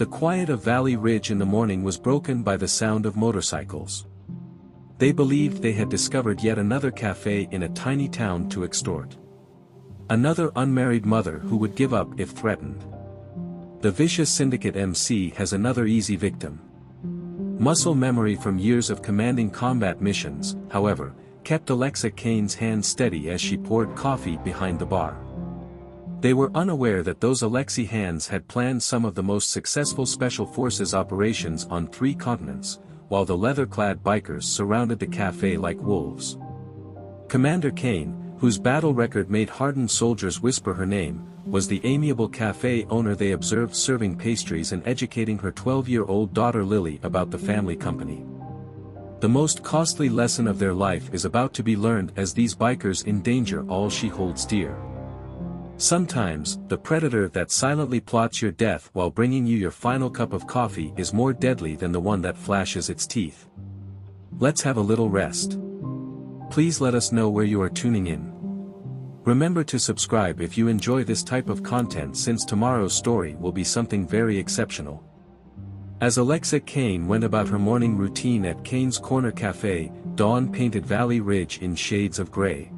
The quiet of Valley Ridge in the morning was broken by the sound of motorcycles. They believed they had discovered yet another cafe in a tiny town to extort. Another unmarried mother who would give up if threatened. The vicious syndicate MC has another easy victim. Muscle memory from years of commanding combat missions, however, kept Alexa Kane's hands steady as she poured coffee behind the bar. They were unaware that those Alexi hands had planned some of the most successful Special Forces operations on 3 continents, while the leather-clad bikers surrounded the cafe like wolves. Commander Kane, whose battle record made hardened soldiers whisper her name, was the amiable cafe owner they observed serving pastries and educating her 12-year-old daughter Lily about the family company. The most costly lesson of their life is about to be learned as these bikers endanger all she holds dear. Sometimes, the predator that silently plots your death while bringing you your final cup of coffee is more deadly than the one that flashes its teeth. Let's have a little rest. Please let us know where you are tuning in. Remember to subscribe if you enjoy this type of content, since tomorrow's story will be something very exceptional. As Alexa Kane went about her morning routine at Kane's Corner Cafe, dawn painted Valley Ridge in shades of gray.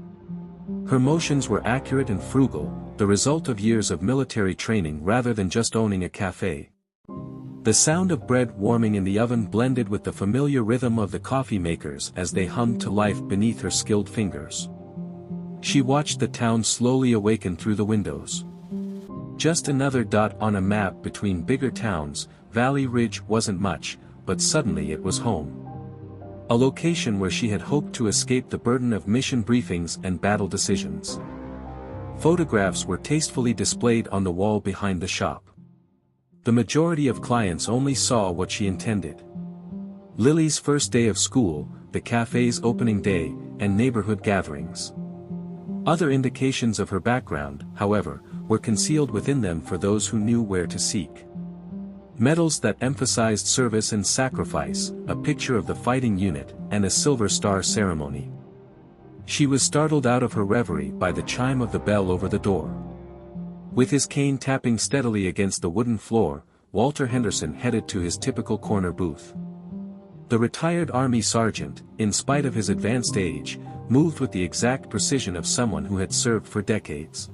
Her motions were accurate and frugal, the result of years of military training rather than just owning a cafe. The sound of bread warming in the oven blended with the familiar rhythm of the coffee makers as they hummed to life beneath her skilled fingers. She watched the town slowly awaken through the windows. Just another dot on a map between bigger towns, Valley Ridge wasn't much, but suddenly it was home. A location where she had hoped to escape the burden of mission briefings and battle decisions. Photographs were tastefully displayed on the wall behind the shop. The majority of clients only saw what she intended. Lily's first day of school, the cafe's opening day, and neighborhood gatherings. Other indications of her background, however, were concealed within them for those who knew where to seek. Medals that emphasized service and sacrifice, a picture of the fighting unit, and a Silver Star ceremony. She was startled out of her reverie by the chime of the bell over the door. With his cane tapping steadily against the wooden floor, Walter Henderson headed to his typical corner booth. The retired Army sergeant, in spite of his advanced age, moved with the exact precision of someone who had served for decades.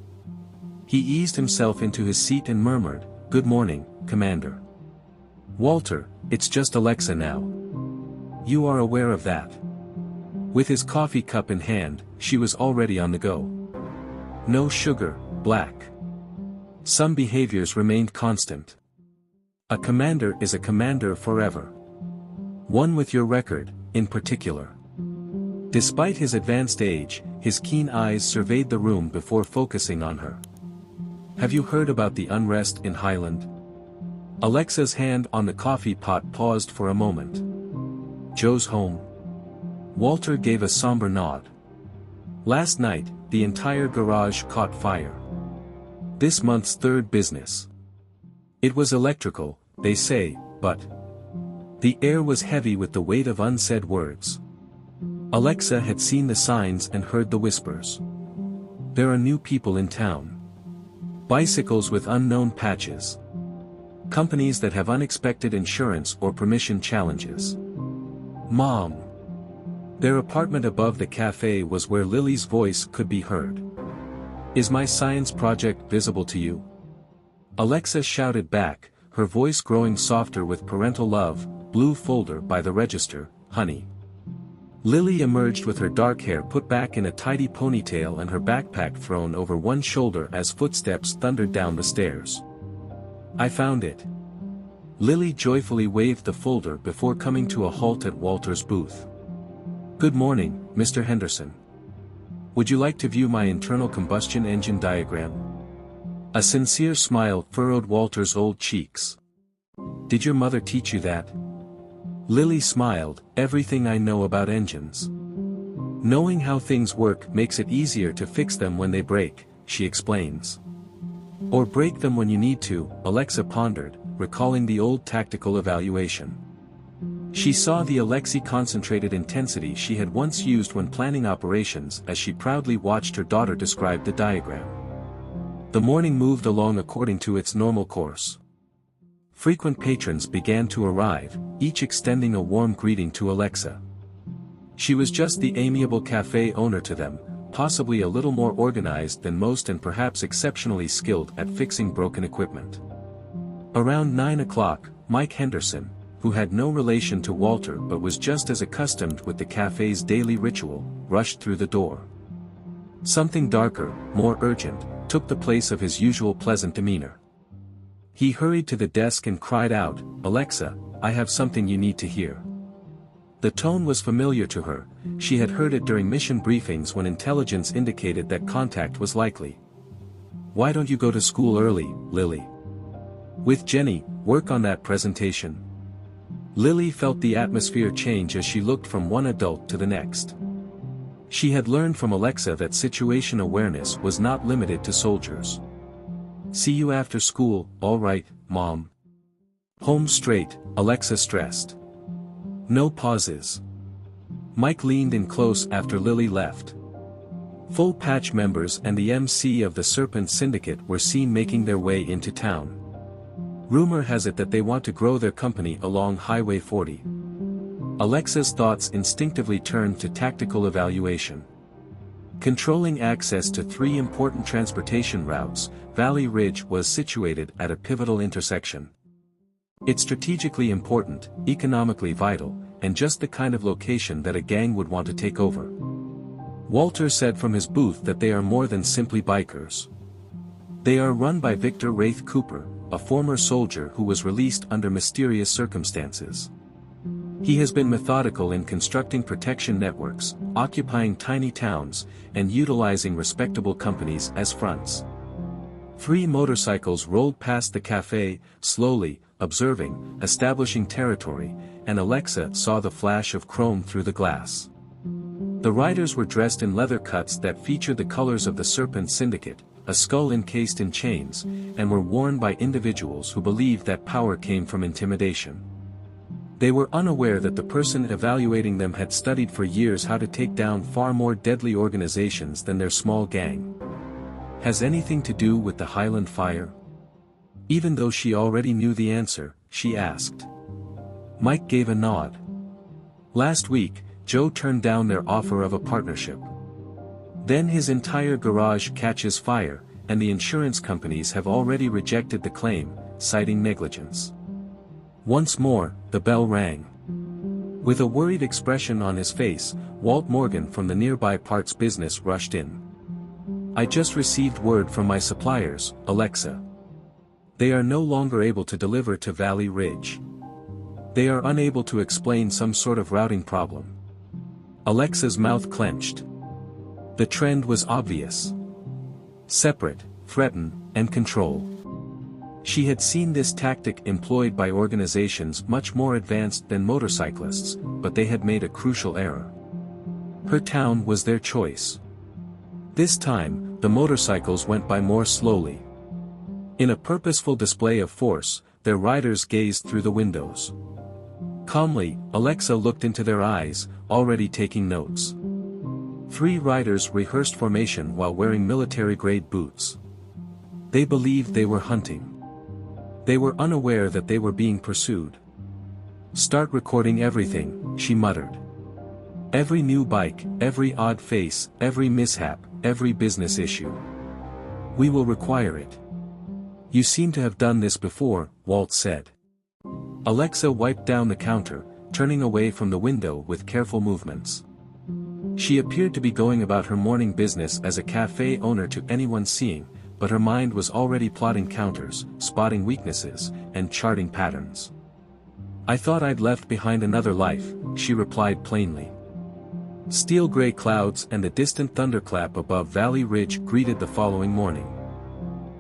He eased himself into his seat and murmured, "Good morning, Commander." "Walter, it's just Alexa now. You are aware of that." With his coffee cup in hand, she was already on the go. No sugar, black. Some behaviors remained constant. A commander is a commander forever. One with your record, in particular. Despite his advanced age, his keen eyes surveyed the room before focusing on her. "Have you heard about the unrest in Highland?" Alexa's hand on the coffee pot paused for a moment. "Joe's home?" Walter gave a somber nod. "Last night, the entire garage caught fire. This month's third business. It was electrical, they say, but..." The air was heavy with the weight of unsaid words. Alexa had seen the signs and heard the whispers. There are new people in town. Bicycles with unknown patches. Companies that have unexpected insurance or permission challenges. Mom. Their apartment above the cafe was where Lily's voice could be heard. "Is my science project visible to you?" Alexa shouted back, her voice growing softer with parental love. "Blue folder by the register, honey." Lily emerged with her dark hair put back in a tidy ponytail and her backpack thrown over one shoulder as footsteps thundered down the stairs. "I found it." Lily joyfully waved the folder before coming to a halt at Walter's booth. "Good morning, Mr. Henderson. Would you like to view my internal combustion engine diagram?" A sincere smile furrowed Walter's old cheeks. "Did your mother teach you that?" Lily smiled, "Everything I know about engines. Knowing how things work makes it easier to fix them when they break," she explains. "Or break them when you need to," Alexa pondered, recalling the old tactical evaluation. She saw the Alexi concentrated intensity she had once used when planning operations as she proudly watched her daughter describe the diagram. The morning moved along according to its normal course. Frequent patrons began to arrive, each extending a warm greeting to Alexa. She was just the amiable cafe owner to them, possibly a little more organized than most and perhaps exceptionally skilled at fixing broken equipment. Around 9 o'clock, Mike Henderson, who had no relation to Walter but was just as accustomed with the cafe's daily ritual, rushed through the door. Something darker, more urgent, took the place of his usual pleasant demeanor. He hurried to the desk and cried out, "Alexa, I have something you need to hear." The tone was familiar to her, she had heard it during mission briefings when intelligence indicated that contact was likely. "Why don't you go to school early, Lily? With Jenny, work on that presentation." Lily felt the atmosphere change as she looked from one adult to the next. She had learned from Alexa that situation awareness was not limited to soldiers. "See you after school, all right, Mom." "Home straight," Alexa stressed. No pauses. Mike leaned in close after Lily left. Full patch members and the MC of the Serpent Syndicate were seen making their way into town. Rumor has it that they want to grow their company along Highway 40. Alexa's thoughts instinctively turned to tactical evaluation. Controlling access to 3 important transportation routes, Valley Ridge was situated at a pivotal intersection. It's strategically important, economically vital, and just the kind of location that a gang would want to take over. Walter said from his booth that they are more than simply bikers. They are run by Victor Wraith Cooper, a former soldier who was released under mysterious circumstances. He has been methodical in constructing protection networks, occupying tiny towns, and utilizing respectable companies as fronts. 3 motorcycles rolled past the cafe, slowly, observing, establishing territory, and Alexa saw the flash of chrome through the glass. The riders were dressed in leather cuts that featured the colors of the Serpent Syndicate, a skull encased in chains, and were worn by individuals who believed that power came from intimidation. They were unaware that the person evaluating them had studied for years how to take down far more deadly organizations than their small gang. Has anything to do with the Highland Fire? Even though she already knew the answer, she asked. Mike gave a nod. Last week, Joe turned down their offer of a partnership. Then his entire garage catches fire, and the insurance companies have already rejected the claim, citing negligence. Once more, the bell rang. With a worried expression on his face, Walt Morgan from the nearby parts business rushed in. "I just received word from my suppliers, Alexa. They are no longer able to deliver to Valley Ridge. They are unable to explain some sort of routing problem." Alexa's mouth clenched. The trend was obvious. Separate, threaten, and control. She had seen this tactic employed by organizations much more advanced than motorcyclists, but they had made a crucial error. Her town was their choice. This time, the motorcycles went by more slowly. In a purposeful display of force, their riders gazed through the windows. Calmly, Alexa looked into their eyes, already taking notes. 3 riders rehearsed formation while wearing military-grade boots. They believed they were hunting. They were unaware that they were being pursued. "Start recording everything," she muttered. "Every new bike, every odd face, every mishap, every business issue. We will require it." "You seem to have done this before," Walt said. Alexa wiped down the counter, turning away from the window with careful movements. She appeared to be going about her morning business as a cafe owner to anyone seeing, but her mind was already plotting counters, spotting weaknesses, and charting patterns. "I thought I'd left behind another life," she replied plainly. Steel gray clouds and the distant thunderclap above Valley Ridge greeted the following morning.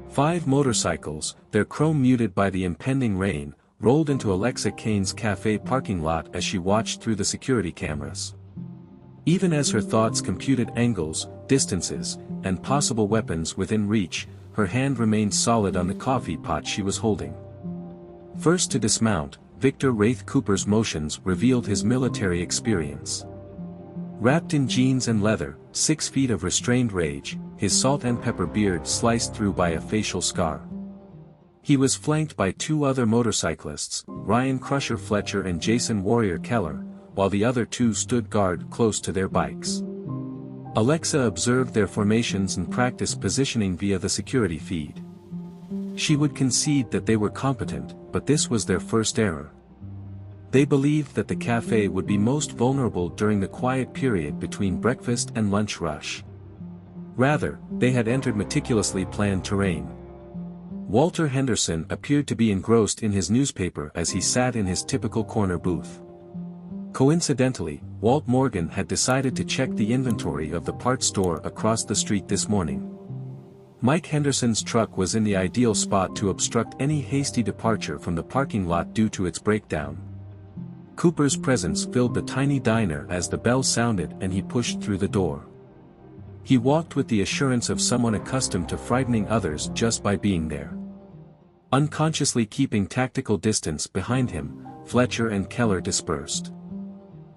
5 motorcycles, their chrome muted by the impending rain, rolled into Alexa Kane's cafe parking lot as she watched through the security cameras. Even as her thoughts computed angles, distances, and possible weapons within reach, her hand remained solid on the coffee pot she was holding. First to dismount, Victor Wraith Cooper's motions revealed his military experience. Wrapped in jeans and leather, 6 feet of restrained rage, his salt and pepper beard sliced through by a facial scar. He was flanked by two other motorcyclists, Ryan Crusher Fletcher and Jason Warrior Keller, while the other two stood guard close to their bikes. Alexa observed their formations and practiced positioning via the security feed. She would concede that they were competent, but this was their first error. They believed that the cafe would be most vulnerable during the quiet period between breakfast and lunch rush. Rather, they had entered meticulously planned terrain. Walter Henderson appeared to be engrossed in his newspaper as he sat in his typical corner booth. Coincidentally, Walt Morgan had decided to check the inventory of the parts store across the street this morning. Mike Henderson's truck was in the ideal spot to obstruct any hasty departure from the parking lot due to its breakdown. Cooper's presence filled the tiny diner as the bell sounded and he pushed through the door. He walked with the assurance of someone accustomed to frightening others just by being there. Unconsciously keeping tactical distance behind him, Fletcher and Keller dispersed.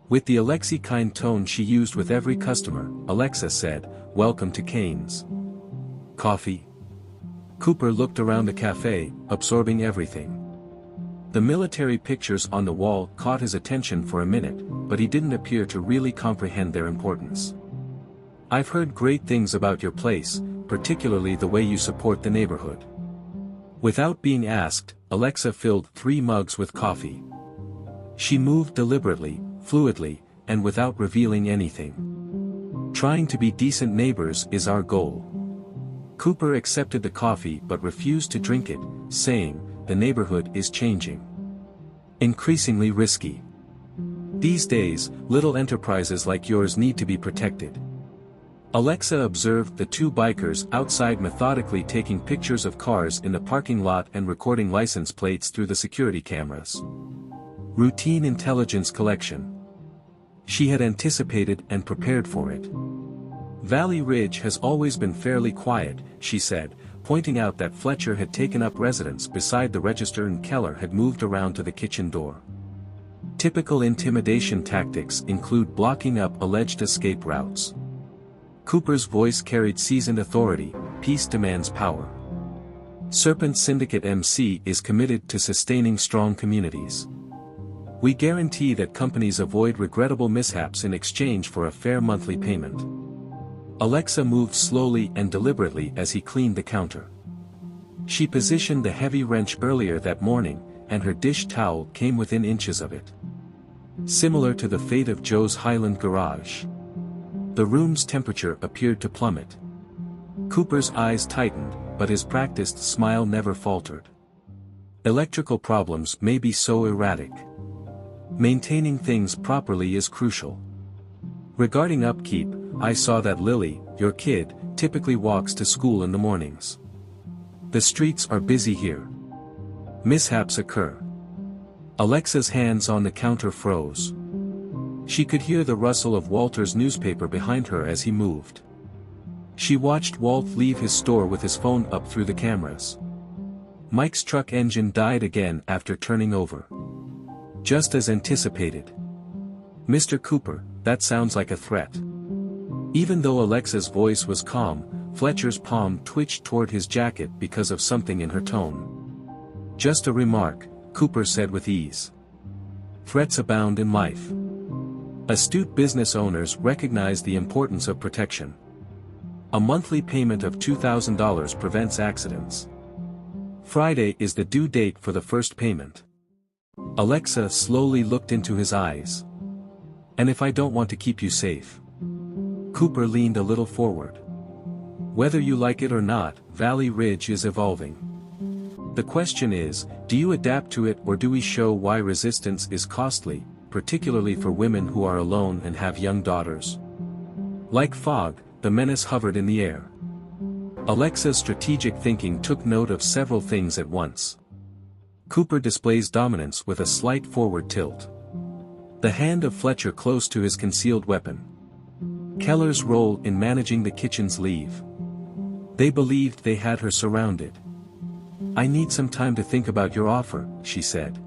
With the Alexi-kind tone she used with every customer, Alexa said, "Welcome to Kane's. Coffee?" Cooper looked around the cafe, absorbing everything. The military pictures on the wall caught his attention for a minute, but he didn't appear to really comprehend their importance. "I've heard great things about your place, particularly the way you support the neighborhood." Without being asked, Alexa filled 3 mugs with coffee. She moved deliberately, fluidly, and without revealing anything. "Trying to be decent neighbors is our goal." Cooper accepted the coffee but refused to drink it, saying, "The neighborhood is changing. Increasingly risky. These days, little enterprises like yours need to be protected." Alexa observed the 2 bikers outside methodically taking pictures of cars in the parking lot and recording license plates through the security cameras. Routine intelligence collection. She had anticipated and prepared for it. "Valley Ridge has always been fairly quiet," she said, pointing out that Fletcher had taken up residence beside the register and Keller had moved around to the kitchen door. Typical intimidation tactics include blocking up alleged escape routes. Cooper's voice carried seasoned authority. "Peace demands power. Serpent Syndicate MC is committed to sustaining strong communities. We guarantee that companies avoid regrettable mishaps in exchange for a fair monthly payment." Alexa moved slowly and deliberately as he cleaned the counter. She positioned the heavy wrench earlier that morning, and her dish towel came within inches of it. Similar to the fate of Joe's Highland garage. The room's temperature appeared to plummet. Cooper's eyes tightened, but his practiced smile never faltered. Electrical problems may be so erratic. Maintaining things properly is crucial. Regarding upkeep, I saw that Lily, your kid, typically walks to school in the mornings. The streets are busy here. Mishaps occur. Alexa's hands on the counter froze. She could hear the rustle of Walter's newspaper behind her as he moved. She watched Walt leave his store with his phone up through the cameras. Mike's truck engine died again after turning over. Just as anticipated. "Mr. Cooper, that sounds like a threat." Even though Alexa's voice was calm, Fletcher's palm twitched toward his jacket because of something in her tone. "Just a remark," Cooper said with ease. Threats abound in life. Astute business owners recognize the importance of protection. A monthly payment of $2,000 prevents accidents. Friday is the due date for the first payment. Alexa slowly looked into his eyes. "And if I don't want to keep you safe?" Cooper leaned a little forward. "Whether you like it or not, Valley Ridge is evolving. The question is, do you adapt to it or do we show why resistance is costly, particularly for women who are alone and have young daughters?" Like fog, the menace hovered in the air. Alexa's strategic thinking took note of several things at once. Cooper displays dominance with a slight forward tilt. The hand of Fletcher close to his concealed weapon. Keller's role in managing the kitchen's leave. They believed they had her surrounded. "I need some time to think about your offer," she said.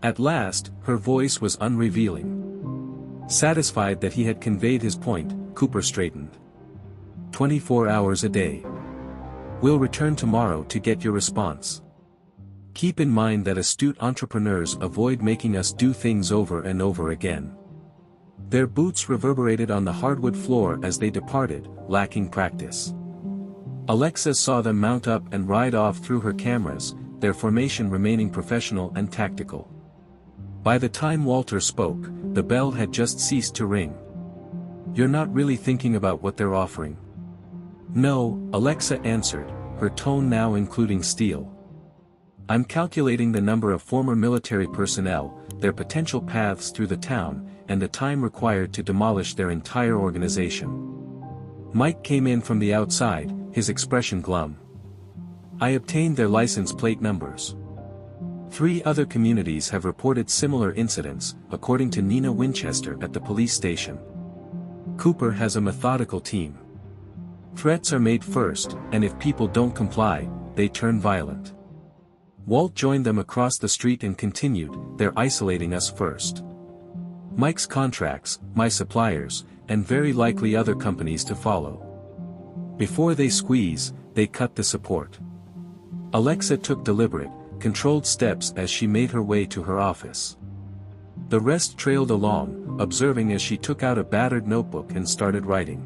At last, her voice was unrevealing. Satisfied that he had conveyed his point, Cooper straightened. 24 hours a day. We'll return tomorrow to get your response. Keep in mind that astute entrepreneurs avoid making us do things over and over again. Their boots reverberated on the hardwood floor as they departed, lacking practice. Alexa saw them mount up and ride off through her cameras, their formation remaining professional and tactical. By the time Walter spoke, the bell had just ceased to ring. "You're not really thinking about what they're offering?" "No," Alexa answered, her tone now including steel. "I'm calculating the number of former military personnel, their potential paths through the town, and the time required to demolish their entire organization." Mike came in from the outside, his expression glum. "I obtained their license plate numbers. 3 other communities have reported similar incidents, according to Nina Winchester at the police station. Cooper has a methodical team. Threats are made first, and if people don't comply, they turn violent." Walt joined them across the street and continued, "They're isolating us first. Mike's contracts, my suppliers, and very likely other companies to follow. Before they squeeze, they cut the support." Alexa took deliberate, controlled steps as she made her way to her office. The rest trailed along, observing as she took out a battered notebook and started writing.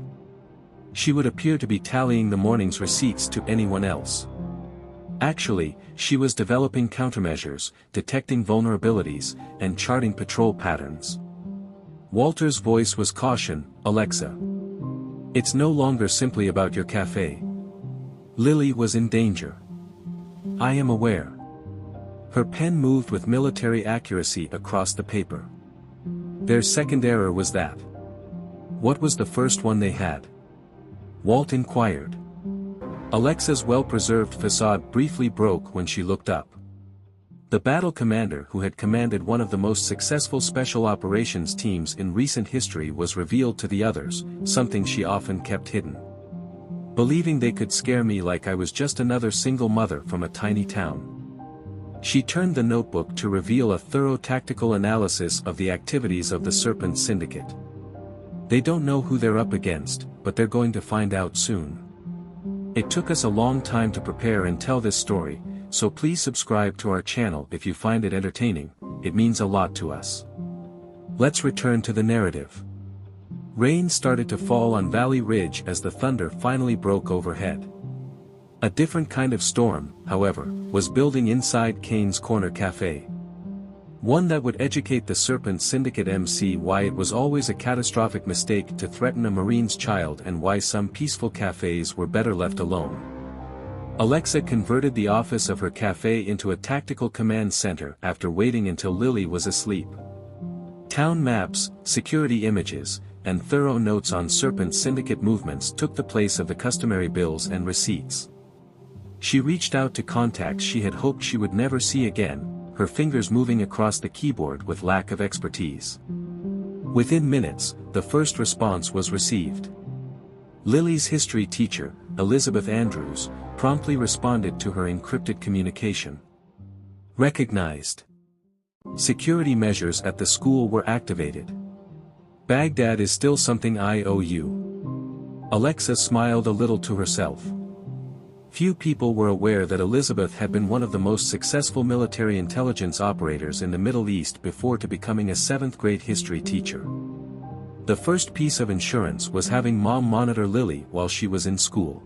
She would appear to be tallying the morning's receipts to anyone else. Actually, she was developing countermeasures, detecting vulnerabilities, and charting patrol patterns. Walter's voice was caution, "Alexa. It's no longer simply about your cafe. Lily was in danger. I am aware." Her pen moved with military accuracy across the paper. "Their second error was that." "What was the first one they had?" Walt inquired. Alexa's well-preserved facade briefly broke when she looked up. The battle commander who had commanded one of the most successful special operations teams in recent history was revealed to the others, something she often kept hidden. "Believing they could scare me like I was just another single mother from a tiny town." She turned the notebook to reveal a thorough tactical analysis of the activities of the Serpent Syndicate. "They don't know who they're up against, but they're going to find out soon. It took us a long time to prepare and tell this story, so please subscribe to our channel if you find it entertaining, it means a lot to us." Let's return to the narrative. Rain started to fall on Valley Ridge as the thunder finally broke overhead. A different kind of storm, however, was building inside Kane's Corner Cafe. One that would educate the Serpent Syndicate MC why it was always a catastrophic mistake to threaten a Marine's child and why some peaceful cafes were better left alone. Alexa converted the office of her cafe into a tactical command center after waiting until Lily was asleep. Town maps, security images, and thorough notes on Serpent Syndicate movements took the place of the customary bills and receipts. She reached out to contacts she had hoped she would never see again, her fingers moving across the keyboard with lack of expertise. Within minutes, the first response was received. Lily's history teacher, Elizabeth Andrews, promptly responded to her encrypted communication. Recognized. Security measures at the school were activated. Baghdad is still something I owe you. Alexa smiled a little to herself. Few people were aware that Elizabeth had been one of the most successful military intelligence operators in the Middle East before to becoming a 7th-grade history teacher. The first piece of insurance was having Mom monitor Lily while she was in school.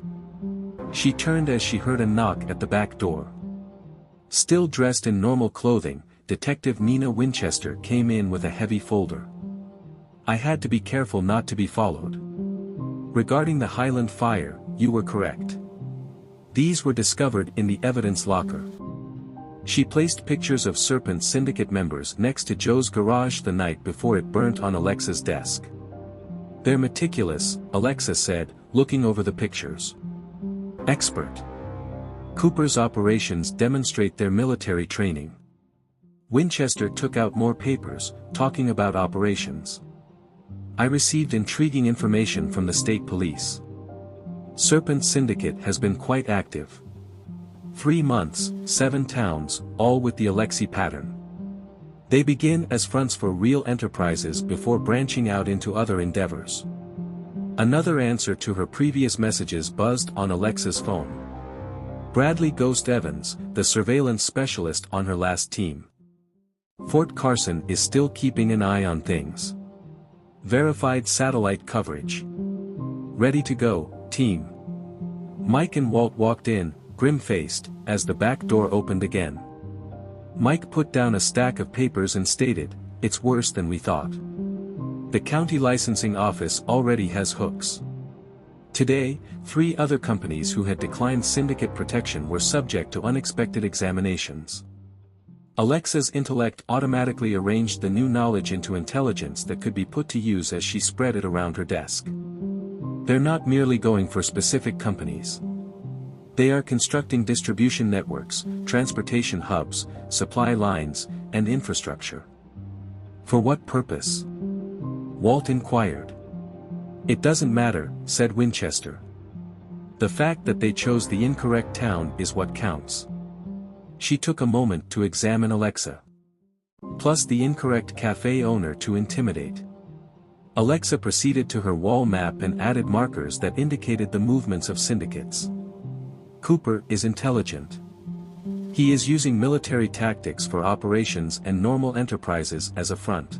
She turned as she heard a knock at the back door. Still dressed in normal clothing, Detective Nina Winchester came in with a heavy folder. "I had to be careful not to be followed. Regarding the Highland fire, you were correct. These were discovered in the evidence locker." She placed pictures of Serpent Syndicate members next to Joe's garage the night before it burnt on Alexa's desk. "They're meticulous," Alexa said, looking over the pictures. "Expert. Cooper's operations demonstrate their military training." Winchester took out more papers, talking about operations. "I received intriguing information from the state police. Serpent Syndicate has been quite active. 3 months, 7 towns, all with the Alexei pattern. They begin as fronts for real enterprises before branching out into other endeavors." Another answer to her previous messages buzzed on Alexa's phone. Bradley Ghost Evans, the surveillance specialist on her last team. Fort Carson is still keeping an eye on things. Verified satellite coverage. Ready to go, team. Mike and Walt walked in, grim-faced, as the back door opened again. Mike put down a stack of papers and stated, "It's worse than we thought. The county licensing office already has hooks." Today, 3 other companies who had declined syndicate protection were subject to unexpected examinations. Alexa's intellect automatically arranged the new knowledge into intelligence that could be put to use as she spread it around her desk. They're not merely going for specific companies. They are constructing distribution networks, transportation hubs, supply lines, and infrastructure. For what purpose? Walt inquired. "It doesn't matter," said Winchester. "The fact that they chose the incorrect town is what counts." She took a moment to examine Alexa. Plus the incorrect cafe owner to intimidate. Alexa proceeded to her wall map and added markers that indicated the movements of syndicates. Cooper is intelligent. He is using military tactics for operations and normal enterprises as a front.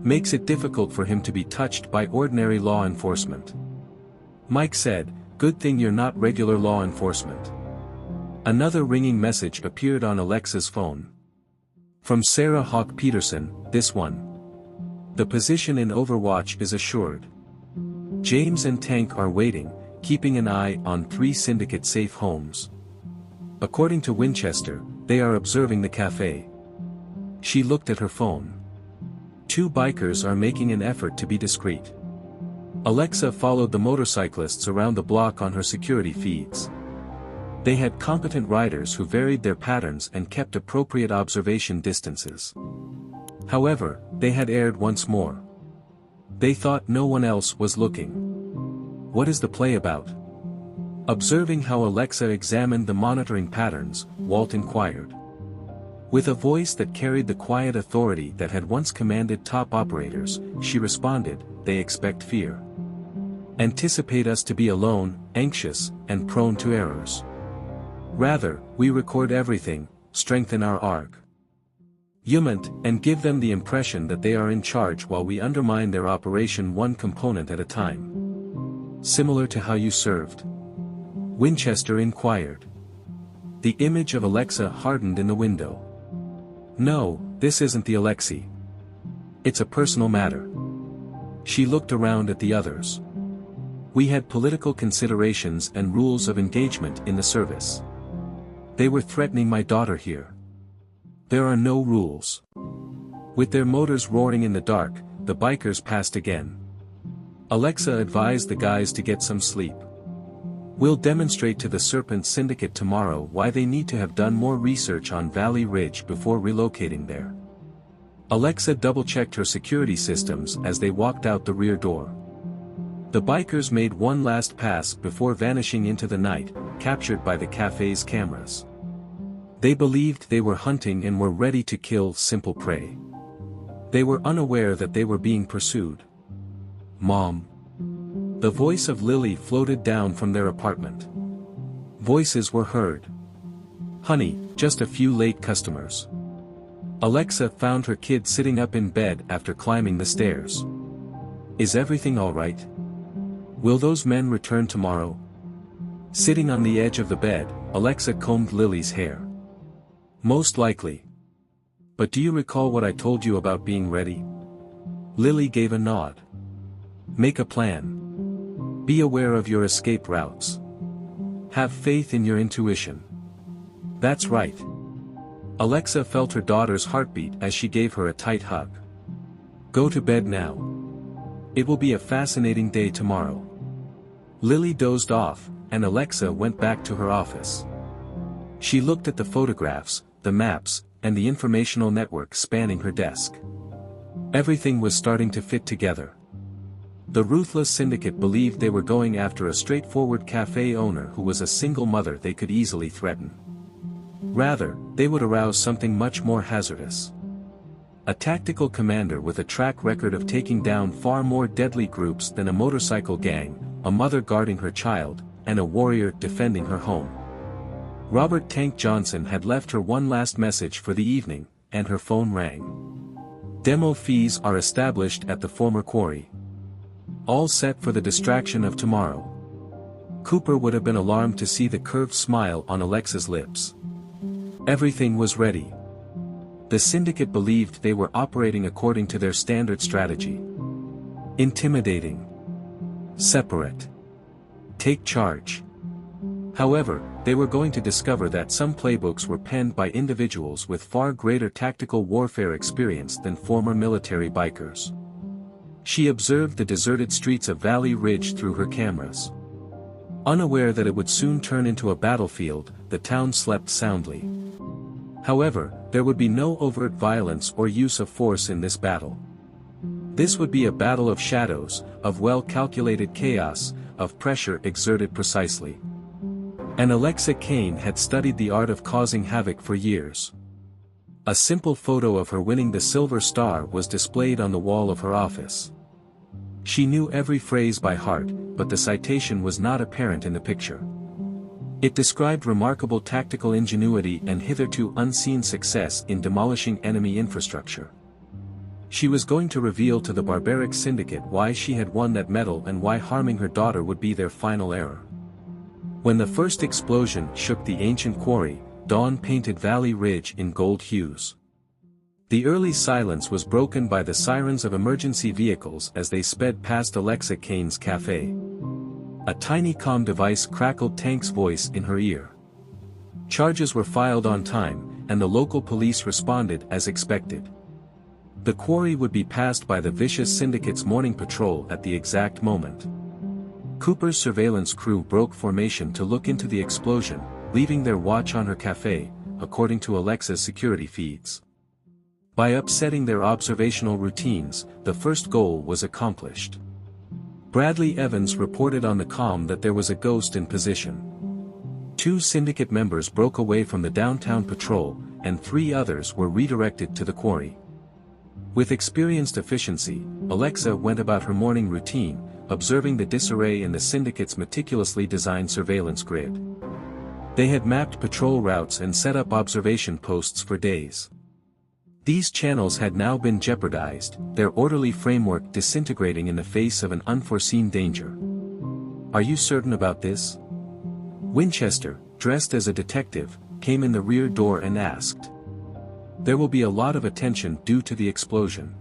Makes it difficult for him to be touched by ordinary law enforcement. Mike said, "Good thing you're not regular law enforcement." Another ringing message appeared on Alexa's phone. From Sarah Hawk Peterson, "This one. The position in Overwatch is assured. James and Tank are waiting, keeping an eye on 3 syndicate safe homes. According to Winchester, they are observing the cafe." She looked at her phone. 2 bikers are making an effort to be discreet. Alexa followed the motorcyclists around the block on her security feeds. They had competent riders who varied their patterns and kept appropriate observation distances. However, they had erred once more. They thought no one else was looking. What is the play about? Observing how Alexa examined the monitoring patterns, Walt inquired. With a voice that carried the quiet authority that had once commanded top operators, she responded, "They expect fear. Anticipate us to be alone, anxious, and prone to errors. Rather, we record everything, strengthen our argument, and give them the impression that they are in charge while we undermine their operation one component at a time. Similar to how you served?" Winchester inquired. The image of Alexa hardened in the window. "No, this isn't the Alexei. It's a personal matter." She looked around at the others. "We had political considerations and rules of engagement in the service. They were threatening my daughter here. There are no rules." With their motors roaring in the dark, the bikers passed again. Alexa advised the guys to get some sleep. "We'll demonstrate to the Serpent Syndicate tomorrow why they need to have done more research on Valley Ridge before relocating there." Alexa double-checked her security systems as they walked out the rear door. The bikers made one last pass before vanishing into the night, captured by the cafe's cameras. They believed they were hunting and were ready to kill simple prey. They were unaware that they were being pursued. "Mom." The voice of Lily floated down from their apartment. Voices were heard. "Honey, just a few late customers." Alexa found her kid sitting up in bed after climbing the stairs. "Is everything all right? Will those men return tomorrow?" Sitting on the edge of the bed, Alexa combed Lily's hair. "Most likely. But do you recall what I told you about being ready?" Lily gave a nod. "Make a plan. Be aware of your escape routes. Have faith in your intuition." "That's right." Alexa felt her daughter's heartbeat as she gave her a tight hug. "Go to bed now. It will be a fascinating day tomorrow." Lily dozed off, and Alexa went back to her office. She looked at the photographs, the maps, and the informational network spanning her desk. Everything was starting to fit together. The ruthless syndicate believed they were going after a straightforward cafe owner who was a single mother they could easily threaten. Rather, they would arouse something much more hazardous. A tactical commander with a track record of taking down far more deadly groups than a motorcycle gang, a mother guarding her child, and a warrior defending her home. Robert Tank Johnson had left her one last message for the evening, and her phone rang. Demo fees are established at the former quarry. All set for the distraction of tomorrow. Cooper would have been alarmed to see the curved smile on Alexa's lips. Everything was ready. The syndicate believed they were operating according to their standard strategy. Intimidating. Separate. Take charge. However, they were going to discover that some playbooks were penned by individuals with far greater tactical warfare experience than former military bikers. She observed the deserted streets of Valley Ridge through her cameras. Unaware that it would soon turn into a battlefield, the town slept soundly. However, there would be no overt violence or use of force in this battle. This would be a battle of shadows, of well-calculated chaos, of pressure exerted precisely. And Alexa Kane had studied the art of causing havoc for years. A simple photo of her winning the Silver Star was displayed on the wall of her office. She knew every phrase by heart, but the citation was not apparent in the picture. It described remarkable tactical ingenuity and hitherto unseen success in demolishing enemy infrastructure. She was going to reveal to the barbaric syndicate why she had won that medal and why harming her daughter would be their final error. When the first explosion shook the ancient quarry, dawn painted Valley Ridge in gold hues. The early silence was broken by the sirens of emergency vehicles as they sped past Alexa Kane's cafe. A tiny comm device crackled Tank's voice in her ear. Charges were filed on time, and the local police responded as expected. The quarry would be passed by the vicious syndicate's morning patrol at the exact moment. Cooper's surveillance crew broke formation to look into the explosion, leaving their watch on her cafe, according to Alexa's security feeds. By upsetting their observational routines, the first goal was accomplished. Bradley Evans reported on the comm that there was a ghost in position. 2 syndicate members broke away from the downtown patrol, and 3 others were redirected to the quarry. With experienced efficiency, Alexa went about her morning routine, observing the disarray in the syndicate's meticulously designed surveillance grid. They had mapped patrol routes and set up observation posts for days. These channels had now been jeopardized, their orderly framework disintegrating in the face of an unforeseen danger. "Are you certain about this?" Winchester, dressed as a detective, came in the rear door and asked. "There will be a lot of attention due to the explosion."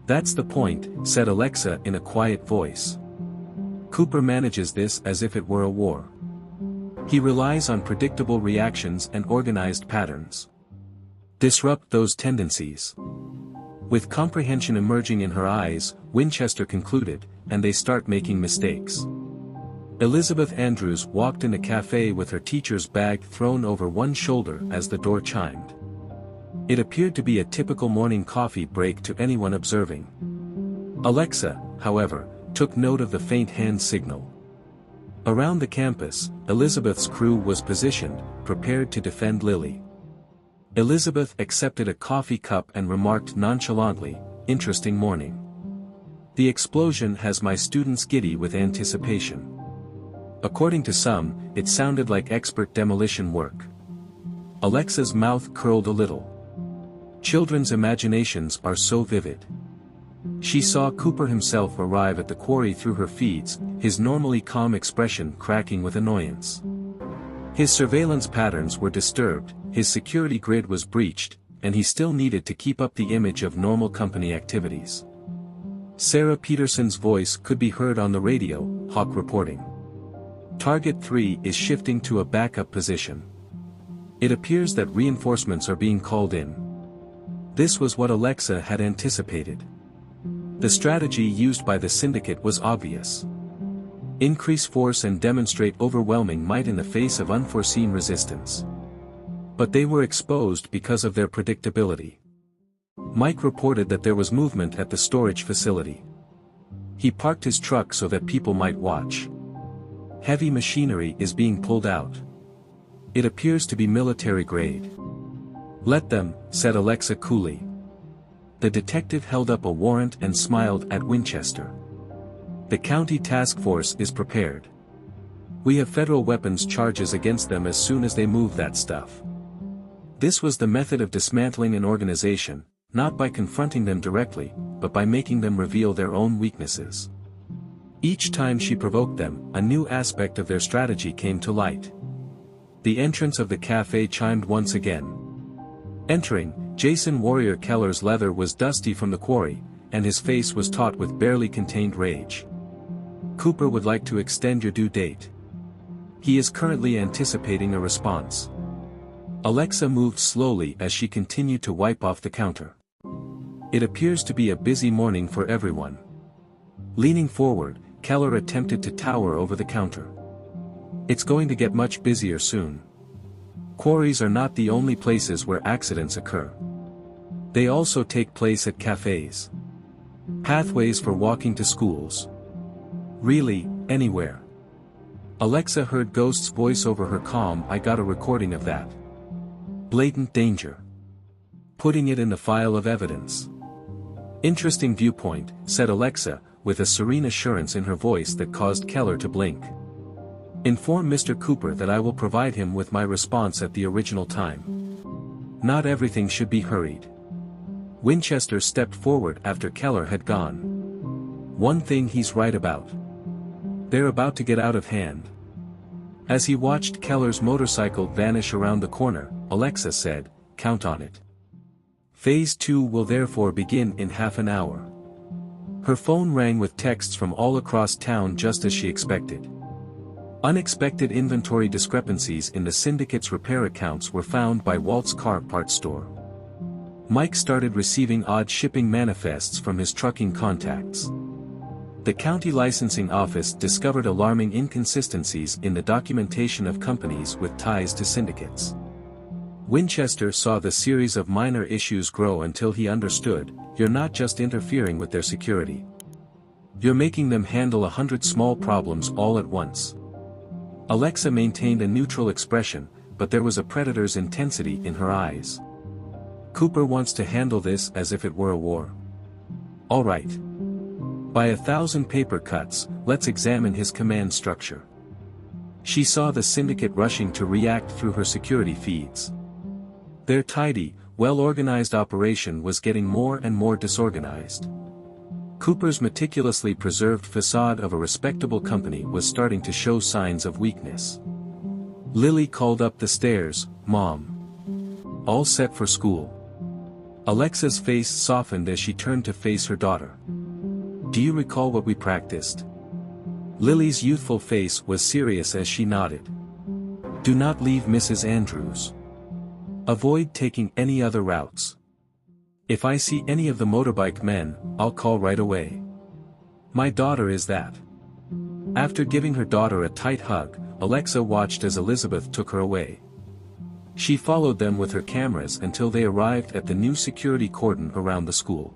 "That's the point," said Alexa in a quiet voice. "Cooper manages this as if it were a war. He relies on predictable reactions and organized patterns. Disrupt those tendencies." With comprehension emerging in her eyes, Winchester concluded, "and they start making mistakes." Elizabeth Andrews walked in the cafe with her teacher's bag thrown over one shoulder as the door chimed. It appeared to be a typical morning coffee break to anyone observing. Alexa, however, took note of the faint hand signal. Around the campus, Elizabeth's crew was positioned, prepared to defend Lily. Elizabeth accepted a coffee cup and remarked nonchalantly, "Interesting morning. The explosion has my students giddy with anticipation." According to some, it sounded like expert demolition work. Alexa's mouth curled a little. Children's imaginations are so vivid. She saw Cooper himself arrive at the quarry through her feeds, his normally calm expression cracking with annoyance. His surveillance patterns were disturbed, his security grid was breached, and he still needed to keep up the image of normal company activities. Sarah Peterson's voice could be heard on the radio, Hawk reporting. "Target 3 is shifting to a backup position. It appears that reinforcements are being called in." This was what Alexa had anticipated. The strategy used by the syndicate was obvious. Increase force and demonstrate overwhelming might in the face of unforeseen resistance. But they were exposed because of their predictability. Mike reported that there was movement at the storage facility. He parked his truck so that people might watch. "Heavy machinery is being pulled out. It appears to be military grade." "Let them," said Alexa coolly. The detective held up a warrant and smiled at Winchester. "The county task force is prepared. We have federal weapons charges against them as soon as they move that stuff. This was the method of dismantling an organization, not by confronting them directly, but by making them reveal their own weaknesses. Each time she provoked them, a new aspect of their strategy came to light. The entrance of the cafe chimed once again. Entering, Jason Warrior Keller's leather was dusty from the quarry, and his face was taut with barely contained rage. Cooper would like to extend your due date. He is currently anticipating a response. Alexa moved slowly as she continued to wipe off the counter. It appears to be a busy morning for everyone. Leaning forward, Keller attempted to tower over the counter. It's going to get much busier soon. Quarries are not the only places where accidents occur. They also take place at cafes. Pathways for walking to schools. Really, anywhere. Alexa heard Ghost's voice over her comm. I got a recording of that. Blatant danger. Putting it in the file of evidence. Interesting viewpoint, said Alexa, with a serene assurance in her voice that caused Keller to blink. Inform Mr. Cooper that I will provide him with my response at the original time. Not everything should be hurried. Winchester stepped forward after Keller had gone. One thing he's right about. They're about to get out of hand. As he watched Keller's motorcycle vanish around the corner, Alexa said, count on it. Phase 2 will therefore begin in half an hour. Her phone rang with texts from all across town just as she expected. Unexpected inventory discrepancies in the syndicate's repair accounts were found by Walt's car parts store. Mike started receiving odd shipping manifests from his trucking contacts. The county licensing office discovered alarming inconsistencies in the documentation of companies with ties to syndicates. Winchester saw the series of minor issues grow until he understood, you're not just interfering with their security. You're making them handle 100 small problems all at once. Alexa maintained a neutral expression, but there was a predator's intensity in her eyes. Cooper wants to handle this as if it were a war. All right. By 1,000 paper cuts, let's examine his command structure. She saw the syndicate rushing to react through her security feeds. Their tidy, well-organized operation was getting more and more disorganized. Cooper's meticulously preserved facade of a respectable company was starting to show signs of weakness. Lily called up the stairs, Mom. All set for school. Alexa's face softened as she turned to face her daughter. Do you recall what we practiced? Lily's youthful face was serious as she nodded. Do not leave Mrs. Andrews. Avoid taking any other routes. If I see any of the motorbike men, I'll call right away. My daughter is that. After giving her daughter a tight hug, Alexa watched as Elizabeth took her away. She followed them with her cameras until they arrived at the new security cordon around the school.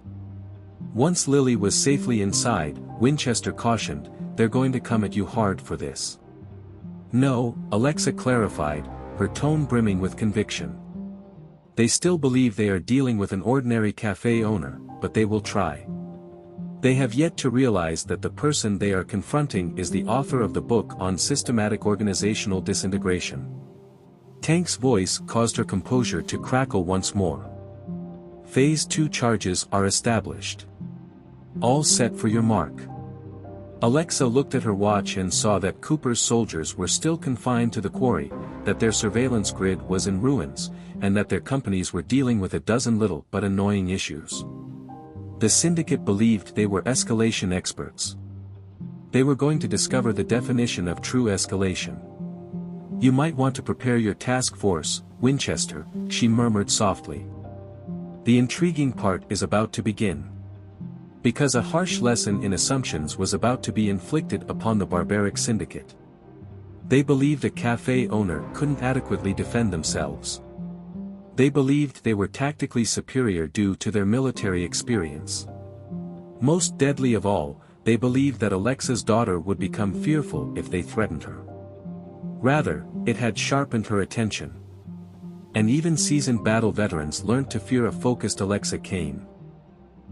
Once Lily was safely inside, Winchester cautioned, they're going to come at you hard for this. No, Alexa clarified, her tone brimming with conviction. They still believe they are dealing with an ordinary cafe owner, but they will try. They have yet to realize that the person they are confronting is the author of the book on systematic organizational disintegration. Tank's voice caused her composure to crackle once more. Phase 2 charges are established. All set for your mark. Alexa looked at her watch and saw that Cooper's soldiers were still confined to the quarry, that their surveillance grid was in ruins, and that their companies were dealing with a dozen little but annoying issues. The syndicate believed they were escalation experts. They were going to discover the definition of true escalation. You might want to prepare your task force, Winchester, she murmured softly. The intriguing part is about to begin. Because a harsh lesson in assumptions was about to be inflicted upon the barbaric syndicate. They believed a cafe owner couldn't adequately defend themselves. They believed they were tactically superior due to their military experience. Most deadly of all, they believed that Alexa's daughter would become fearful if they threatened her. Rather, it had sharpened her attention. And even seasoned battle veterans learned to fear a focused Alexa Kane.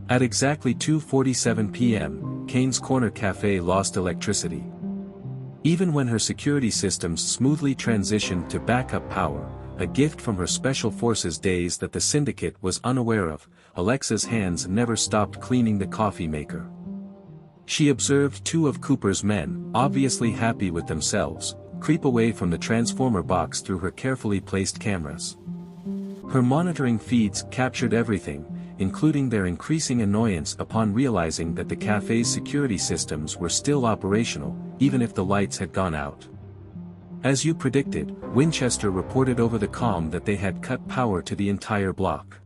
At exactly 2:47 p.m., Kane's Corner Cafe lost electricity. Even when her security systems smoothly transitioned to backup power, a gift from her special forces days that the syndicate was unaware of, Alexa's hands never stopped cleaning the coffee maker. She observed two of Cooper's men, obviously happy with themselves, creep away from the transformer box through her carefully placed cameras. Her monitoring feeds captured everything, including their increasing annoyance upon realizing that the cafe's security systems were still operational, even if the lights had gone out. As you predicted, Winchester reported over the comm that they had cut power to the entire block.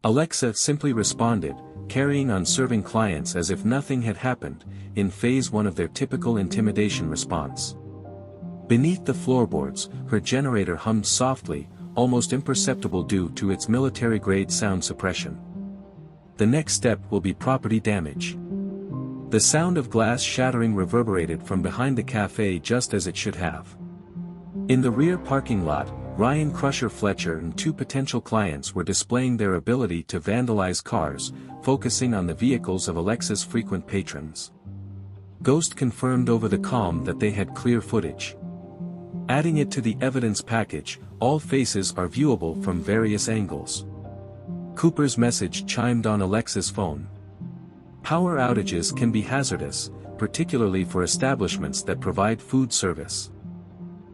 Alexa simply responded, carrying on serving clients as if nothing had happened, in phase 1 of their typical intimidation response. Beneath the floorboards, her generator hummed softly, almost imperceptible due to its military-grade sound suppression. The next step will be property damage. The sound of glass shattering reverberated from behind the cafe just as it should have. In the rear parking lot, Ryan Crusher Fletcher and two potential clients were displaying their ability to vandalize cars, focusing on the vehicles of Alexa's frequent patrons. Ghost confirmed over the comm that they had clear footage. Adding it to the evidence package, all faces are viewable from various angles. Cooper's message chimed on Alexa's phone. Power outages can be hazardous, particularly for establishments that provide food service.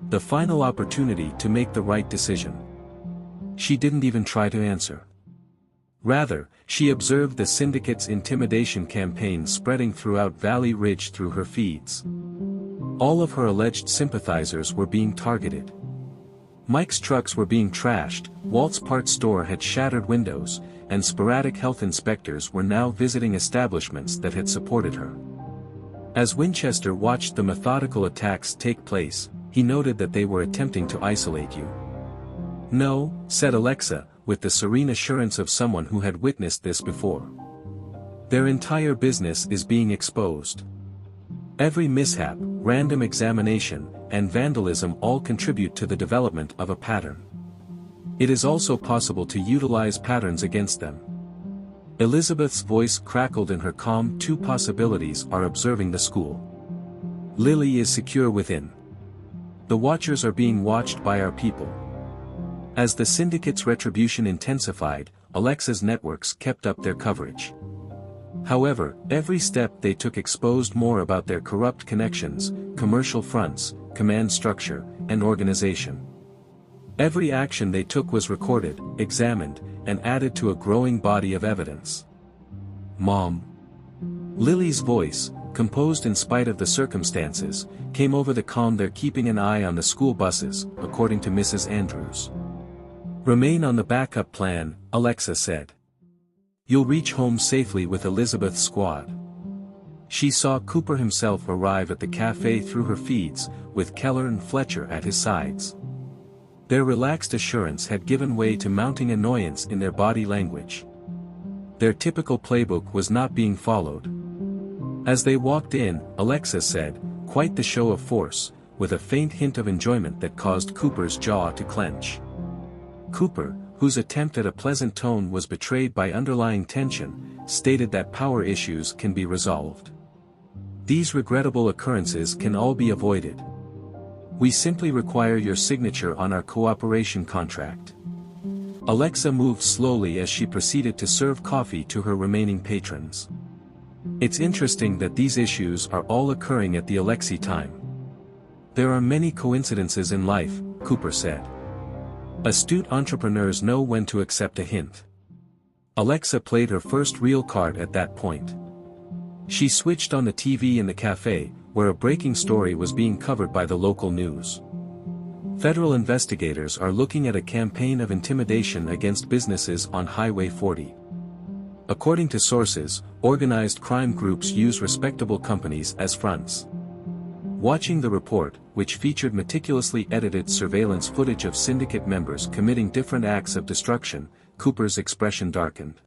The final opportunity to make the right decision. She didn't even try to answer. Rather, she observed the syndicate's intimidation campaign spreading throughout Valley Ridge through her feeds. All of her alleged sympathizers were being targeted. Mike's trucks were being trashed, Walt's parts store had shattered windows, and sporadic health inspectors were now visiting establishments that had supported her. As Winchester watched the methodical attacks take place, he noted that they were attempting to isolate you. No, said Alexa, with the serene assurance of someone who had witnessed this before. Their entire business is being exposed. Every mishap, random examination, and vandalism all contribute to the development of a pattern. It is also possible to utilize patterns against them. Elizabeth's voice crackled in her calm. Two possibilities are observing the school. Lily is secure within. The Watchers are being watched by our people. As the syndicate's retribution intensified, Alexa's networks kept up their coverage. However, every step they took exposed more about their corrupt connections, commercial fronts, command structure, and organization. Every action they took was recorded, examined, and added to a growing body of evidence. Mom. Lily's voice, composed in spite of the circumstances, came over the comm. They're keeping an eye on the school buses, according to Mrs. Andrews. Remain on the backup plan, Alexa said. You'll reach home safely with Elizabeth's squad. She saw Cooper himself arrive at the cafe through her feeds, with Keller and Fletcher at his sides. Their relaxed assurance had given way to mounting annoyance in their body language. Their typical playbook was not being followed. As they walked in, Alexa said, quite the show of force, with a faint hint of enjoyment that caused Cooper's jaw to clench. Cooper, whose attempt at a pleasant tone was betrayed by underlying tension, stated that power issues can be resolved. These regrettable occurrences can all be avoided. We simply require your signature on our cooperation contract. Alexa moved slowly as she proceeded to serve coffee to her remaining patrons. It's interesting that these issues are all occurring at the Alexei time. There are many coincidences in life, Cooper said. Astute entrepreneurs know when to accept a hint. Alexa played her first real card at that point. She switched on the TV in the cafe, where a breaking story was being covered by the local news. Federal investigators are looking at a campaign of intimidation against businesses on Highway 40. According to sources, organized crime groups use respectable companies as fronts. Watching the report, which featured meticulously edited surveillance footage of syndicate members committing different acts of destruction, Cooper's expression darkened.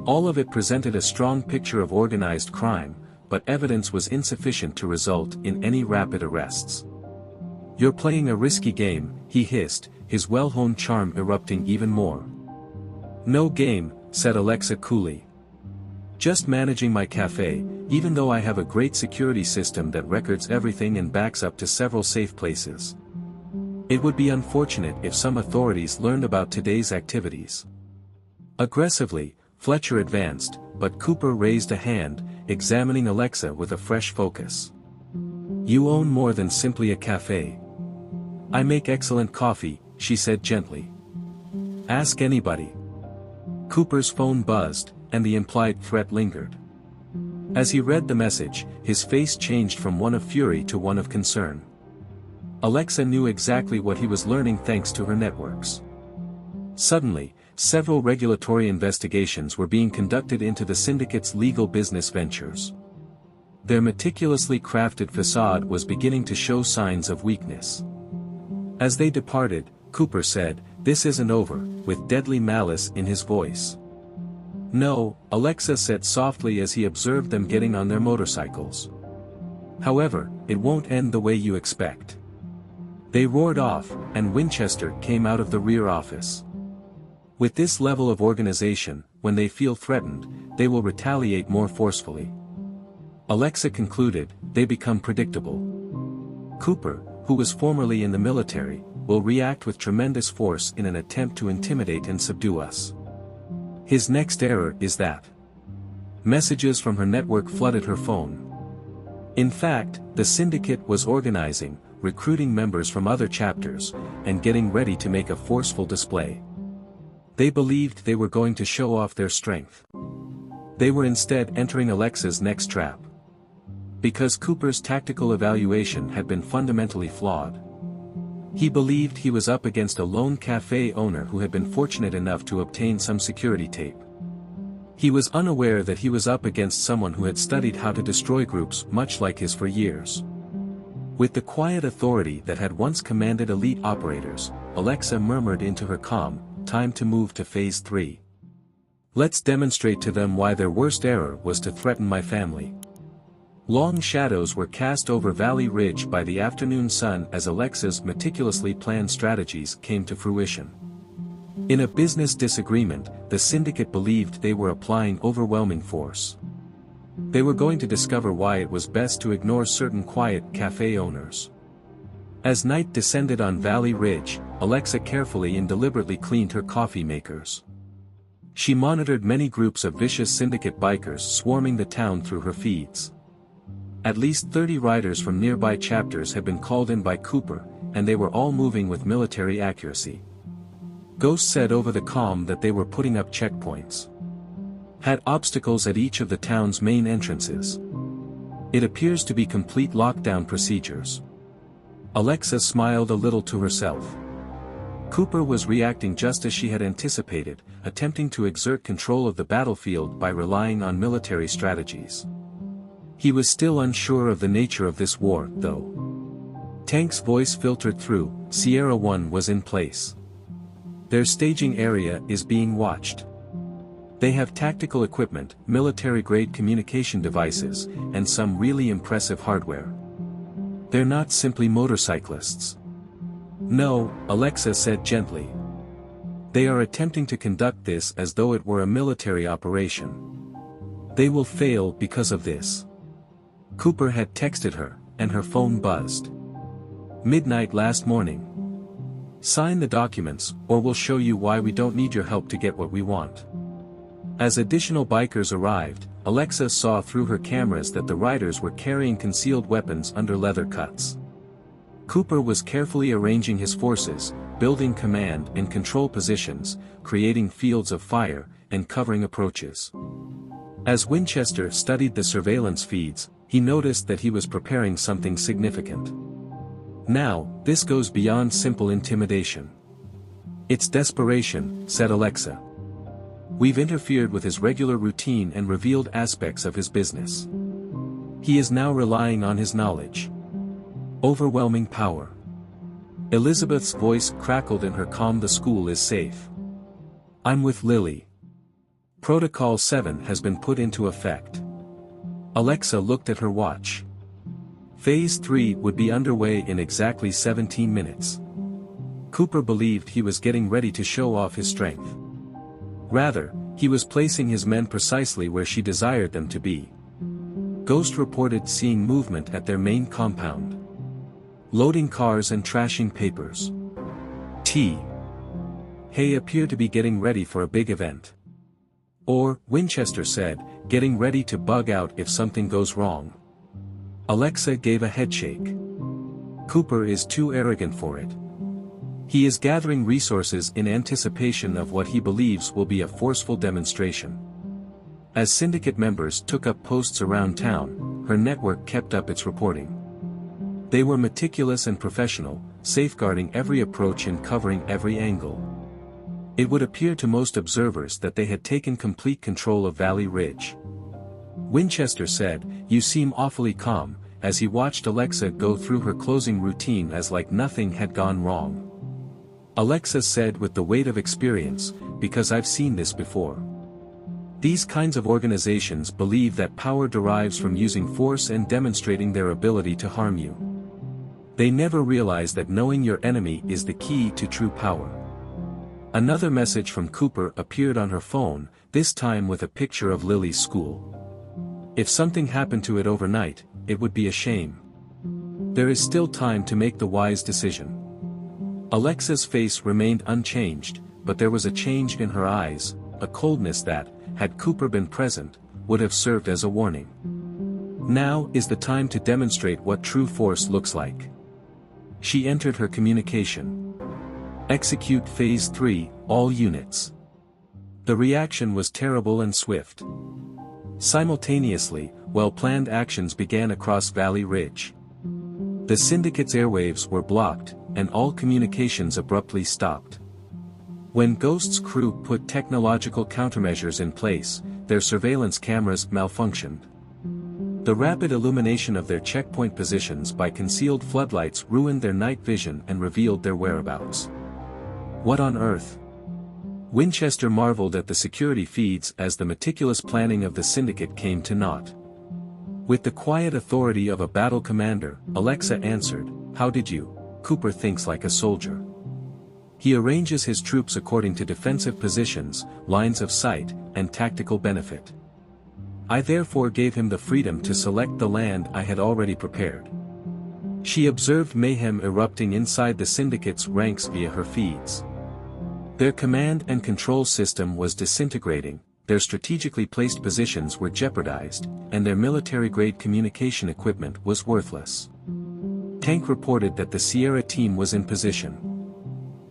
All of it presented a strong picture of organized crime, but evidence was insufficient to result in any rapid arrests. You're playing a risky game, he hissed, his well-honed charm erupting even more. No game, said Alexa coolly. Just managing my cafe, even though I have a great security system that records everything and backs up to several safe places. It would be unfortunate if some authorities learned about today's activities. Aggressively, Fletcher advanced, but Cooper raised a hand, examining Alexa with a fresh focus. You own more than simply a cafe. I make excellent coffee, she said gently. Ask anybody. Cooper's phone buzzed, and the implied threat lingered. As he read the message, his face changed from one of fury to one of concern. Alexa knew exactly what he was learning thanks to her networks. Suddenly, several regulatory investigations were being conducted into the syndicate's legal business ventures. Their meticulously crafted facade was beginning to show signs of weakness. As they departed, Cooper said, "This isn't over," with deadly malice in his voice. No, Alexa said softly as he observed them getting on their motorcycles. However, it won't end the way you expect. They roared off, and Winchester came out of the rear office. With this level of organization, when they feel threatened, they will retaliate more forcefully. Alexa concluded, they become predictable. Cooper, who was formerly in the military, will react with tremendous force in an attempt to intimidate and subdue us. His next error is that. Messages from her network flooded her phone. In fact, the syndicate was organizing, recruiting members from other chapters, and getting ready to make a forceful display. They believed they were going to show off their strength. They were instead entering Alexa's next trap. Because Cooper's tactical evaluation had been fundamentally flawed. He believed he was up against a lone cafe owner who had been fortunate enough to obtain some security tape. He was unaware that he was up against someone who had studied how to destroy groups much like his for years. With the quiet authority that had once commanded elite operators, Alexa murmured into her comm, "Time to move to Phase 3. Let's demonstrate to them why their worst error was to threaten my family." Long shadows were cast over Valley Ridge by the afternoon sun as Alexa's meticulously planned strategies came to fruition. In a business disagreement, the syndicate believed they were applying overwhelming force. They were going to discover why it was best to ignore certain quiet cafe owners. As night descended on Valley Ridge, Alexa carefully and deliberately cleaned her coffee makers. She monitored many groups of vicious syndicate bikers swarming the town through her feeds. At least 30 riders from nearby chapters had been called in by Cooper, and they were all moving with military accuracy. Ghost said over the comm that they were putting up checkpoints. Had obstacles at each of the town's main entrances. It appears to be complete lockdown procedures. Alexa smiled a little to herself. Cooper was reacting just as she had anticipated, attempting to exert control of the battlefield by relying on military strategies. He was still unsure of the nature of this war, though. Tank's voice filtered through, Sierra 1 was in place. Their staging area is being watched. They have tactical equipment, military-grade communication devices, and some really impressive hardware. They're not simply motorcyclists. No, Alexa said gently. They are attempting to conduct this as though it were a military operation. They will fail because of this. Cooper had texted her, and her phone buzzed. Midnight last morning. Sign the documents, or we'll show you why we don't need your help to get what we want. As additional bikers arrived, Alexa saw through her cameras that the riders were carrying concealed weapons under leather cuts. Cooper was carefully arranging his forces, building command and control positions, creating fields of fire, and covering approaches. As Winchester studied the surveillance feeds, he noticed that he was preparing something significant. Now, this goes beyond simple intimidation. It's desperation, said Alexa. We've interfered with his regular routine and revealed aspects of his business. He is now relying on his knowledge. Overwhelming power. Elizabeth's voice crackled in her comm. The school is safe. I'm with Lily. Protocol 7 has been put into effect. Alexa looked at her watch. Phase 3 would be underway in exactly 17 minutes. Cooper believed he was getting ready to show off his strength. Rather, he was placing his men precisely where she desired them to be. Ghost reported seeing movement at their main compound. Loading cars and trashing papers. T. Hay appeared to be getting ready for a big event. Or, Winchester said, getting ready to bug out if something goes wrong. Alexa gave a headshake. Cooper is too arrogant for it. He is gathering resources in anticipation of what he believes will be a forceful demonstration. As syndicate members took up posts around town, her network kept up its reporting. They were meticulous and professional, safeguarding every approach and covering every angle. It would appear to most observers that they had taken complete control of Valley Ridge. Winchester said, "You seem awfully calm," as he watched Alexa go through her closing routine as like nothing had gone wrong. Alexa said with the weight of experience, "Because I've seen this before." These kinds of organizations believe that power derives from using force and demonstrating their ability to harm you. They never realize that knowing your enemy is the key to true power. Another message from Cooper appeared on her phone, this time with a picture of Lily's school. If something happened to it overnight, it would be a shame. There is still time to make the wise decision. Alexa's face remained unchanged, but there was a change in her eyes, a coldness that, had Cooper been present, would have served as a warning. Now is the time to demonstrate what true force looks like. She entered her communication. Execute Phase 3, all units. The reaction was terrible and swift. Simultaneously, well-planned actions began across Valley Ridge. The syndicate's airwaves were blocked, and all communications abruptly stopped. When Ghost's crew put technological countermeasures in place, their surveillance cameras malfunctioned. The rapid illumination of their checkpoint positions by concealed floodlights ruined their night vision and revealed their whereabouts. What on earth? Winchester marveled at the security feeds as the meticulous planning of the syndicate came to naught. With the quiet authority of a battle commander, Alexa answered, "How did you?" Cooper thinks like a soldier. He arranges his troops according to defensive positions, lines of sight, and tactical benefit. I therefore gave him the freedom to select the land I had already prepared. She observed mayhem erupting inside the syndicate's ranks via her feeds. Their command and control system was disintegrating, their strategically placed positions were jeopardized, and their military-grade communication equipment was worthless. Tank reported that the Sierra team was in position.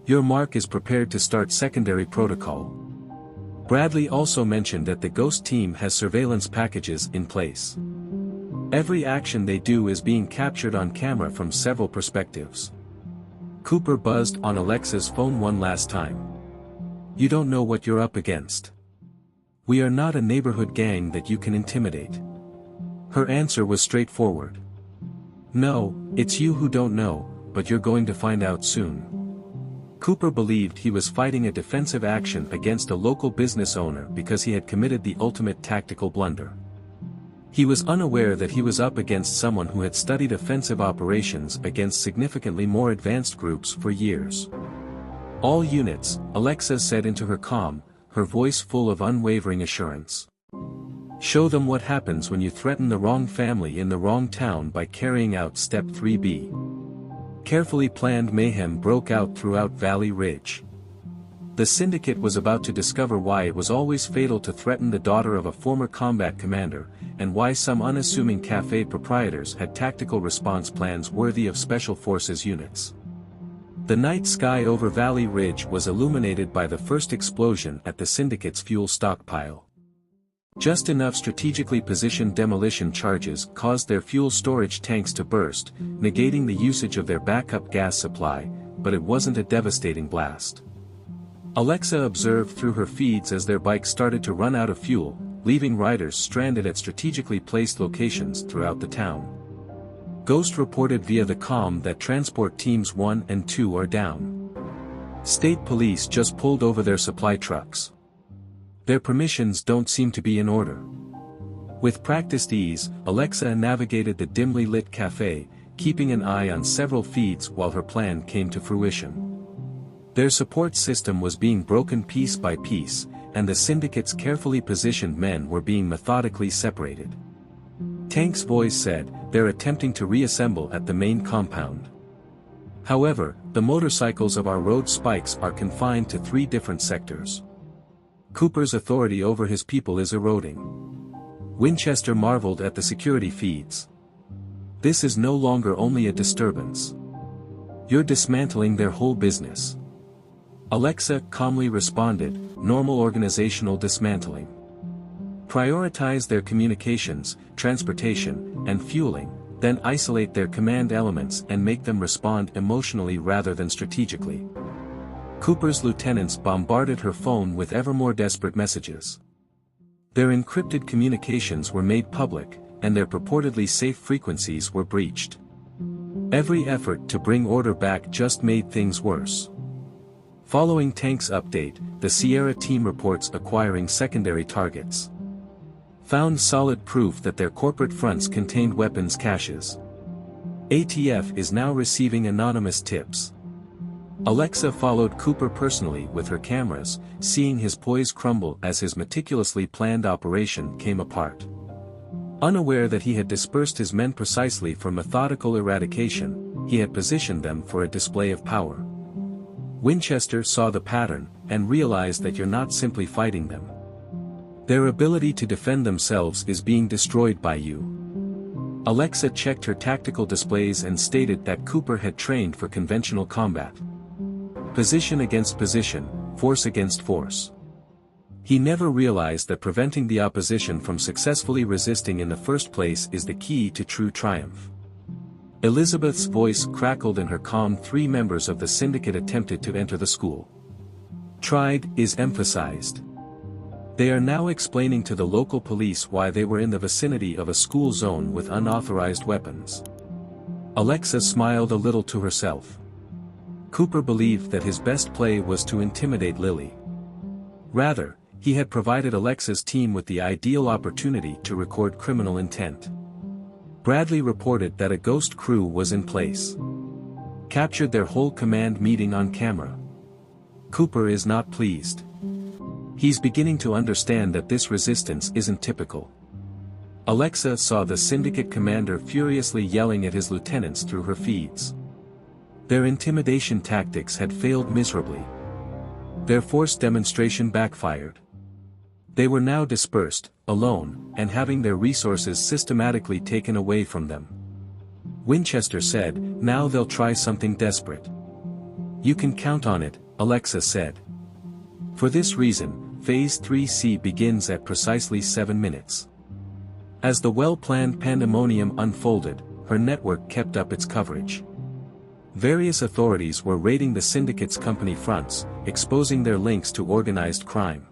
Your mark is prepared to start secondary protocol. Bradley also mentioned that the Ghost team has surveillance packages in place. Every action they do is being captured on camera from several perspectives. Cooper buzzed on Alexa's phone one last time. You don't know what you're up against. We are not a neighborhood gang that you can intimidate. Her answer was straightforward. No, it's you who don't know, but you're going to find out soon. Cooper believed he was fighting a defensive action against a local business owner because he had committed the ultimate tactical blunder. He was unaware that he was up against someone who had studied offensive operations against significantly more advanced groups for years. All units, Alexa said into her comm, her voice full of unwavering assurance. Show them what happens when you threaten the wrong family in the wrong town by carrying out Step 3B. Carefully planned mayhem broke out throughout Valley Ridge. The syndicate was about to discover why it was always fatal to threaten the daughter of a former combat commander, and why some unassuming cafe proprietors had tactical response plans worthy of Special Forces units. The night sky over Valley Ridge was illuminated by the first explosion at the syndicate's fuel stockpile. Just enough strategically positioned demolition charges caused their fuel storage tanks to burst, negating the usage of their backup gas supply, but it wasn't a devastating blast. Alexa observed through her feeds as their bikes started to run out of fuel, leaving riders stranded at strategically placed locations throughout the town. Ghost reported via the comm that transport teams 1 and 2 are down. State police just pulled over their supply trucks. Their permissions don't seem to be in order. With practiced ease, Alexa navigated the dimly lit cafe, keeping an eye on several feeds while her plan came to fruition. Their support system was being broken piece by piece, and the syndicate's carefully positioned men were being methodically separated. Tank's voice said, "They're attempting to reassemble at the main compound. However, the motorcycles of our road spikes are confined to 3 different sectors. Cooper's authority over his people is eroding." Winchester marveled at the security feeds. "This is no longer only a disturbance. You're dismantling their whole business." Alexa calmly responded, "Normal organizational dismantling. Prioritize their communications, transportation, and fueling, then isolate their command elements and make them respond emotionally rather than strategically." Cooper's lieutenants bombarded her phone with ever more desperate messages. Their encrypted communications were made public, and their purportedly safe frequencies were breached. Every effort to bring order back just made things worse. Following Tank's update, the Sierra team reports acquiring secondary targets. Found solid proof that their corporate fronts contained weapons caches. ATF is now receiving anonymous tips. Alexa followed Cooper personally with her cameras, seeing his poise crumble as his meticulously planned operation came apart. Unaware that he had dispersed his men precisely for methodical eradication, he had positioned them for a display of power. Winchester saw the pattern, and realized that you're not simply fighting them. Their ability to defend themselves is being destroyed by you. Alexa checked her tactical displays and stated that Cooper had trained for conventional combat. Position against position, force against force. He never realized that preventing the opposition from successfully resisting in the first place is the key to true triumph. Elizabeth's voice crackled in her calm. 3 members of the syndicate attempted to enter the school. Tried is emphasized. They are now explaining to the local police why they were in the vicinity of a school zone with unauthorized weapons. Alexa smiled a little to herself. Cooper believed that his best play was to intimidate Lily. Rather, he had provided Alexa's team with the ideal opportunity to record criminal intent. Bradley reported that a ghost crew was in place. Captured their whole command meeting on camera. Cooper is not pleased. He's beginning to understand that this resistance isn't typical. Alexa saw the syndicate commander furiously yelling at his lieutenants through her feeds. Their intimidation tactics had failed miserably. Their forced demonstration backfired. They were now dispersed, alone, and having their resources systematically taken away from them. Winchester said, "Now they'll try something desperate." "You can count on it," Alexa said. For this reason, Phase 3C begins at precisely 7 minutes. As the well-planned pandemonium unfolded, her network kept up its coverage. Various authorities were raiding the syndicate's company fronts, exposing their links to organized crime.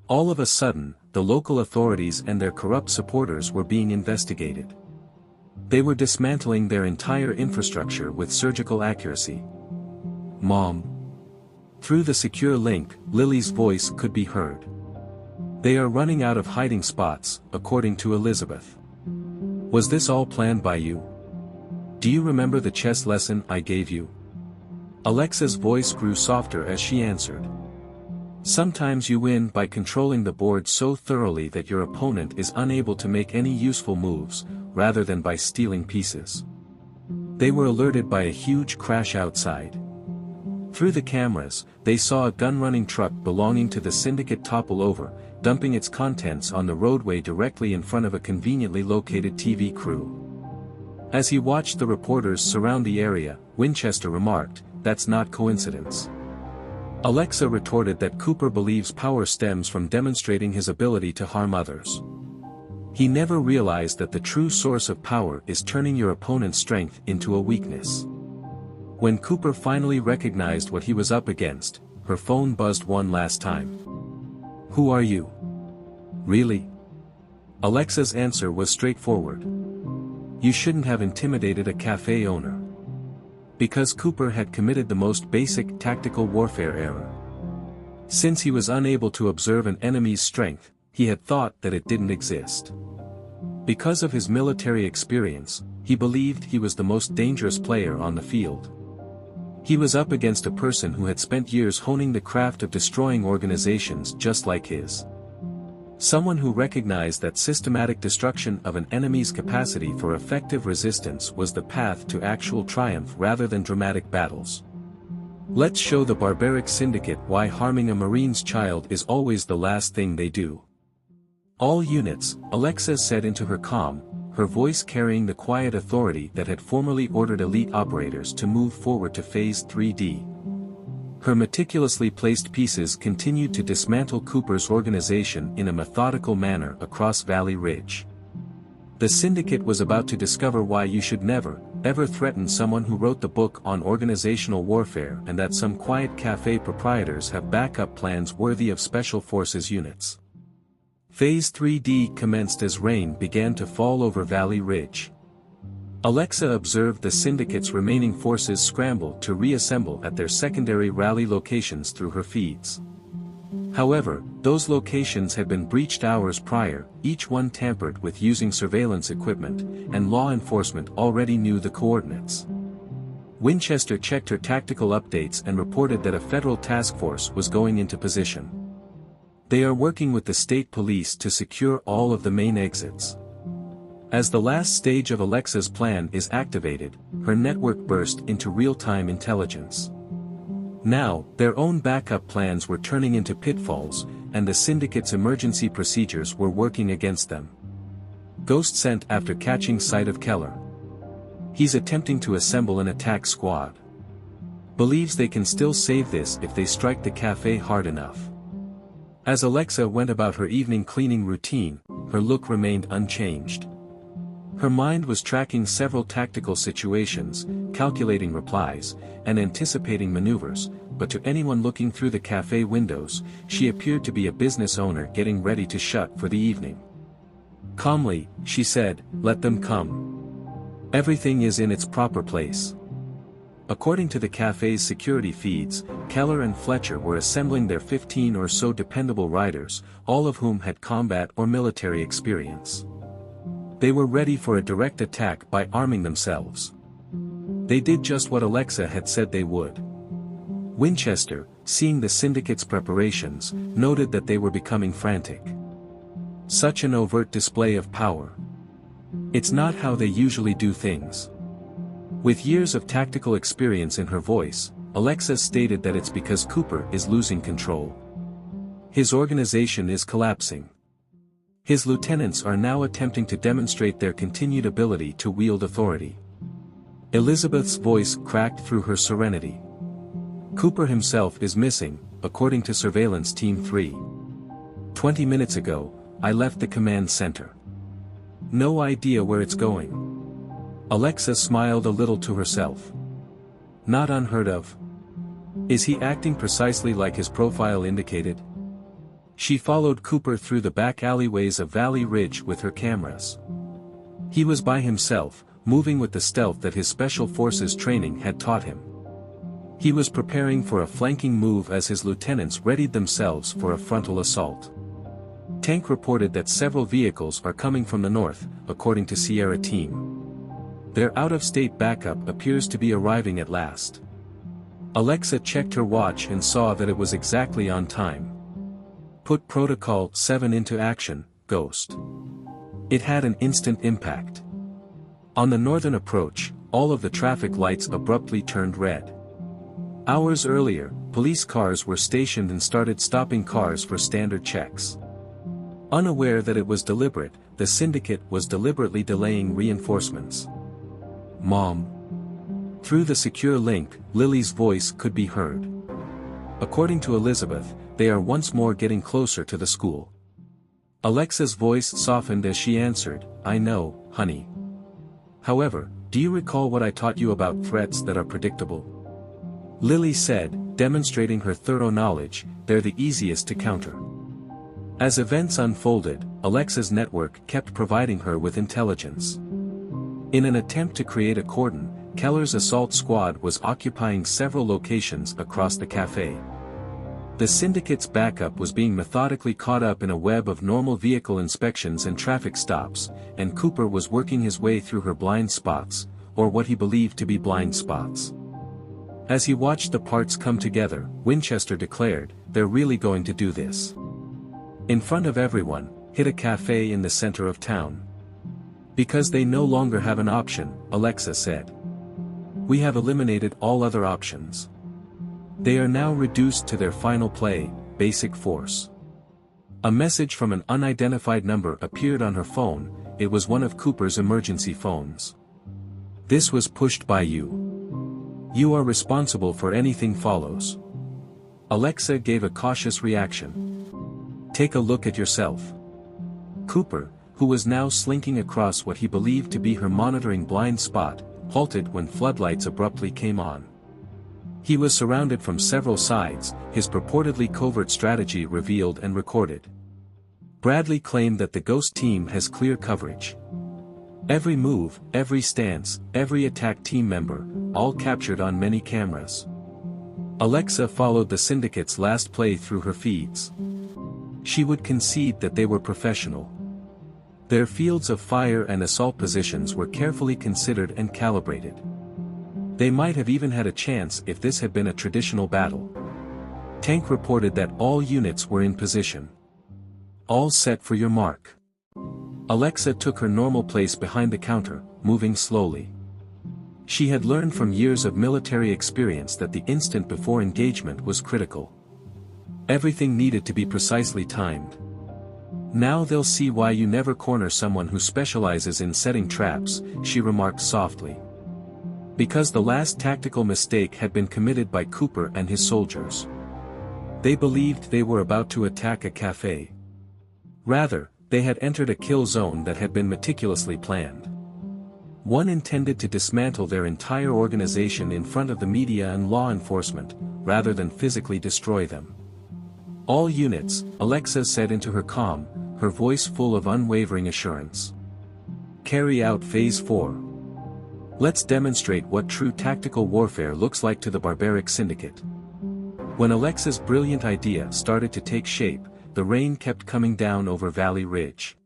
All of a sudden, the local authorities and their corrupt supporters were being investigated. They were dismantling their entire infrastructure with surgical accuracy. "Mom." Through the secure link, Lily's voice could be heard. "They are running out of hiding spots," according to Elizabeth. "Was this all planned by you? Do you remember the chess lesson I gave you?" Alexa's voice grew softer as she answered. "Sometimes you win by controlling the board so thoroughly that your opponent is unable to make any useful moves, rather than by stealing pieces." They were alerted by a huge crash outside. Through the cameras, they saw a gun-running truck belonging to the syndicate topple over, dumping its contents on the roadway directly in front of a conveniently located TV crew. As he watched the reporters surround the area, Winchester remarked, "That's not coincidence." Alexa retorted that Cooper believes power stems from demonstrating his ability to harm others. He never realized that the true source of power is turning your opponent's strength into a weakness. When Cooper finally recognized what he was up against, her phone buzzed one last time. "Who are you?" "Really?" Alexa's answer was straightforward. "You shouldn't have intimidated a cafe owner." Because Cooper had committed the most basic tactical warfare error. Since he was unable to observe an enemy's strength, he had thought that it didn't exist. Because of his military experience, he believed he was the most dangerous player on the field. He was up against a person who had spent years honing the craft of destroying organizations just like his. Someone who recognized that systematic destruction of an enemy's capacity for effective resistance was the path to actual triumph rather than dramatic battles. Let's show the barbaric syndicate why harming a Marine's child is always the last thing they do. All units, Alexa said into her comm, her voice carrying the quiet authority that had formerly ordered elite operators to move forward to Phase 3D. Her meticulously placed pieces continued to dismantle Cooper's organization in a methodical manner across Valley Ridge. The syndicate was about to discover why you should never, ever threaten someone who wrote the book on organizational warfare and that some quiet cafe proprietors have backup plans worthy of Special Forces units. Phase 3D commenced as rain began to fall over Valley Ridge. Alexa observed the syndicate's remaining forces scramble to reassemble at their secondary rally locations through her feeds. However, those locations had been breached hours prior, each one tampered with using surveillance equipment, and law enforcement already knew the coordinates. Winchester checked her tactical updates and reported that a federal task force was going into position. They are working with the state police to secure all of the main exits. As the last stage of Alexa's plan is activated, her network burst into real-time intelligence. Now, their own backup plans were turning into pitfalls, and the syndicate's emergency procedures were working against them. Ghost sent after catching sight of Keller. He's attempting to assemble an attack squad. Believes they can still save this if they strike the cafe hard enough. As Alexa went about her evening cleaning routine, her look remained unchanged. Her mind was tracking several tactical situations, calculating replies, and anticipating maneuvers, but to anyone looking through the cafe windows, she appeared to be a business owner getting ready to shut for the evening. Calmly, she said, "Let them come. Everything is in its proper place." According to the cafe's security feeds, Keller and Fletcher were assembling their 15 or so dependable riders, all of whom had combat or military experience. They were ready for a direct attack by arming themselves. They did just what Alexa had said they would. Winchester, seeing the syndicate's preparations, noted that they were becoming frantic. Such an overt display of power. It's not how they usually do things. With years of tactical experience in her voice, Alexa stated that it's because Cooper is losing control. His organization is collapsing. His lieutenants are now attempting to demonstrate their continued ability to wield authority. Elizabeth's voice cracked through her serenity. Cooper himself is missing, according to Surveillance Team 3. 20 minutes ago, I left the command center. No idea where it's going. Alexa smiled a little to herself. Not unheard of. Is he acting precisely like his profile indicated? She followed Cooper through the back alleyways of Valley Ridge with her cameras. He was by himself, moving with the stealth that his Special Forces training had taught him. He was preparing for a flanking move as his lieutenants readied themselves for a frontal assault. Tank reported that several vehicles are coming from the north, according to Sierra Team. Their out-of-state backup appears to be arriving at last. Alexa checked her watch and saw that it was exactly on time. Put Protocol 7 into action, Ghost. It had an instant impact. On the northern approach, all of the traffic lights abruptly turned red. Hours earlier, police cars were stationed and started stopping cars for standard checks. Unaware that it was deliberate, the syndicate was deliberately delaying reinforcements. Mom. Through the secure link, Lily's voice could be heard. According to Elizabeth, they are once more getting closer to the school. Alexa's voice softened as she answered, I know, honey. However, do you recall what I taught you about threats that are predictable? Lily said, demonstrating her thorough knowledge, they're the easiest to counter. As events unfolded, Alexa's network kept providing her with intelligence. In an attempt to create a cordon, Keller's assault squad was occupying several locations across the cafe. The syndicate's backup was being methodically caught up in a web of normal vehicle inspections and traffic stops, and Cooper was working his way through her blind spots, or what he believed to be blind spots. As he watched the parts come together, Winchester declared, they're really going to do this. In front of everyone, hit a cafe in the center of town. Because they no longer have an option, Alexa said. We have eliminated all other options. They are now reduced to their final play, basic force. A message from an unidentified number appeared on her phone. It was one of Cooper's emergency phones. This was pushed by you. You are responsible for anything follows. Alexa gave a cautious reaction. Take a look at yourself. Cooper, who was now slinking across what he believed to be her monitoring blind spot, halted when floodlights abruptly came on. He was surrounded from several sides, his purportedly covert strategy revealed and recorded. Bradley claimed that the Ghost team has clear coverage. Every move, every stance, every attack team member, all captured on many cameras. Alexa followed the Syndicate's last play through her feeds. She would concede that they were professional. Their fields of fire and assault positions were carefully considered and calibrated. They might have even had a chance if this had been a traditional battle. Tank reported that all units were in position. All set for your mark. Alexa took her normal place behind the counter, moving slowly. She had learned from years of military experience that the instant before engagement was critical. Everything needed to be precisely timed. Now they'll see why you never corner someone who specializes in setting traps, she remarked softly. Because the last tactical mistake had been committed by Cooper and his soldiers. They believed they were about to attack a cafe. Rather, they had entered a kill zone that had been meticulously planned. One intended to dismantle their entire organization in front of the media and law enforcement, rather than physically destroy them. All units, Alexa said into her comm, her voice full of unwavering assurance. Carry out Phase 4. Let's demonstrate what true tactical warfare looks like to the barbaric Syndicate. When Alexa's brilliant idea started to take shape, the rain kept coming down over Valley Ridge.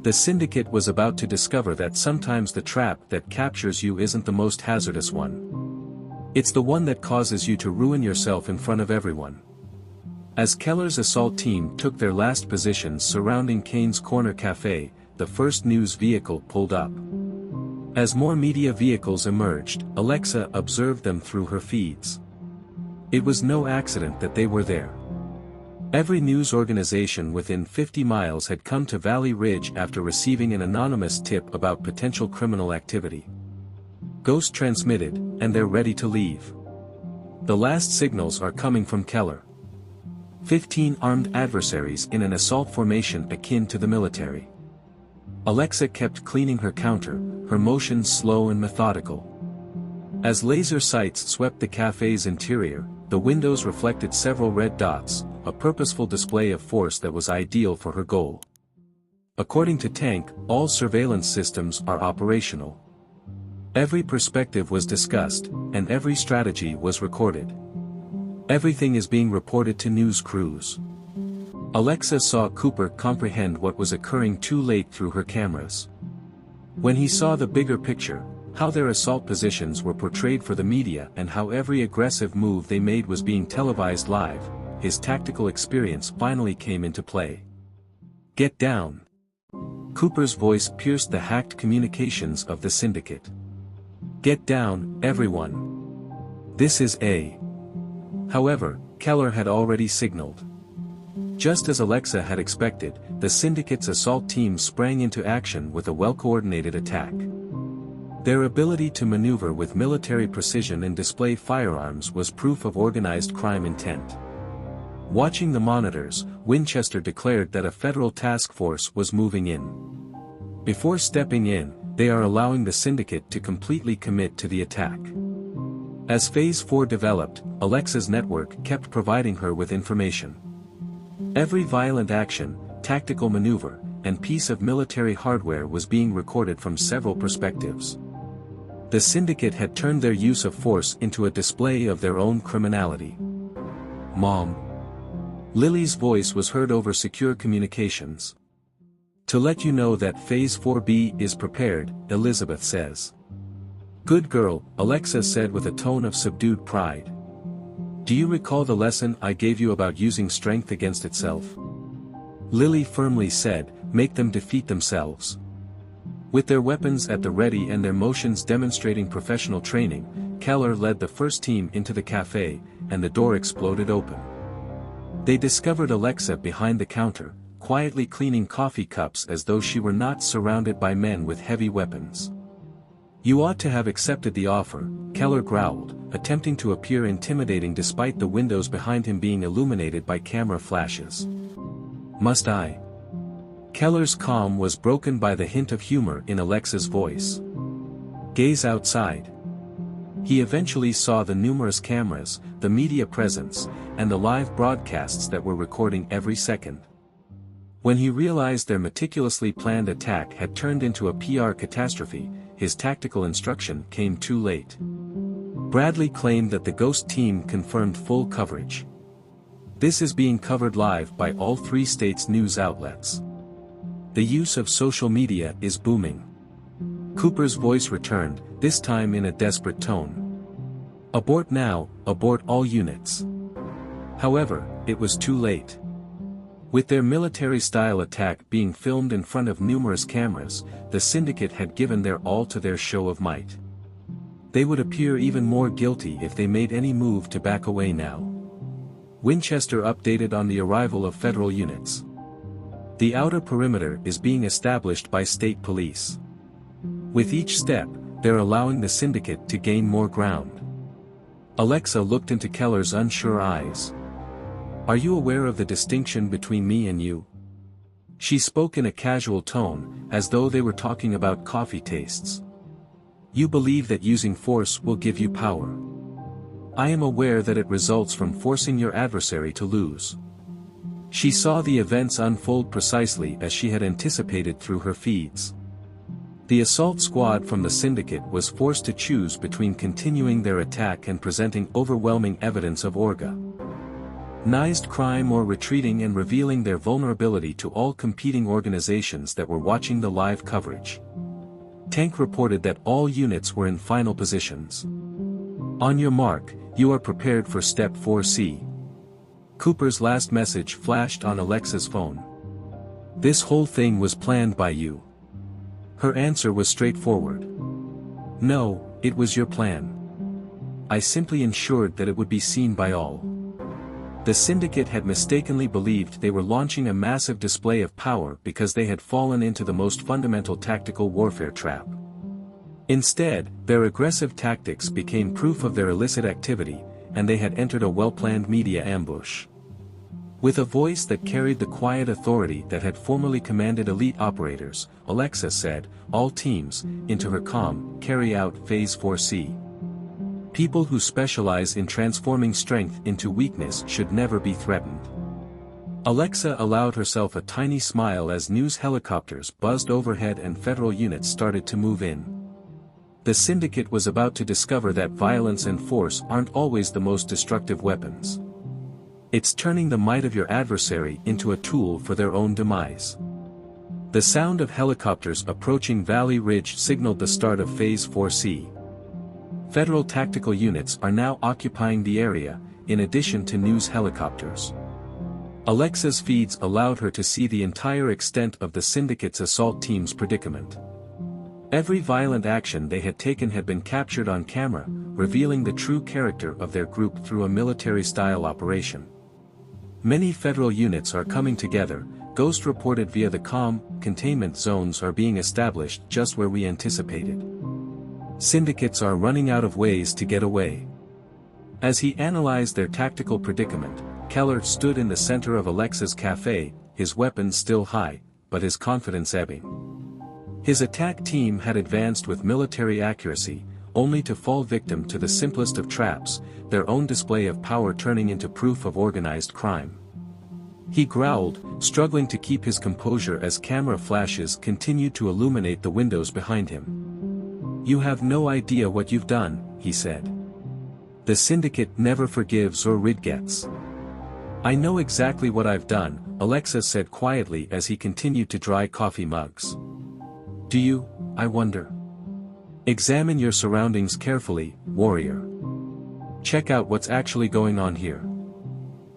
The Syndicate was about to discover that sometimes the trap that captures you isn't the most hazardous one. It's the one that causes you to ruin yourself in front of everyone. As Keller's assault team took their last positions surrounding Kane's Corner Cafe, the first news vehicle pulled up. As more media vehicles emerged, Alexa observed them through her feeds. It was no accident that they were there. Every news organization within 50 miles had come to Valley Ridge after receiving an anonymous tip about potential criminal activity. Ghost transmitted, and they're ready to leave. The last signals are coming from Keller. 15 armed adversaries in an assault formation akin to the military. Alexa kept cleaning her counter, her motions slow and methodical. As laser sights swept the cafe's interior, the windows reflected several red dots, a purposeful display of force that was ideal for her goal. According to Tank, all surveillance systems are operational. Every perspective was discussed, and every strategy was recorded. Everything is being reported to news crews. Alexa saw Cooper comprehend what was occurring too late through her cameras. When he saw the bigger picture, how their assault positions were portrayed for the media and how every aggressive move they made was being televised live, his tactical experience finally came into play. Get down. Cooper's voice pierced the hacked communications of the Syndicate. Get down, everyone. This is A. However, Keller had already signaled. Just as Alexa had expected, the Syndicate's assault team sprang into action with a well-coordinated attack. Their ability to maneuver with military precision and display firearms was proof of organized crime intent. Watching the monitors, Winchester declared that a federal task force was moving in. Before stepping in, they are allowing the Syndicate to completely commit to the attack. As Phase 4 developed, Alexa's network kept providing her with information. Every violent action, tactical maneuver, and piece of military hardware was being recorded from several perspectives. The Syndicate had turned their use of force into a display of their own criminality. Mom. Lily's voice was heard over secure communications. To let you know that Phase 4B is prepared, Elizabeth says. Good girl, Alexa said with a tone of subdued pride. Do you recall the lesson I gave you about using strength against itself? Lily firmly said, "Make them defeat themselves." With their weapons at the ready and their motions demonstrating professional training, Keller led the first team into the cafe, and the door exploded open. They discovered Alexa behind the counter, quietly cleaning coffee cups as though she were not surrounded by men with heavy weapons. "You ought to have accepted the offer," Keller growled, attempting to appear intimidating despite the windows behind him being illuminated by camera flashes. "Must I?" Keller's calm was broken by the hint of humor in Alexa's voice. "Gaze outside." He eventually saw the numerous cameras, the media presence, and the live broadcasts that were recording every second. When he realized their meticulously planned attack had turned into a PR catastrophe, his tactical instruction came too late. Bradley claimed that the Ghost team confirmed full coverage. "This is being covered live by all 3 states' news outlets. The use of social media is booming." Cooper's voice returned, this time in a desperate tone. "Abort now, abort all units." However, it was too late. With their military-style attack being filmed in front of numerous cameras, the syndicate had given their all to their show of might. They would appear even more guilty if they made any move to back away now. Winchester updated on the arrival of federal units. "The outer perimeter is being established by state police. With each step, they're allowing the syndicate to gain more ground." Alexa looked into Keller's unsure eyes. "Are you aware of the distinction between me and you?" She spoke in a casual tone, as though they were talking about coffee tastes. "You believe that using force will give you power. I am aware that it results from forcing your adversary to lose." She saw the events unfold precisely as she had anticipated through her feeds. The assault squad from the syndicate was forced to choose between continuing their attack and presenting overwhelming evidence of organized crime or retreating and revealing their vulnerability to all competing organizations that were watching the live coverage. Tank reported that all units were in final positions. "On your mark, you are prepared for Step 4C." Cooper's last message flashed on Alexa's phone. "This whole thing was planned by you." Her answer was straightforward. "No, it was your plan. I simply ensured that it would be seen by all." The syndicate had mistakenly believed they were launching a massive display of power because they had fallen into the most fundamental tactical warfare trap. Instead, their aggressive tactics became proof of their illicit activity, and they had entered a well-planned media ambush. With a voice that carried the quiet authority that had formerly commanded elite operators, Alexa said, "All teams, into her comm, carry out Phase 4C. People who specialize in transforming strength into weakness should never be threatened." Alexa allowed herself a tiny smile as news helicopters buzzed overhead and federal units started to move in. The syndicate was about to discover that violence and force aren't always the most destructive weapons. It's turning the might of your adversary into a tool for their own demise. The sound of helicopters approaching Valley Ridge signaled the start of Phase 4C. Federal tactical units are now occupying the area, in addition to news helicopters. Alexa's feeds allowed her to see the entire extent of the syndicate's assault team's predicament. Every violent action they had taken had been captured on camera, revealing the true character of their group through a military-style operation. "Many federal units are coming together," Ghost reported via the comm. "Containment zones are being established just where we anticipated. Syndicates are running out of ways to get away." As he analyzed their tactical predicament, Keller stood in the center of Alexa's cafe, his weapons still high, but his confidence ebbing. His attack team had advanced with military accuracy, only to fall victim to the simplest of traps, their own display of power turning into proof of organized crime. He growled, struggling to keep his composure as camera flashes continued to illuminate the windows behind him. "You have no idea what you've done," he said. "The syndicate never forgives or forgets." "I know exactly what I've done," Alexa said quietly as he continued to dry coffee mugs. "Do you, I wonder? Examine your surroundings carefully, warrior. Check out what's actually going on here."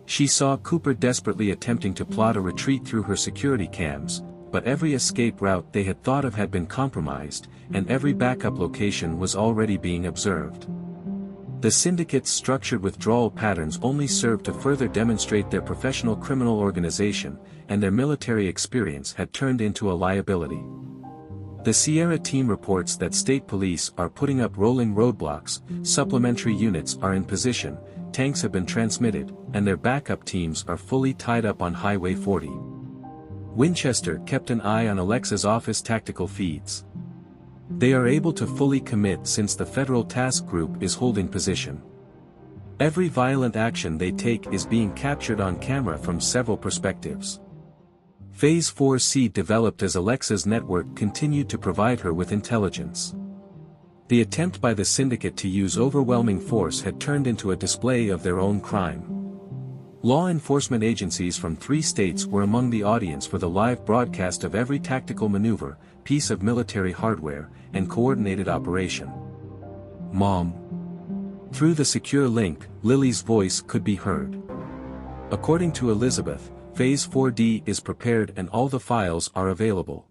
She saw Cooper desperately attempting to plot a retreat through her security cams, but every escape route they had thought of had been compromised, and every backup location was already being observed. The syndicate's structured withdrawal patterns only served to further demonstrate their professional criminal organization, and their military experience had turned into a liability. The Sierra team reports that state police are putting up rolling roadblocks, supplementary units are in position, tanks have been transmitted, and their backup teams are fully tied up on Highway 40. Winchester kept an eye on Alexa's office tactical feeds. They are able to fully commit since the Federal Task Group is holding position. Every violent action they take is being captured on camera from several perspectives. Phase 4C developed as Alexa's network continued to provide her with intelligence. The attempt by the syndicate to use overwhelming force had turned into a display of their own crime. Law enforcement agencies from 3 states were among the audience for the live broadcast of every tactical maneuver, piece of military hardware, and coordinated operation. "Mom." Through the secure link, Lily's voice could be heard. According to Elizabeth, Phase 4D is prepared and all the files are available.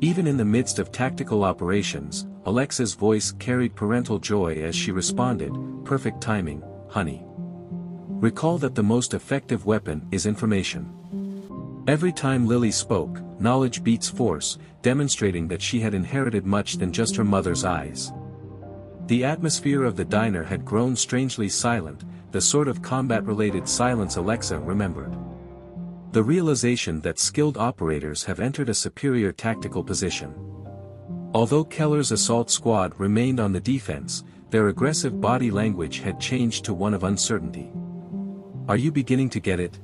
Even in the midst of tactical operations, Alexa's voice carried parental joy as she responded, "Perfect timing, honey. Recall that the most effective weapon is information." Every time Lily spoke, knowledge beats force, demonstrating that she had inherited much than just her mother's eyes. The atmosphere of the diner had grown strangely silent, the sort of combat-related silence Alexa remembered. The realization that skilled operators have entered a superior tactical position. Although Keller's assault squad remained on the defense, their aggressive body language had changed to one of uncertainty. "Are you beginning to get it?"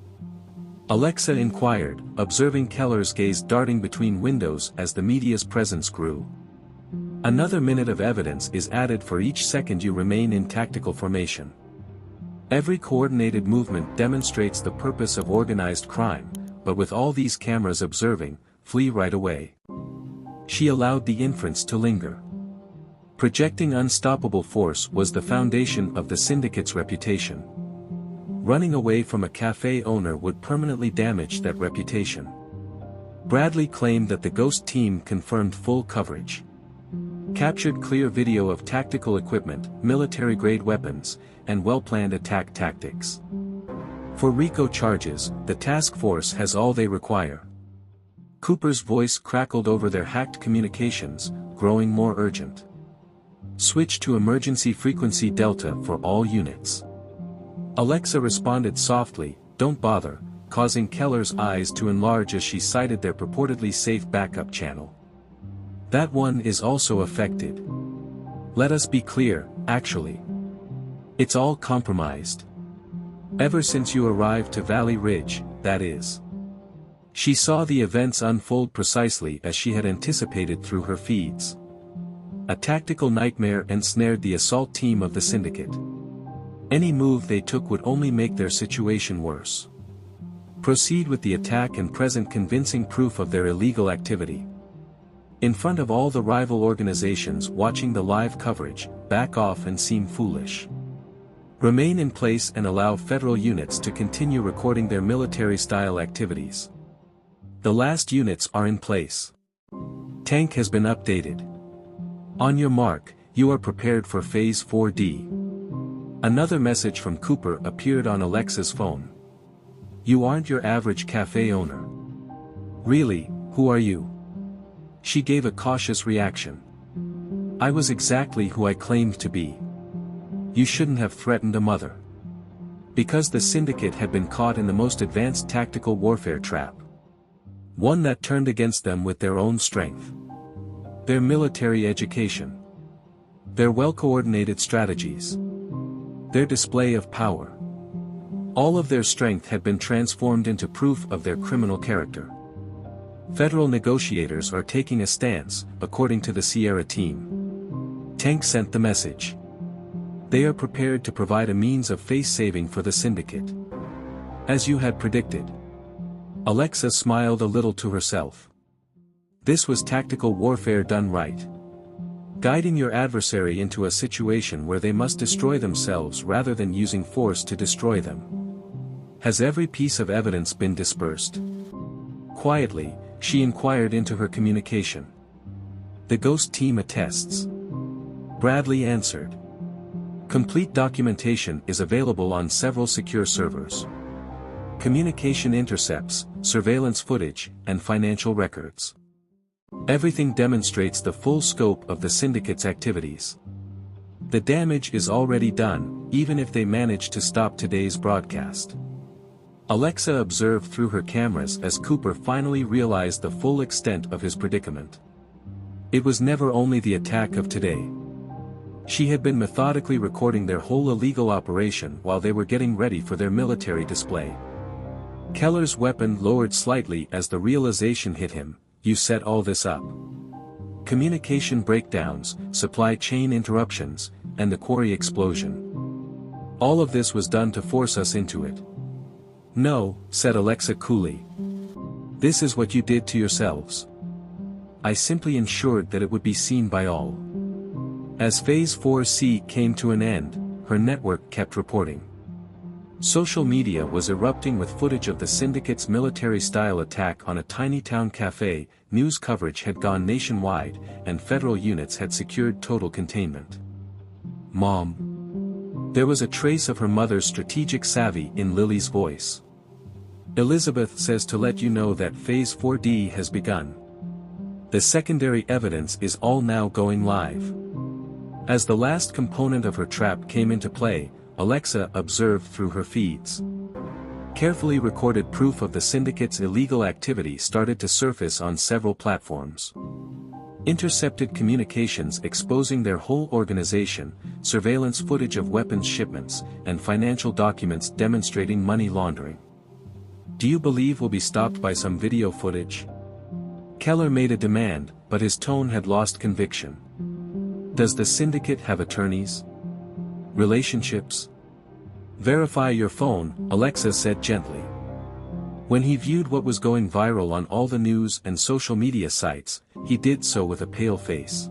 Alexa inquired, observing Keller's gaze darting between windows as the media's presence grew. "Another minute of evidence is added for each second you remain in tactical formation. Every coordinated movement demonstrates the purpose of organized crime, but with all these cameras observing, flee right away." She allowed the inference to linger. Projecting unstoppable force was the foundation of the syndicate's reputation. Running away from a cafe owner would permanently damage that reputation. Bradley claimed that the Ghost team confirmed full coverage. Captured clear video of tactical equipment, military-grade weapons, and well-planned attack tactics. For RICO charges, the task force has all they require. Cooper's voice crackled over their hacked communications, growing more urgent. "Switch to emergency frequency Delta for all units." Alexa responded softly, "Don't bother," causing Keller's eyes to enlarge as she cited their purportedly safe backup channel. "That one is also affected. Let us be clear, actually. It's all compromised. Ever since you arrived to Valley Ridge, that is." She saw the events unfold precisely as she had anticipated through her feeds. A tactical nightmare ensnared the assault team of the syndicate. Any move they took would only make their situation worse. Proceed with the attack and present convincing proof of their illegal activity. In front of all the rival organizations watching the live coverage, back off and seem foolish. Remain in place and allow federal units to continue recording their military-style activities. The last units are in place. Tank has been updated. On your mark, you are prepared for Phase 4D. Another message from Cooper appeared on Alexa's phone. "You aren't your average cafe owner." "Really, who are you?" She gave a cautious reaction. "I was exactly who I claimed to be. You shouldn't have threatened a mother." Because the syndicate had been caught in the most advanced tactical warfare trap. One that turned against them with their own strength. Their military education. Their well-coordinated strategies. Their display of power. All of their strength had been transformed into proof of their criminal character. Federal negotiators are taking a stance, according to the Sierra team. Tank sent the message. They are prepared to provide a means of face-saving for the syndicate. As you had predicted. Alexa smiled a little to herself. This was tactical warfare done right. Guiding your adversary into a situation where they must destroy themselves rather than using force to destroy them. Has every piece of evidence been dispersed? Quietly, she inquired into her communication. The ghost team attests. Bradley answered. Complete documentation is available on several secure servers. Communication intercepts, surveillance footage, and financial records. Everything demonstrates the full scope of the syndicate's activities. The damage is already done, even if they manage to stop today's broadcast. Alexa observed through her cameras as Cooper finally realized the full extent of his predicament. It was never only the attack of today. She had been methodically recording their whole illegal operation while they were getting ready for their military display. Keller's weapon lowered slightly as the realization hit him. You set all this up. Communication breakdowns, supply chain interruptions, and the quarry explosion. All of this was done to force us into it. No, said Alexa coolly. This is what you did to yourselves. I simply ensured that it would be seen by all. As Phase 4C came to an end, her network kept reporting. Social media was erupting with footage of the syndicate's military-style attack on a tiny town cafe. News coverage had gone nationwide, and federal units had secured total containment. Mom. There was a trace of her mother's strategic savvy in Lily's voice. Elizabeth says to let you know that Phase 4D has begun. The secondary evidence is all now going live. As the last component of her trap came into play, Alexa observed through her feeds. Carefully recorded proof of the syndicate's illegal activity started to surface on several platforms. Intercepted communications exposing their whole organization, surveillance footage of weapons shipments, and financial documents demonstrating money laundering. Do you believe we'll be stopped by some video footage? Keller made a demand, but his tone had lost conviction. Does the syndicate have attorneys? Relationships? Verify your phone, Alexa said gently. When he viewed what was going viral on all the news and social media sites, he did so with a pale face.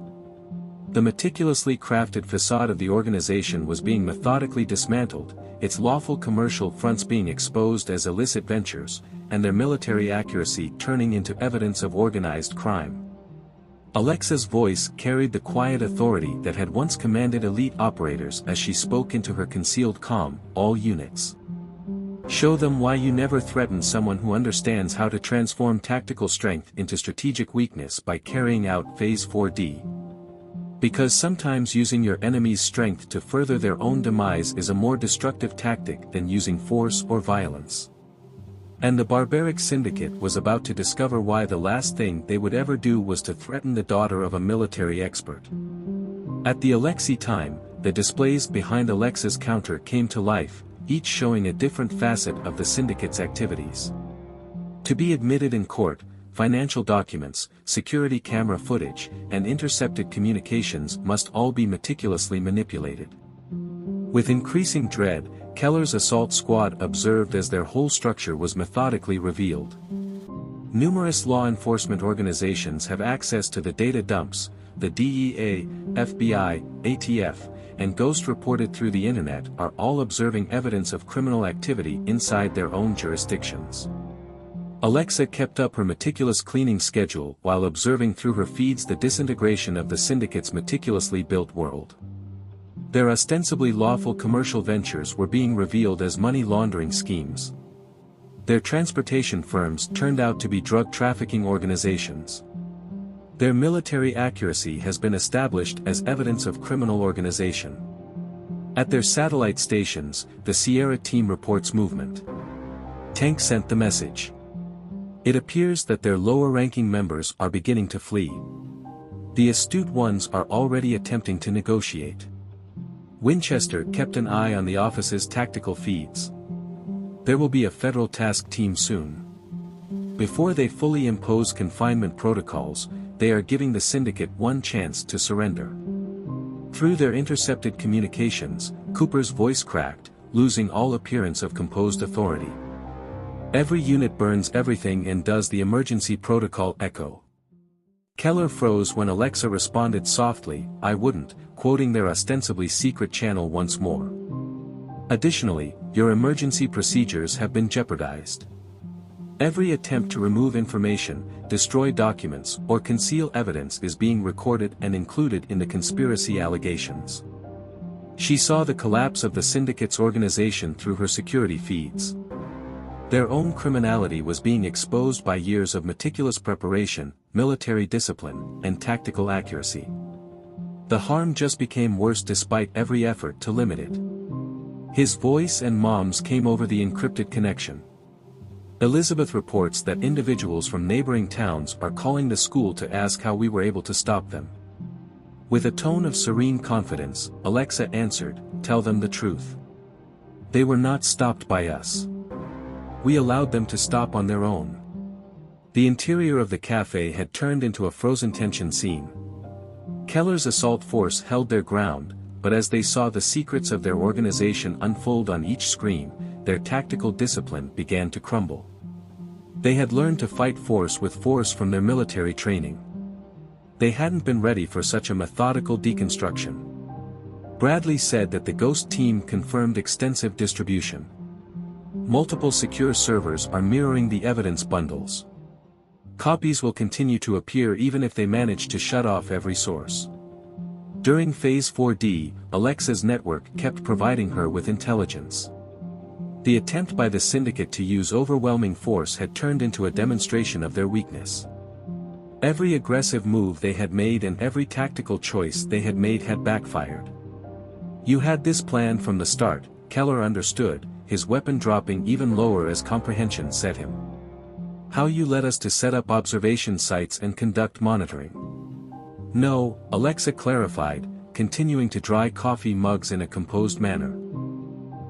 The meticulously crafted facade of the organization was being methodically dismantled, its lawful commercial fronts being exposed as illicit ventures, and their military accuracy turning into evidence of organized crime. Alexa's voice carried the quiet authority that had once commanded elite operators as she spoke into her concealed calm. All units. Show them why you never threaten someone who understands how to transform tactical strength into strategic weakness by carrying out Phase 4D. Because sometimes using your enemy's strength to further their own demise is a more destructive tactic than using force or violence. And the barbaric syndicate was about to discover why the last thing they would ever do was to threaten the daughter of a military expert. At the Alexei time, the displays behind Alexa's counter came to life, each showing a different facet of the syndicate's activities. To be admitted in court, financial documents, security camera footage, and intercepted communications must all be meticulously manipulated. With increasing dread, Keller's assault squad observed as their whole structure was methodically revealed. Numerous law enforcement organizations have access to the data dumps. The DEA, FBI, ATF, and Ghost reported through the internet are all observing evidence of criminal activity inside their own jurisdictions. Alexa kept up her meticulous cleaning schedule while observing through her feeds the disintegration of the syndicate's meticulously built world. Their ostensibly lawful commercial ventures were being revealed as money laundering schemes. Their transportation firms turned out to be drug trafficking organizations. Their military accuracy has been established as evidence of criminal organization. At their satellite stations, the Sierra team reports movement. Tank sent the message. It appears that their lower-ranking members are beginning to flee. The astute ones are already attempting to negotiate. Winchester kept an eye on the office's tactical feeds. There will be a federal task team soon. Before they fully impose confinement protocols, they are giving the syndicate one chance to surrender. Through their intercepted communications, Cooper's voice cracked, losing all appearance of composed authority. Every unit burns everything and does the emergency protocol echo. Keller froze when Alexa responded softly, I wouldn't, quoting their ostensibly secret channel once more. Additionally, your emergency procedures have been jeopardized. Every attempt to remove information, destroy documents, or conceal evidence is being recorded and included in the conspiracy allegations. She saw the collapse of the syndicate's organization through her security feeds. Their own criminality was being exposed by years of meticulous preparation, military discipline, and tactical accuracy. The harm just became worse despite every effort to limit it. His voice and Mom's came over the encrypted connection. Elizabeth reports that individuals from neighboring towns are calling the school to ask how we were able to stop them. With a tone of serene confidence, Alexa answered, "Tell them the truth. They were not stopped by us. We allowed them to stop on their own." The interior of the cafe had turned into a frozen tension scene. Keller's assault force held their ground, but as they saw the secrets of their organization unfold on each screen, their tactical discipline began to crumble. They had learned to fight force with force from their military training. They hadn't been ready for such a methodical deconstruction. Bradley said that the Ghost team confirmed extensive distribution. Multiple secure servers are mirroring the evidence bundles. Copies will continue to appear even if they manage to shut off every source. During Phase 4D, Alexa's network kept providing her with intelligence. The attempt by the syndicate to use overwhelming force had turned into a demonstration of their weakness. Every aggressive move they had made and every tactical choice they had made had backfired. "You had this plan from the start," Keller understood, his weapon dropping even lower as comprehension set him. "How you led us to set up observation sites and conduct monitoring." "No," Alexa clarified, continuing to dry coffee mugs in a composed manner.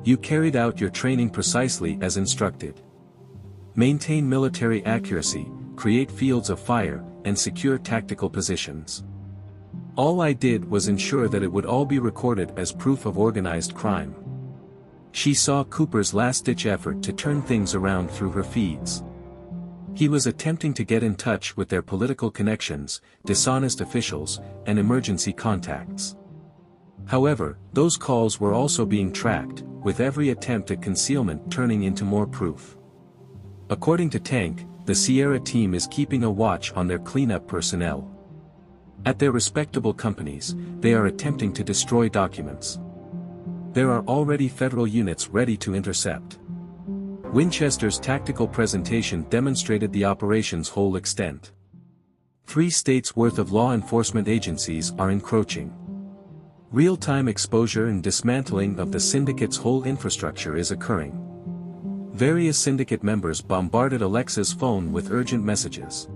"You carried out your training precisely as instructed. Maintain military accuracy, create fields of fire, and secure tactical positions. All I did was ensure that it would all be recorded as proof of organized crime." She saw Cooper's last-ditch effort to turn things around through her feeds. He was attempting to get in touch with their political connections, dishonest officials, and emergency contacts. However, those calls were also being tracked, with every attempt at concealment turning into more proof. According to Tank, the Sierra team is keeping a watch on their cleanup personnel. At their respectable companies, they are attempting to destroy documents. There are already federal units ready to intercept. Winchester's tactical presentation demonstrated the operation's whole extent. 3 states' worth of law enforcement agencies are encroaching. Real-time exposure and dismantling of the syndicate's whole infrastructure is occurring. Various syndicate members bombarded Alexa's phone with urgent messages.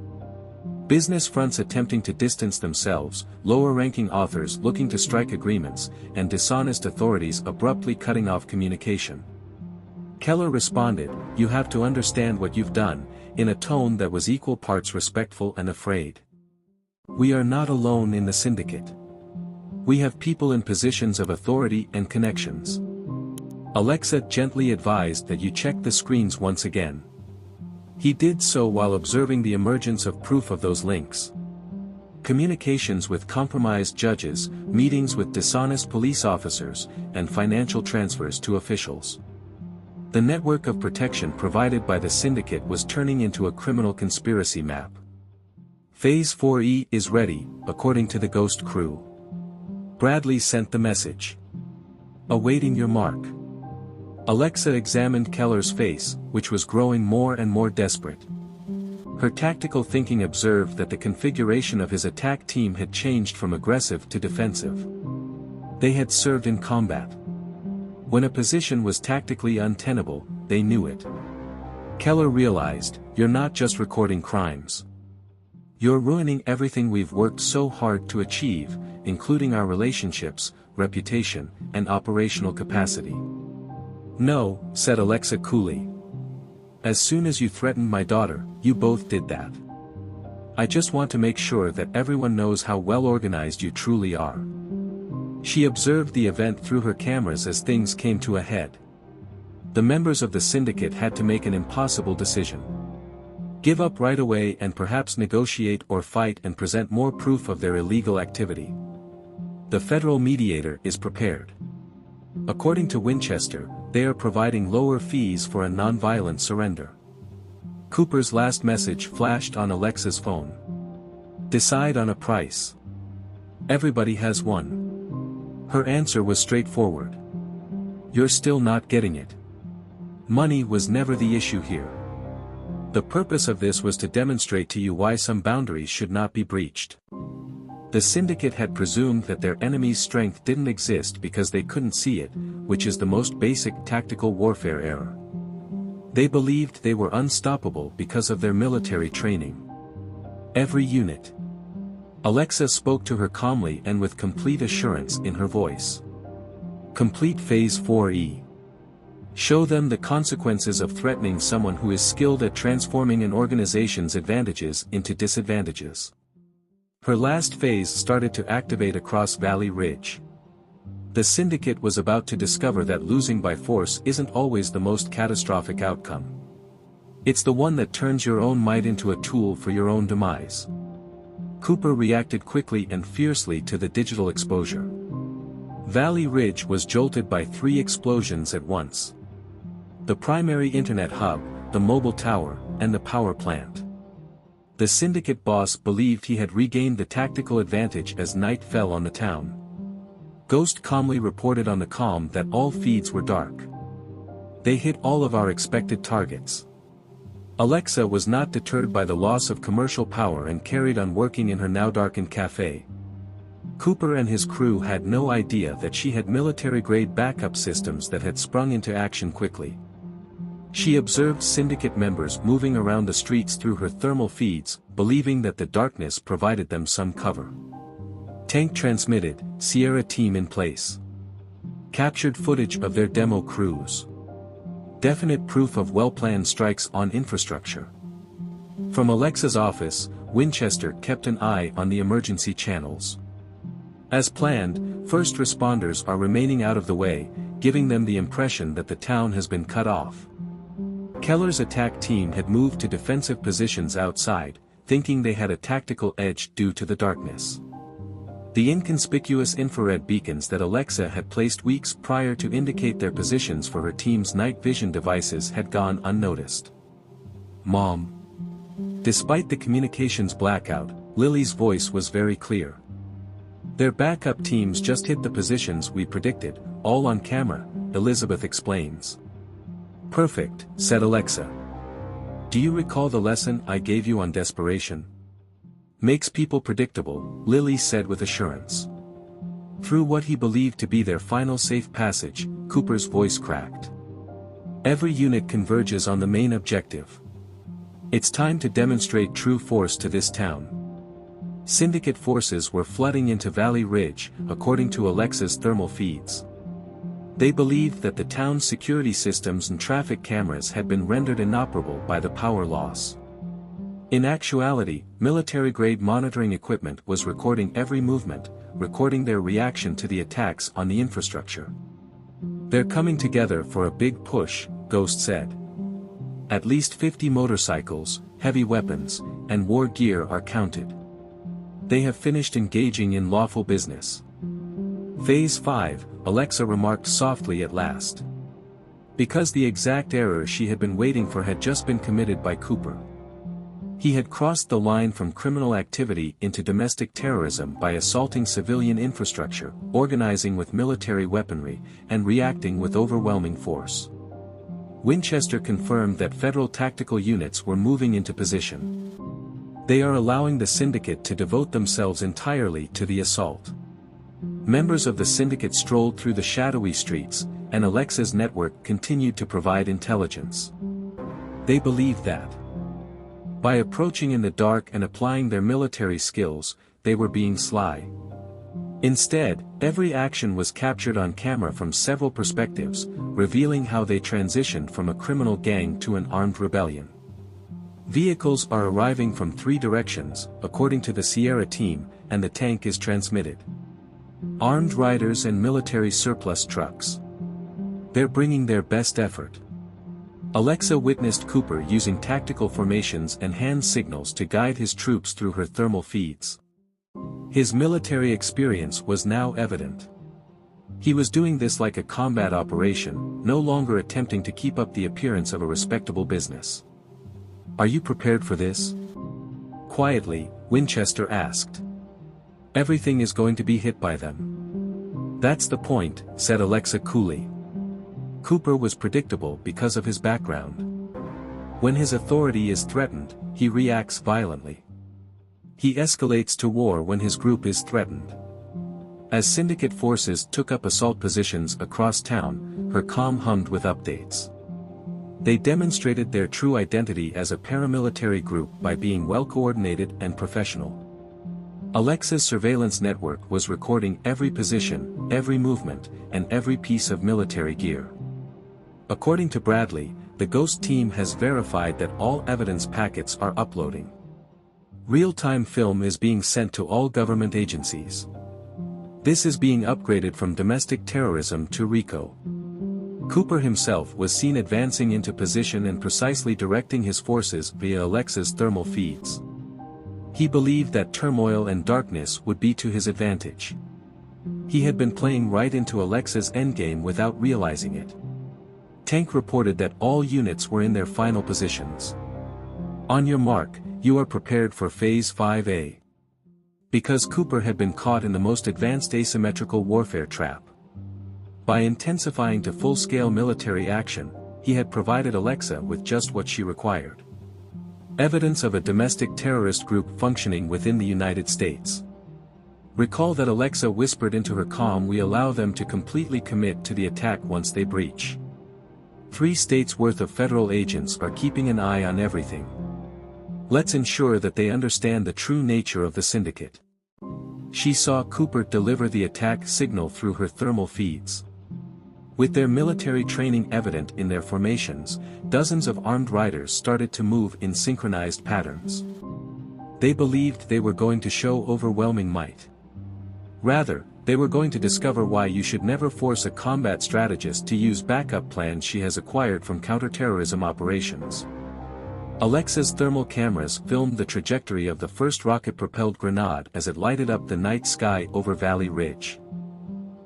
Business fronts attempting to distance themselves, lower-ranking authors looking to strike agreements, and dishonest authorities abruptly cutting off communication. Keller responded, "You have to understand what you've done," in a tone that was equal parts respectful and afraid. "We are not alone in the syndicate. We have people in positions of authority and connections." Alexa gently advised that you check the screens once again. He did so while observing the emergence of proof of those links. Communications with compromised judges, meetings with dishonest police officers, and financial transfers to officials. The network of protection provided by the syndicate was turning into a criminal conspiracy map. Phase 4E is ready, according to the Ghost crew. Bradley sent the message. "Awaiting your mark." Alexa examined Keller's face, which was growing more and more desperate. Her tactical thinking observed that the configuration of his attack team had changed from aggressive to defensive. They had served in combat. When a position was tactically untenable, they knew it. Keller realized, "You're not just recording crimes. You're ruining everything we've worked so hard to achieve, including our relationships, reputation, and operational capacity." "No," said Alexa coolly. "As soon as you threatened my daughter, you both did that. I just want to make sure that everyone knows how well organized you truly are." She observed the event through her cameras as things came to a head. The members of the syndicate had to make an impossible decision. Give up right away and perhaps negotiate or fight and present more proof of their illegal activity. The federal mediator is prepared. According to Winchester, they are providing lower fees for a non-violent surrender. Cooper's last message flashed on Alexa's phone. Decide on a price. Everybody has one. Her answer was straightforward. You're still not getting it. Money was never the issue here. The purpose of this was to demonstrate to you why some boundaries should not be breached. The syndicate had presumed that their enemy's strength didn't exist because they couldn't see it, which is the most basic tactical warfare error. They believed they were unstoppable because of their military training. Every unit. Alexa spoke to her calmly and with complete assurance in her voice. Complete Phase 4E. Show them the consequences of threatening someone who is skilled at transforming an organization's advantages into disadvantages. Her last phase started to activate across Valley Ridge. The syndicate was about to discover that losing by force isn't always the most catastrophic outcome. It's the one that turns your own might into a tool for your own demise. Cooper reacted quickly and fiercely to the digital exposure. Valley Ridge was jolted by 3 explosions at once. The primary internet hub, the mobile tower, and the power plant. The syndicate boss believed he had regained the tactical advantage as night fell on the town. Ghost calmly reported on the comm that all feeds were dark. They hit all of our expected targets. Alexa was not deterred by the loss of commercial power and carried on working in her now darkened cafe. Cooper and his crew had no idea that she had military-grade backup systems that had sprung into action quickly. She observed syndicate members moving around the streets through her thermal feeds, believing that the darkness provided them some cover. Tank transmitted, Sierra team in place. Captured footage of their demo crews. Definite proof of well-planned strikes on infrastructure. From Alexa's office, Winchester kept an eye on the emergency channels. As planned, first responders are remaining out of the way, giving them the impression that the town has been cut off. Keller's attack team had moved to defensive positions outside, thinking they had a tactical edge due to the darkness. The inconspicuous infrared beacons that Alexa had placed weeks prior to indicate their positions for her team's night vision devices had gone unnoticed. Mom. Despite the communications blackout, Lily's voice was very clear. Their backup teams just hit the positions we predicted, all on camera, Elizabeth explains. Perfect, said Alexa. Do you recall the lesson I gave you on desperation? Makes people predictable, Lily said with assurance. Through what he believed to be their final safe passage, Cooper's voice cracked. Every unit converges on the main objective. It's time to demonstrate true force to this town. Syndicate forces were flooding into Valley Ridge, according to Alexa's thermal feeds. They believed that the town's security systems and traffic cameras had been rendered inoperable by the power loss. In actuality, military-grade monitoring equipment was recording every movement, recording their reaction to the attacks on the infrastructure. They're coming together for a big push, Ghost said. At least 50 motorcycles, heavy weapons, and war gear are counted. They have finished engaging in lawful business. Phase 5, Alexa remarked softly at last. Because the exact error she had been waiting for had just been committed by Cooper. He had crossed the line from criminal activity into domestic terrorism by assaulting civilian infrastructure, organizing with military weaponry, and reacting with overwhelming force. Winchester confirmed that federal tactical units were moving into position. They are allowing the syndicate to devote themselves entirely to the assault. Members of the syndicate strolled through the shadowy streets, and Alexa's network continued to provide intelligence. They believed that, by approaching in the dark and applying their military skills, they were being sly. Instead, every action was captured on camera from several perspectives, revealing how they transitioned from a criminal gang to an armed rebellion. Vehicles are arriving from 3 directions, according to the Sierra team, and the tank is transmitted. Armed riders and military surplus trucks. They're bringing their best effort. Alexa witnessed Cooper using tactical formations and hand signals to guide his troops through her thermal feeds. His military experience was now evident. He was doing this like a combat operation, no longer attempting to keep up the appearance of a respectable business. "Are you prepared for this?" Quietly, Winchester asked. "Everything is going to be hit by them." "That's the point," said Alexa coolly. Cooper was predictable because of his background. When his authority is threatened, he reacts violently. He escalates to war when his group is threatened. As syndicate forces took up assault positions across town, her comm hummed with updates. They demonstrated their true identity as a paramilitary group by being well-coordinated and professional. Alexa's surveillance network was recording every position, every movement, and every piece of military gear. According to Bradley, the Ghost team has verified that all evidence packets are uploading. Real-time film is being sent to all government agencies. This is being upgraded from domestic terrorism to RICO. Cooper himself was seen advancing into position and precisely directing his forces via Alexa's thermal feeds. He believed that turmoil and darkness would be to his advantage. He had been playing right into Alexa's endgame without realizing it. Tank reported that all units were in their final positions. "On your mark, you are prepared for Phase 5A." Because Cooper had been caught in the most advanced asymmetrical warfare trap. By intensifying to full-scale military action, he had provided Alexa with just what she required. Evidence of a domestic terrorist group functioning within the United States. Recall that Alexa whispered into her comm, "We allow them to completely commit to the attack once they breach." 3 states worth of federal agents are keeping an eye on everything. Let's ensure that they understand the true nature of the syndicate. She saw Cooper deliver the attack signal through her thermal feeds. With their military training evident in their formations, dozens of armed riders started to move in synchronized patterns. They believed they were going to show overwhelming might. Rather, they were going to discover why you should never force a combat strategist to use backup plans she has acquired from counterterrorism operations. Alexa's thermal cameras filmed the trajectory of the first rocket-propelled grenade as it lighted up the night sky over Valley Ridge.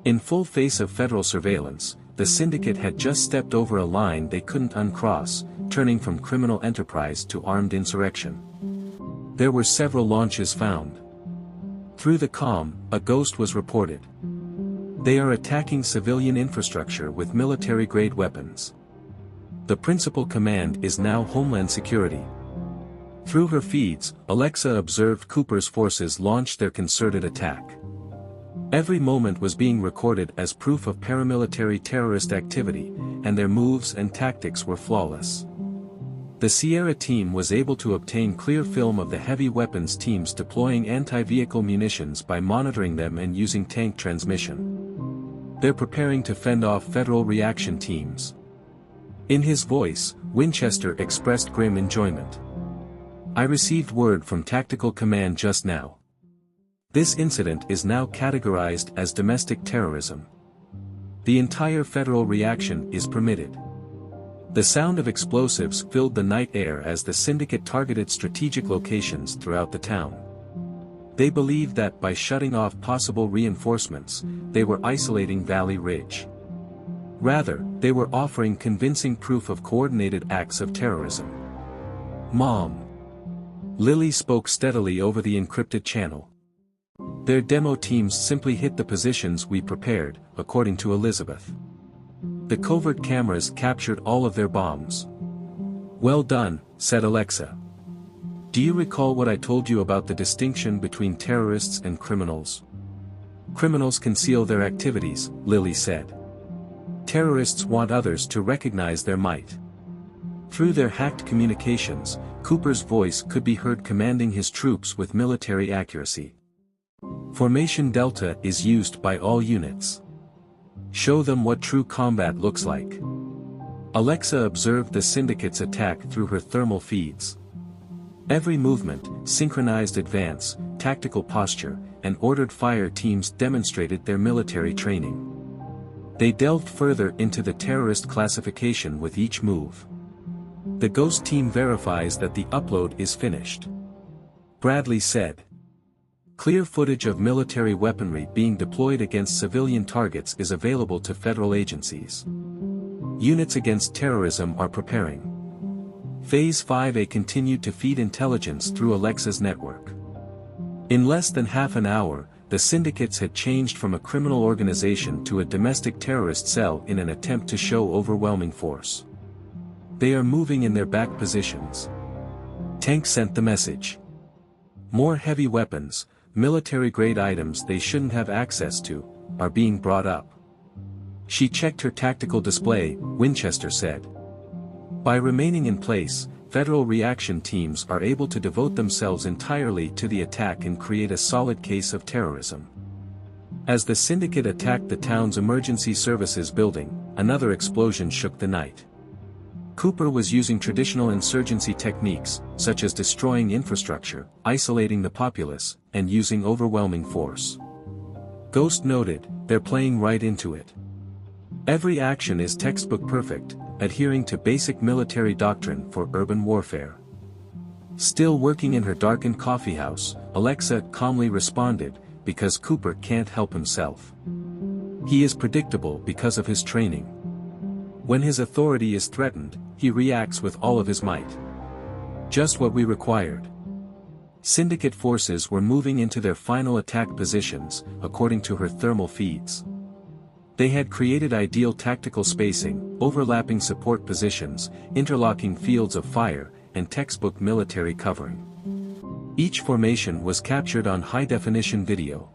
In full face of federal surveillance, the syndicate had just stepped over a line they couldn't uncross, turning from criminal enterprise to armed insurrection. There were several launches found. Through the comm, a ghost was reported. They are attacking civilian infrastructure with military-grade weapons. The principal command is now Homeland Security. Through her feeds, Alexa observed Cooper's forces launch their concerted attack. Every moment was being recorded as proof of paramilitary terrorist activity, and their moves and tactics were flawless. The Sierra team was able to obtain clear film of the heavy weapons teams deploying anti-vehicle munitions by monitoring them and using tank transmission. They're preparing to fend off federal reaction teams. In his voice, Winchester expressed grim enjoyment. "I received word from Tactical Command just now. This incident is now categorized as domestic terrorism. The entire federal reaction is permitted." The sound of explosives filled the night air as the syndicate targeted strategic locations throughout the town. They believed that by shutting off possible reinforcements, they were isolating Valley Ridge. Rather, they were offering convincing proof of coordinated acts of terrorism. "Mom." Lily spoke steadily over the encrypted channel. "Their demo teams simply hit the positions we prepared, according to Elizabeth. The covert cameras captured all of their bombs." "Well done," said Alexa. "Do you recall what I told you about the distinction between terrorists and criminals?" "Criminals conceal their activities," Lily said. "Terrorists want others to recognize their might." Through their hacked communications, Cooper's voice could be heard commanding his troops with military accuracy. "Formation Delta is used by all units. Show them what true combat looks like." Alexa observed the syndicate's attack through her thermal feeds. Every movement, synchronized advance, tactical posture, and ordered fire teams demonstrated their military training. They delved further into the terrorist classification with each move. The Ghost team verifies that the upload is finished. Bradley said. Clear footage of military weaponry being deployed against civilian targets is available to federal agencies. Units against terrorism are preparing. Phase 5A continued to feed intelligence through Alexa's network. In less than half an hour, the syndicates had changed from a criminal organization to a domestic terrorist cell in an attempt to show overwhelming force. They are moving in their back positions. Tank sent the message. More heavy weapons, military-grade items they shouldn't have access to, are being brought up. She checked her tactical display, Winchester said. By remaining in place, federal reaction teams are able to devote themselves entirely to the attack and create a solid case of terrorism. As the syndicate attacked the town's emergency services building, another explosion shook the night. Cooper was using traditional insurgency techniques, such as destroying infrastructure, isolating the populace, and using overwhelming force. Ghost noted, "They're playing right into it. Every action is textbook perfect, adhering to basic military doctrine for urban warfare." Still working in her darkened coffeehouse, Alexa calmly responded, "Because Cooper can't help himself. He is predictable because of his training. When his authority is threatened, he reacts with all of his might. Just what we required." Syndicate forces were moving into their final attack positions, according to her thermal feeds. They had created ideal tactical spacing, overlapping support positions, interlocking fields of fire, and textbook military covering. Each formation was captured on high-definition video.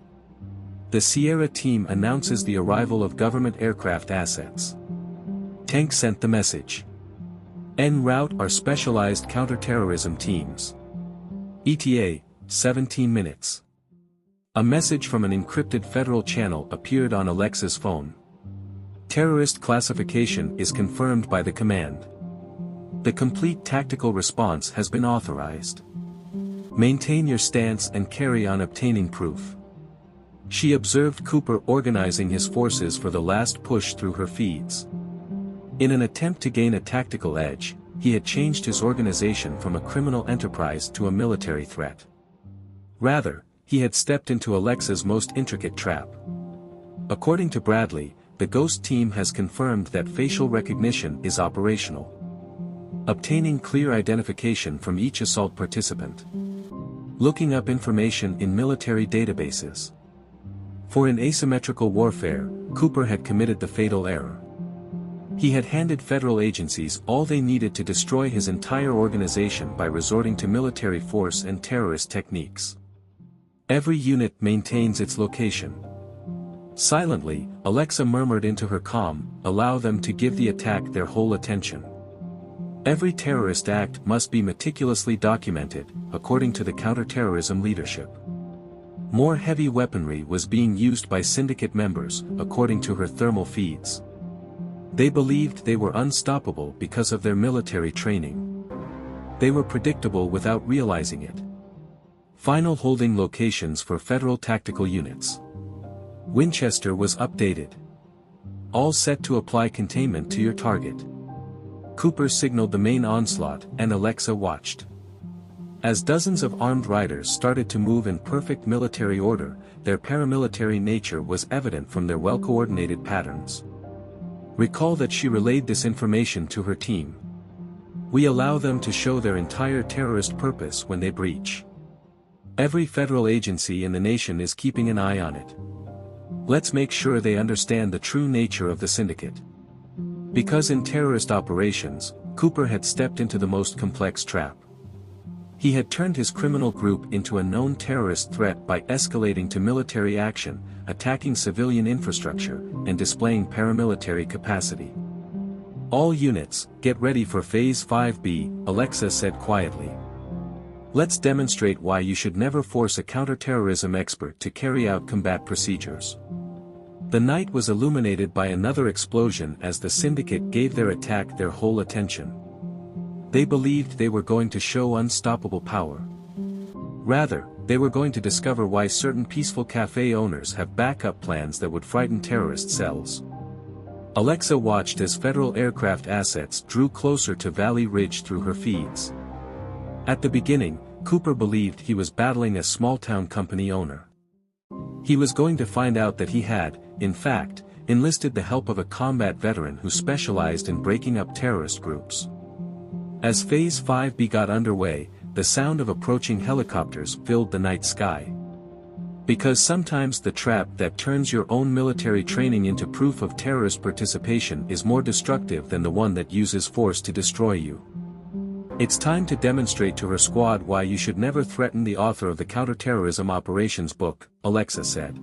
The Sierra team announces the arrival of government aircraft assets. Tank sent the message. En route are specialized counterterrorism teams. ETA, 17 minutes. A message from an encrypted federal channel appeared on Alexa's phone. Terrorist classification is confirmed by the command. The complete tactical response has been authorized. Maintain your stance and carry on obtaining proof. She observed Cooper organizing his forces for the last push through her feeds. In an attempt to gain a tactical edge, he had changed his organization from a criminal enterprise to a military threat. Rather, he had stepped into Alexa's most intricate trap. According to Bradley, the Ghost team has confirmed that facial recognition is operational. Obtaining clear identification from each assault participant. Looking up information in military databases. For in asymmetrical warfare, Cooper had committed the fatal error. He had handed federal agencies all they needed to destroy his entire organization by resorting to military force and terrorist techniques. Every unit maintains its location. Silently, Alexa murmured into her comm, "Allow them to give the attack their whole attention. Every terrorist act must be meticulously documented, according to the counterterrorism leadership." More heavy weaponry was being used by syndicate members, according to her thermal feeds. They believed they were unstoppable because of their military training. They were predictable without realizing it. Final holding locations for federal tactical units. Winchester was updated. All set to apply containment to your target. Cooper signaled the main onslaught, and Alexa watched. As dozens of armed riders started to move in perfect military order, their paramilitary nature was evident from their well-coordinated patterns. Recall that she relayed this information to her team. "We allow them to show their entire terrorist purpose when they breach. Every federal agency in the nation is keeping an eye on it. Let's make sure they understand the true nature of the syndicate." Because in terrorist operations, Cooper had stepped into the most complex trap. He had turned his criminal group into a known terrorist threat by escalating to military action, attacking civilian infrastructure, and displaying paramilitary capacity. "All units, get ready for Phase 5B, Alexa said quietly. "Let's demonstrate why you should never force a counterterrorism expert to carry out combat procedures." The night was illuminated by another explosion as the syndicate gave their attack their whole attention. They believed they were going to show unstoppable power. Rather, they were going to discover why certain peaceful cafe owners have backup plans that would frighten terrorist cells. Alexa watched as federal aircraft assets drew closer to Valley Ridge through her feeds. At the beginning, Cooper believed he was battling a small-town company owner. He was going to find out that he had, in fact, enlisted the help of a combat veteran who specialized in breaking up terrorist groups. As Phase 5B got underway, the sound of approaching helicopters filled the night sky. Because sometimes the trap that turns your own military training into proof of terrorist participation is more destructive than the one that uses force to destroy you. It's time to demonstrate to her squad why you should never threaten the author of the counterterrorism operations book, Alexa said.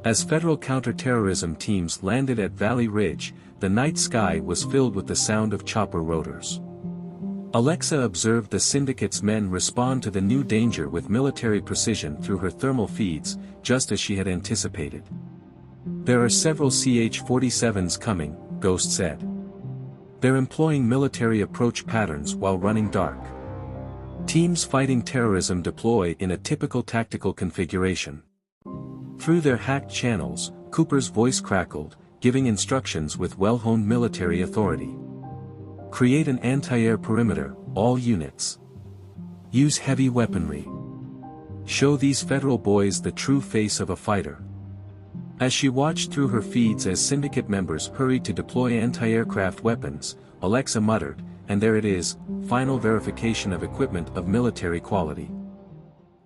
As federal counterterrorism teams landed at Valley Ridge, the night sky was filled with the sound of chopper rotors. Alexa observed the syndicate's men respond to the new danger with military precision through her thermal feeds, just as she had anticipated. There are several CH-47s coming, Ghost said. They're employing military approach patterns while running dark. Teams fighting terrorism deploy in a typical tactical configuration. Through their hacked channels, Cooper's voice crackled, giving instructions with well-honed military authority. Create an anti-air perimeter, all units. Use heavy weaponry. Show these federal boys the true face of a fighter. As she watched through her feeds as syndicate members hurried to deploy anti-aircraft weapons, Alexa muttered, "And there it is, final verification of equipment of military quality.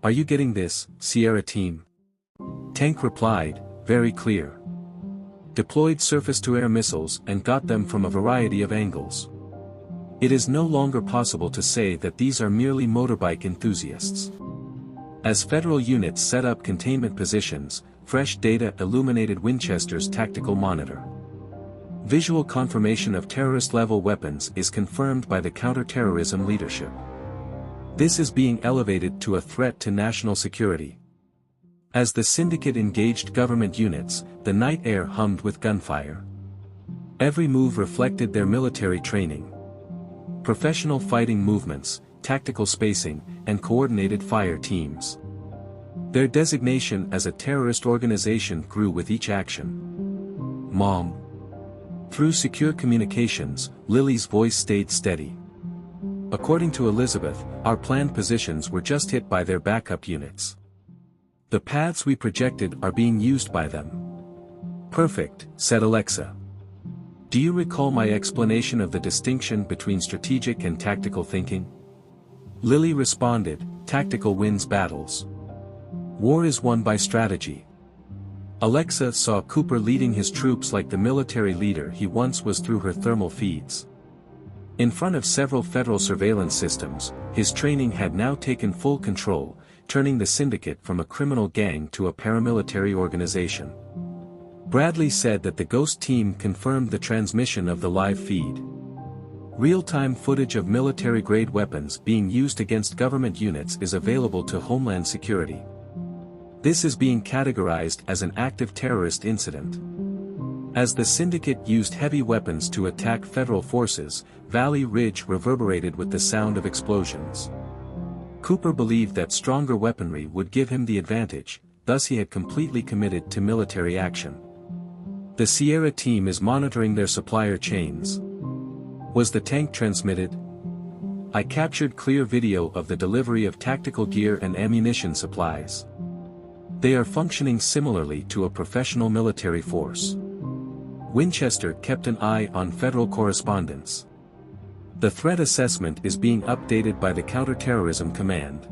Are you getting this, Sierra team?" Tank replied, "Very clear." Deployed surface-to-air missiles and got them from a variety of angles. It is no longer possible to say that these are merely motorbike enthusiasts. As federal units set up containment positions, fresh data illuminated Winchester's tactical monitor. Visual confirmation of terrorist-level weapons is confirmed by the counterterrorism leadership. This is being elevated to a threat to national security. As the syndicate engaged government units, the night air hummed with gunfire. Every move reflected their military training. Professional fighting movements, tactical spacing, and coordinated fire teams. Their designation as a terrorist organization grew with each action. "Mom." Through secure communications, Lily's voice stayed steady. "According to Elizabeth, our planned positions were just hit by their backup units. The paths we projected are being used by them." "Perfect," said Alexa. "Do you recall my explanation of the distinction between strategic and tactical thinking?" Lily responded, "Tactical wins battles. War is won by strategy." Alexa saw Cooper leading his troops like the military leader he once was through her thermal feeds. In front of several federal surveillance systems, his training had now taken full control, turning the syndicate from a criminal gang to a paramilitary organization. Bradley said that the Ghost team confirmed the transmission of the live feed. Real-time footage of military-grade weapons being used against government units is available to Homeland Security. This is being categorized as an active terrorist incident. As the syndicate used heavy weapons to attack federal forces, Valley Ridge reverberated with the sound of explosions. Cooper believed that stronger weaponry would give him the advantage, thus he had completely committed to military action. The Sierra team is monitoring their supplier chains. Was the tank transmitted? I captured clear video of the delivery of tactical gear and ammunition supplies. They are functioning similarly to a professional military force. Winchester kept an eye on federal correspondence. The threat assessment is being updated by the Counterterrorism Command.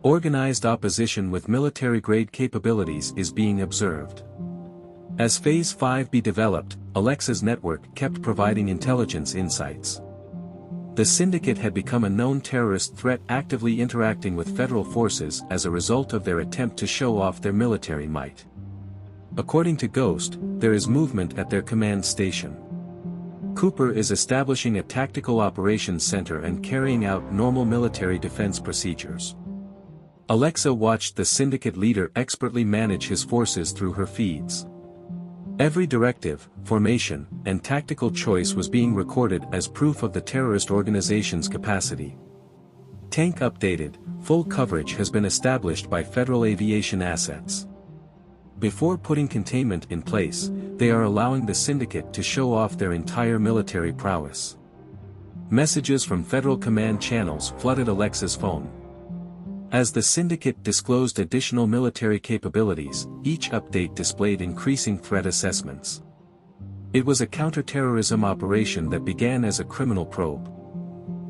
Organized opposition with military-grade capabilities is being observed. As Phase 5B developed, Alexa's network kept providing intelligence insights. The syndicate had become a known terrorist threat actively interacting with federal forces as a result of their attempt to show off their military might. According to Ghost, there is movement at their command station. Cooper is establishing a tactical operations center and carrying out normal military defense procedures. Alexa watched the syndicate leader expertly manage his forces through her feeds. Every directive, formation, and tactical choice was being recorded as proof of the terrorist organization's capacity. Tank updated, full coverage has been established by federal aviation assets. Before putting containment in place, they are allowing the syndicate to show off their entire military prowess. Messages from federal command channels flooded Alexa's phone. As the syndicate disclosed additional military capabilities, each update displayed increasing threat assessments. It was a counterterrorism operation that began as a criminal probe.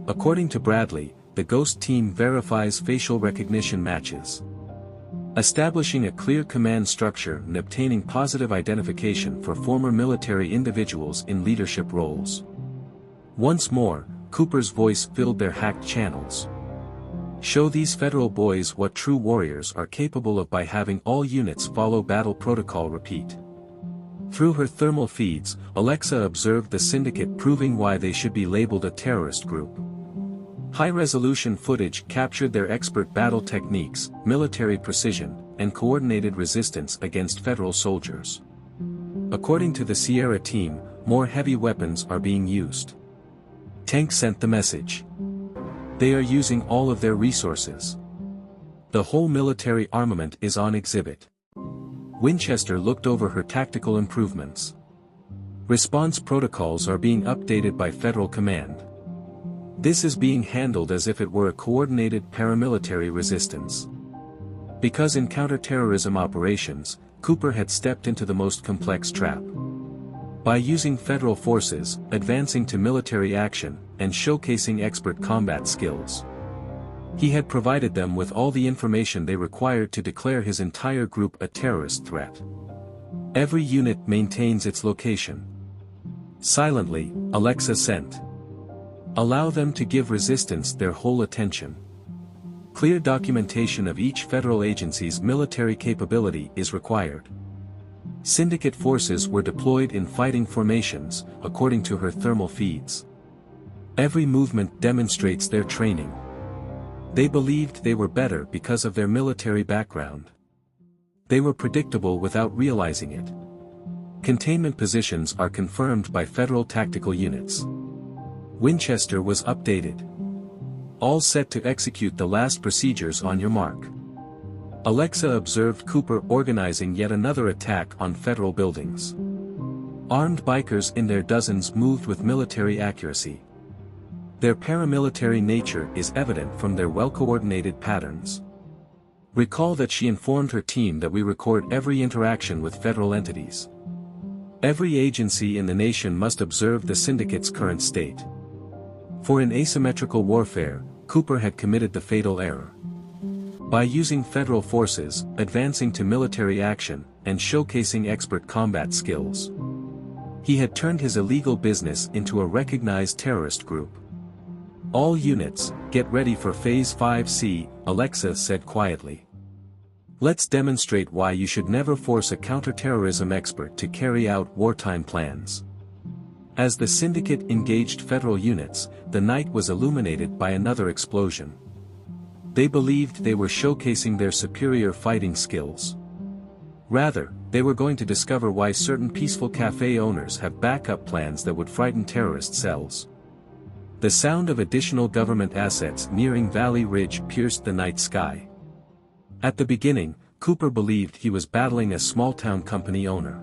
According to Bradley, the Ghost team verifies facial recognition matches, establishing a clear command structure and obtaining positive identification for former military individuals in leadership roles. Once more, Cooper's voice filled their hacked channels. Show these federal boys what true warriors are capable of by having all units follow battle protocol. Repeat. Through her thermal feeds, Alexa observed the syndicate proving why they should be labeled a terrorist group. High-resolution footage captured their expert battle techniques, military precision, and coordinated resistance against federal soldiers. According to the Sierra team, more heavy weapons are being used. Tank sent the message. They are using all of their resources. The whole military armament is on exhibit. Winchester looked over her tactical improvements. Response protocols are being updated by Federal Command. This is being handled as if it were a coordinated paramilitary resistance. Because in counterterrorism operations, Cooper had stepped into the most complex trap. By using federal forces, advancing to military action, and showcasing expert combat skills, he had provided them with all the information they required to declare his entire group a terrorist threat. Every unit maintains its location. Silently, Alexa sent. Allow them to give resistance their whole attention. Clear documentation of each federal agency's military capability is required. Syndicate forces were deployed in fighting formations, according to her thermal feeds. Every movement demonstrates their training. They believed they were better because of their military background. They were predictable without realizing it. Containment positions are confirmed by federal tactical units. Winchester was updated. All set to execute the last procedures on your mark. Alexa observed Cooper organizing yet another attack on federal buildings. Armed bikers in their dozens moved with military accuracy. Their paramilitary nature is evident from their well-coordinated patterns. Recall that she informed her team that we record every interaction with federal entities. Every agency in the nation must observe the syndicate's current state. For in asymmetrical warfare, Cooper had committed the fatal error. By using federal forces, advancing to military action, and showcasing expert combat skills, he had turned his illegal business into a recognized terrorist group. All units, get ready for Phase 5C, Alexa said quietly. Let's demonstrate why you should never force a counterterrorism expert to carry out wartime plans. As the syndicate engaged federal units, the night was illuminated by another explosion. They believed they were showcasing their superior fighting skills. Rather, they were going to discover why certain peaceful cafe owners have backup plans that would frighten terrorist cells. The sound of additional government assets nearing Valley Ridge pierced the night sky. At the beginning, Cooper believed he was battling a small-town company owner.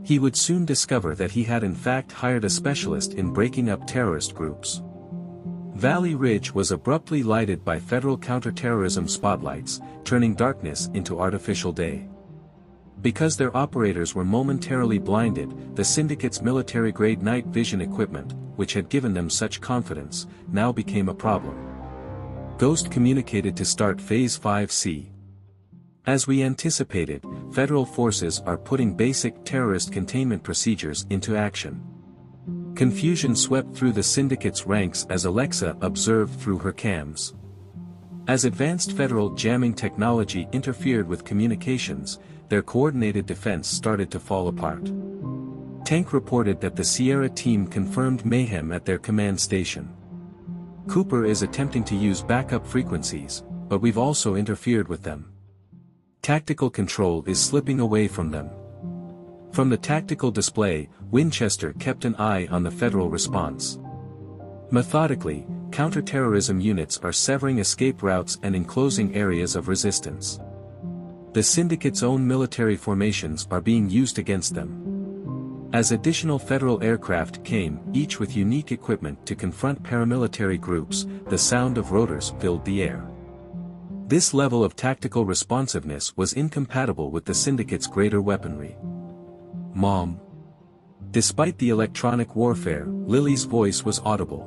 He would soon discover that he had in fact hired a specialist in breaking up terrorist groups. Valley Ridge was abruptly lighted by federal counterterrorism spotlights, turning darkness into artificial day. Because their operators were momentarily blinded, the syndicate's military-grade night vision equipment, which had given them such confidence, now became a problem. Ghost communicated to start Phase 5C. As we anticipated, federal forces are putting basic terrorist containment procedures into action. Confusion swept through the syndicate's ranks as Alexa observed through her cams. As advanced federal jamming technology interfered with communications, their coordinated defense started to fall apart. Tank reported that the Sierra team confirmed mayhem at their command station. Cooper is attempting to use backup frequencies, but we've also interfered with them. Tactical control is slipping away from them. From the tactical display, Winchester kept an eye on the federal response. Methodically, counterterrorism units are severing escape routes and enclosing areas of resistance. The syndicate's own military formations are being used against them. As additional federal aircraft came, each with unique equipment to confront paramilitary groups, the sound of rotors filled the air. This level of tactical responsiveness was incompatible with the syndicate's greater weaponry. "Mom." Despite the electronic warfare, Lily's voice was audible.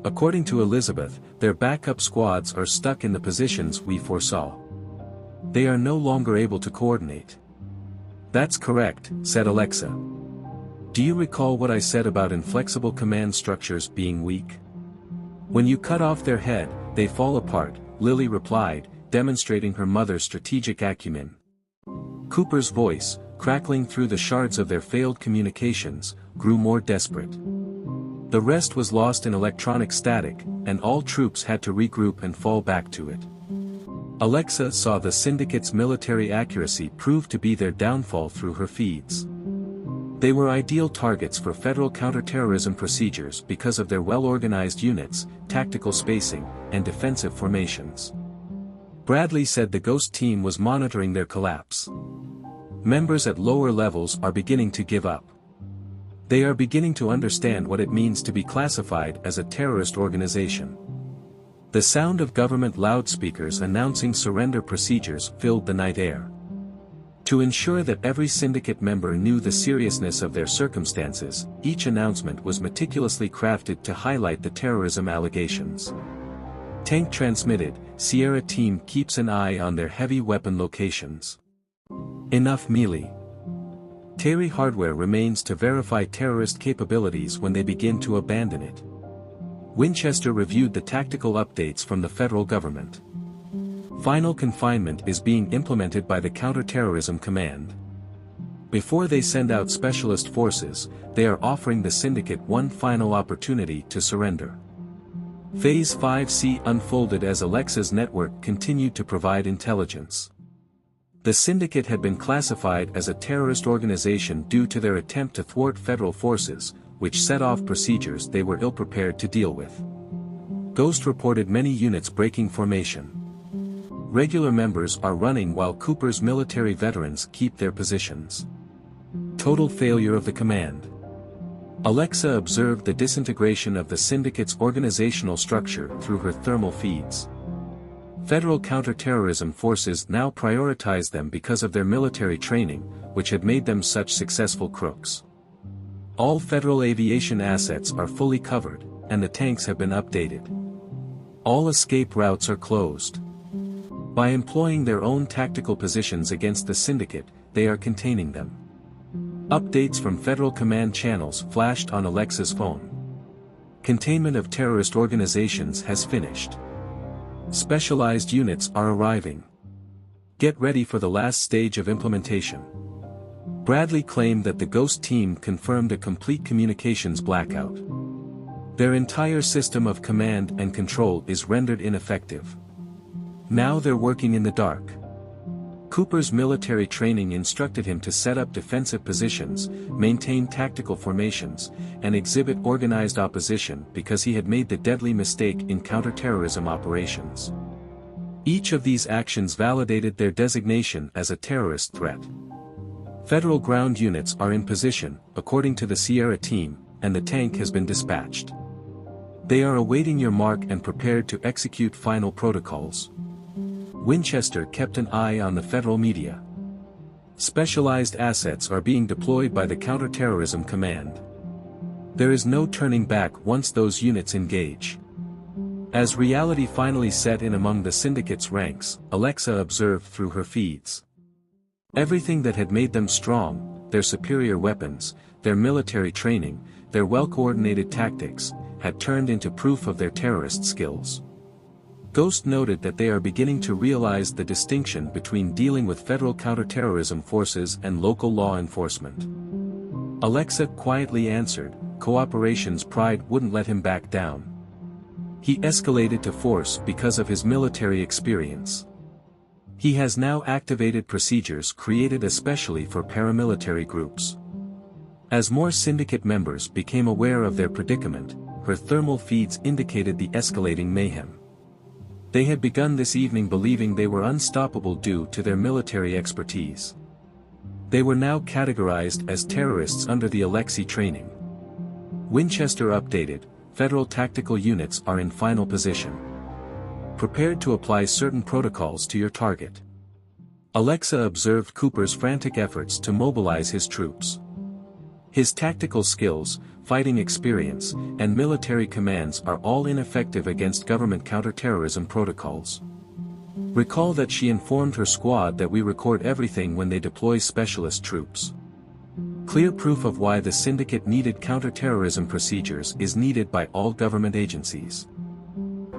"According to Elizabeth, their backup squads are stuck in the positions we foresaw. They are no longer able to coordinate." "That's correct," said Alexa. "Do you recall what I said about inflexible command structures being weak? When you cut off their head, they fall apart," Lily replied, demonstrating her mother's strategic acumen. Cooper's voice, crackling through the shards of their failed communications, grew more desperate. The rest was lost in electronic static, and all troops had to regroup and fall back to it. Alexa saw the syndicate's military accuracy prove to be their downfall through her feeds. They were ideal targets for federal counterterrorism procedures because of their well-organized units, tactical spacing, and defensive formations. Bradley said the Ghost team was monitoring their collapse. Members at lower levels are beginning to give up. They are beginning to understand what it means to be classified as a terrorist organization. The sound of government loudspeakers announcing surrender procedures filled the night air. To ensure that every syndicate member knew the seriousness of their circumstances, each announcement was meticulously crafted to highlight the terrorism allegations. Tank transmitted, Sierra team keeps an eye on their heavy weapon locations. Enough melee. Terry hardware remains to verify terrorist capabilities when they begin to abandon it. Winchester reviewed the tactical updates from the federal government. Final confinement is being implemented by the Counterterrorism Command. Before they send out specialist forces, they are offering the syndicate one final opportunity to surrender. Phase 5C unfolded as Alexa's network continued to provide intelligence. The syndicate had been classified as a terrorist organization due to their attempt to thwart federal forces, which set off procedures they were ill-prepared to deal with. Ghost reported many units breaking formation. Regular members are running while Cooper's military veterans keep their positions. Total failure of the command. Alexa observed the disintegration of the syndicate's organizational structure through her thermal feeds. Federal counterterrorism forces now prioritize them because of their military training, which had made them such successful crooks. All federal aviation assets are fully covered, and the tanks have been updated. All escape routes are closed. By employing their own tactical positions against the syndicate, they are containing them. Updates from federal command channels flashed on Alexa's phone. Containment of terrorist organizations has finished. Specialized units are arriving. Get ready for the last stage of implementation. Bradley claimed that the Ghost team confirmed a complete communications blackout. Their entire system of command and control is rendered ineffective. Now they're working in the dark. Cooper's military training instructed him to set up defensive positions, maintain tactical formations, and exhibit organized opposition because he had made the deadly mistake in counterterrorism operations. Each of these actions validated their designation as a terrorist threat. Federal ground units are in position, according to the Sierra team, and the tank has been dispatched. They are awaiting your mark and prepared to execute final protocols. Winchester kept an eye on the federal media. Specialized assets are being deployed by the Counterterrorism Command. There is no turning back once those units engage. As reality finally set in among the syndicate's ranks, Alexa observed through her feeds. Everything that had made them strong, their superior weapons, their military training, their well-coordinated tactics, had turned into proof of their terrorist skills. Ghost noted that they are beginning to realize the distinction between dealing with federal counterterrorism forces and local law enforcement. Alexa quietly answered, cooperation's pride wouldn't let him back down. He escalated to force because of his military experience. He has now activated procedures created especially for paramilitary groups. As more syndicate members became aware of their predicament, her thermal feeds indicated the escalating mayhem. They had begun this evening believing they were unstoppable due to their military expertise. They were now categorized as terrorists under the Alexei training. Winchester updated, federal tactical units are in final position. prepared to apply certain protocols to your target. Alexa observed Cooper's frantic efforts to mobilize his troops. His tactical skills, fighting experience, and military commands are all ineffective against government counterterrorism protocols. Recall that she informed her squad that we record everything when they deploy specialist troops. Clear proof of why the syndicate needed counterterrorism procedures is needed by all government agencies.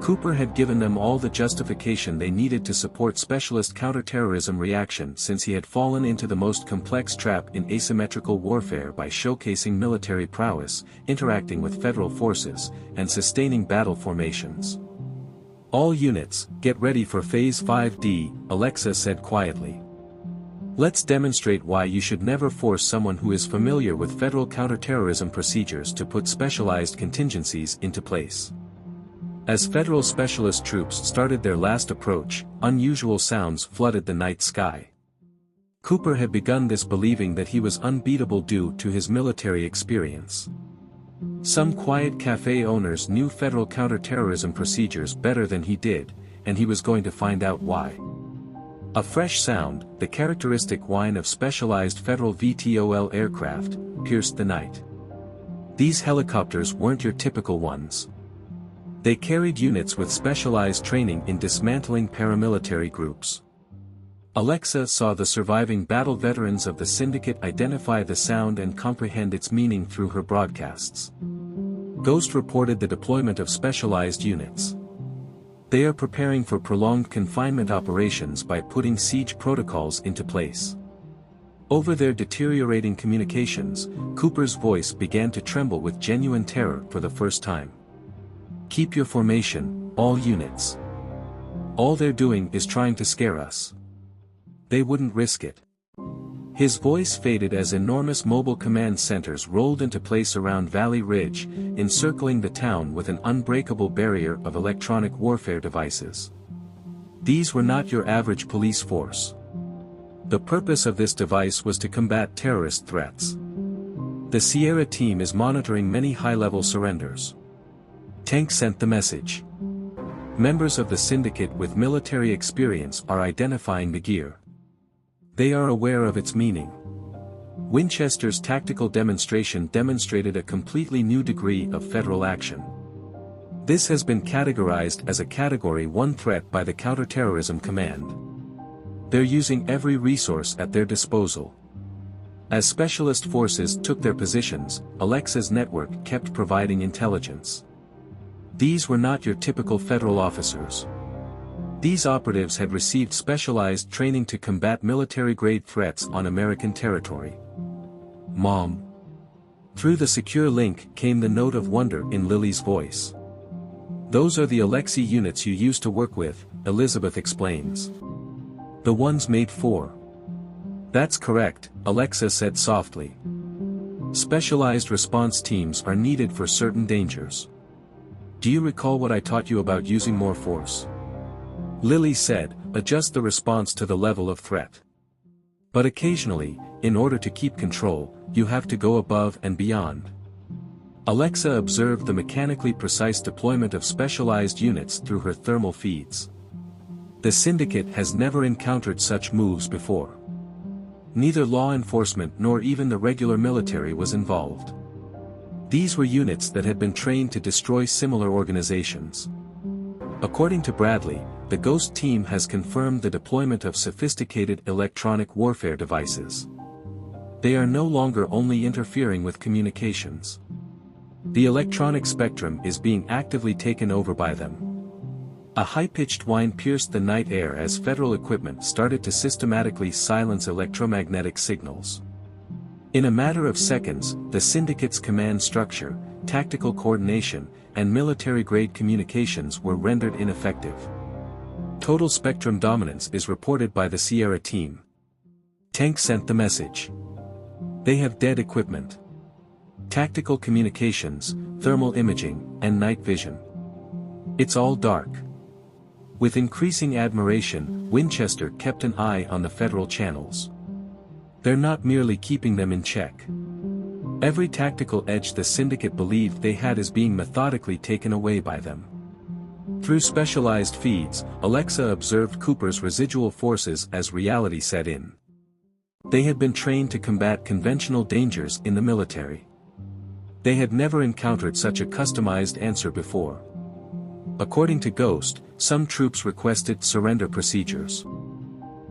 Cooper had given them all the justification they needed to support specialist counterterrorism reaction since he had fallen into the most complex trap in asymmetrical warfare by showcasing military prowess, interacting with federal forces, and sustaining battle formations. All units, get ready for Phase 5D, Alexa said quietly. Let's demonstrate why you should never force someone who is familiar with federal counterterrorism procedures to put specialized contingencies into place. As federal specialist troops started their last approach, unusual sounds flooded the night sky. Cooper had begun this believing that he was unbeatable due to his military experience. Some quiet cafe owners knew federal counterterrorism procedures better than he did, and he was going to find out why. A fresh sound, the characteristic whine of specialized federal VTOL aircraft, pierced the night. These helicopters weren't your typical ones. They carried units with specialized training in dismantling paramilitary groups. Alexa saw the surviving battle veterans of the syndicate identify the sound and comprehend its meaning through her broadcasts. Ghost reported the deployment of specialized units. They are preparing for prolonged confinement operations by putting siege protocols into place. Over their deteriorating communications, Cooper's voice began to tremble with genuine terror for the first time. Keep your formation, all units. All they're doing is trying to scare us. They wouldn't risk it. His voice faded as enormous mobile command centers rolled into place around Valley Ridge, encircling the town with an unbreakable barrier of electronic warfare devices. These were not your average police force. The purpose of this device was to combat terrorist threats. The Sierra team is monitoring many high-level surrenders. Tank sent the message. Members of the syndicate with military experience are identifying the gear. They are aware of its meaning. Winchester's tactical demonstration demonstrated a completely new degree of federal action. This has been categorized as a Category 1 threat by the Counterterrorism Command. They're using every resource at their disposal. As specialist forces took their positions, Alexa's network kept providing intelligence. These were not your typical federal officers. These operatives had received specialized training to combat military-grade threats on American territory. Mom. Through the secure link came the note of wonder in Lily's voice. Those are the Alexi units you used to work with, Elizabeth explains. The ones made for. That's correct, Alexa said softly. Specialized response teams are needed for certain dangers. Do you recall what I taught you about using more force? Lily said, adjust the response to the level of threat. But occasionally, in order to keep control, you have to go above and beyond. Alexa observed the mechanically precise deployment of specialized units through her thermal feeds. The syndicate has never encountered such moves before. Neither law enforcement nor even the regular military was involved. These were units that had been trained to destroy similar organizations. According to Bradley, the Ghost team has confirmed the deployment of sophisticated electronic warfare devices. They are no longer only interfering with communications. The electronic spectrum is being actively taken over by them. A high-pitched whine pierced the night air as federal equipment started to systematically silence electromagnetic signals. In a matter of seconds, the syndicate's command structure, tactical coordination, and military-grade communications were rendered ineffective. Total spectrum dominance is reported by the Sierra team. Tank sent the message. They have dead equipment. Tactical communications, thermal imaging, and night vision. It's all dark. With increasing admiration, Winchester kept an eye on the federal channels. They're not merely keeping them in check. Every tactical edge the syndicate believed they had is being methodically taken away by them. Through specialized feeds, Alexa observed Cooper's residual forces as reality set in. They had been trained to combat conventional dangers in the military. They had never encountered such a customized answer before. According to Ghost, some troops requested surrender procedures.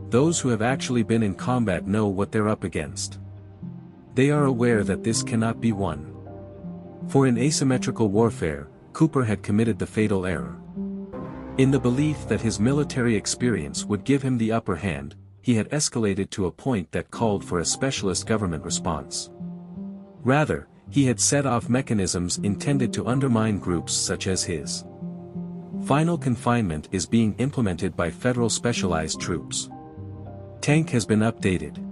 Those who have actually been in combat know what they're up against. They are aware that this cannot be won. For in asymmetrical warfare, Cooper had committed the fatal error. In the belief that his military experience would give him the upper hand, he had escalated to a point that called for a specialist government response. Rather, he had set off mechanisms intended to undermine groups such as his. Final confinement is being implemented by federal specialized troops. Tank has been updated.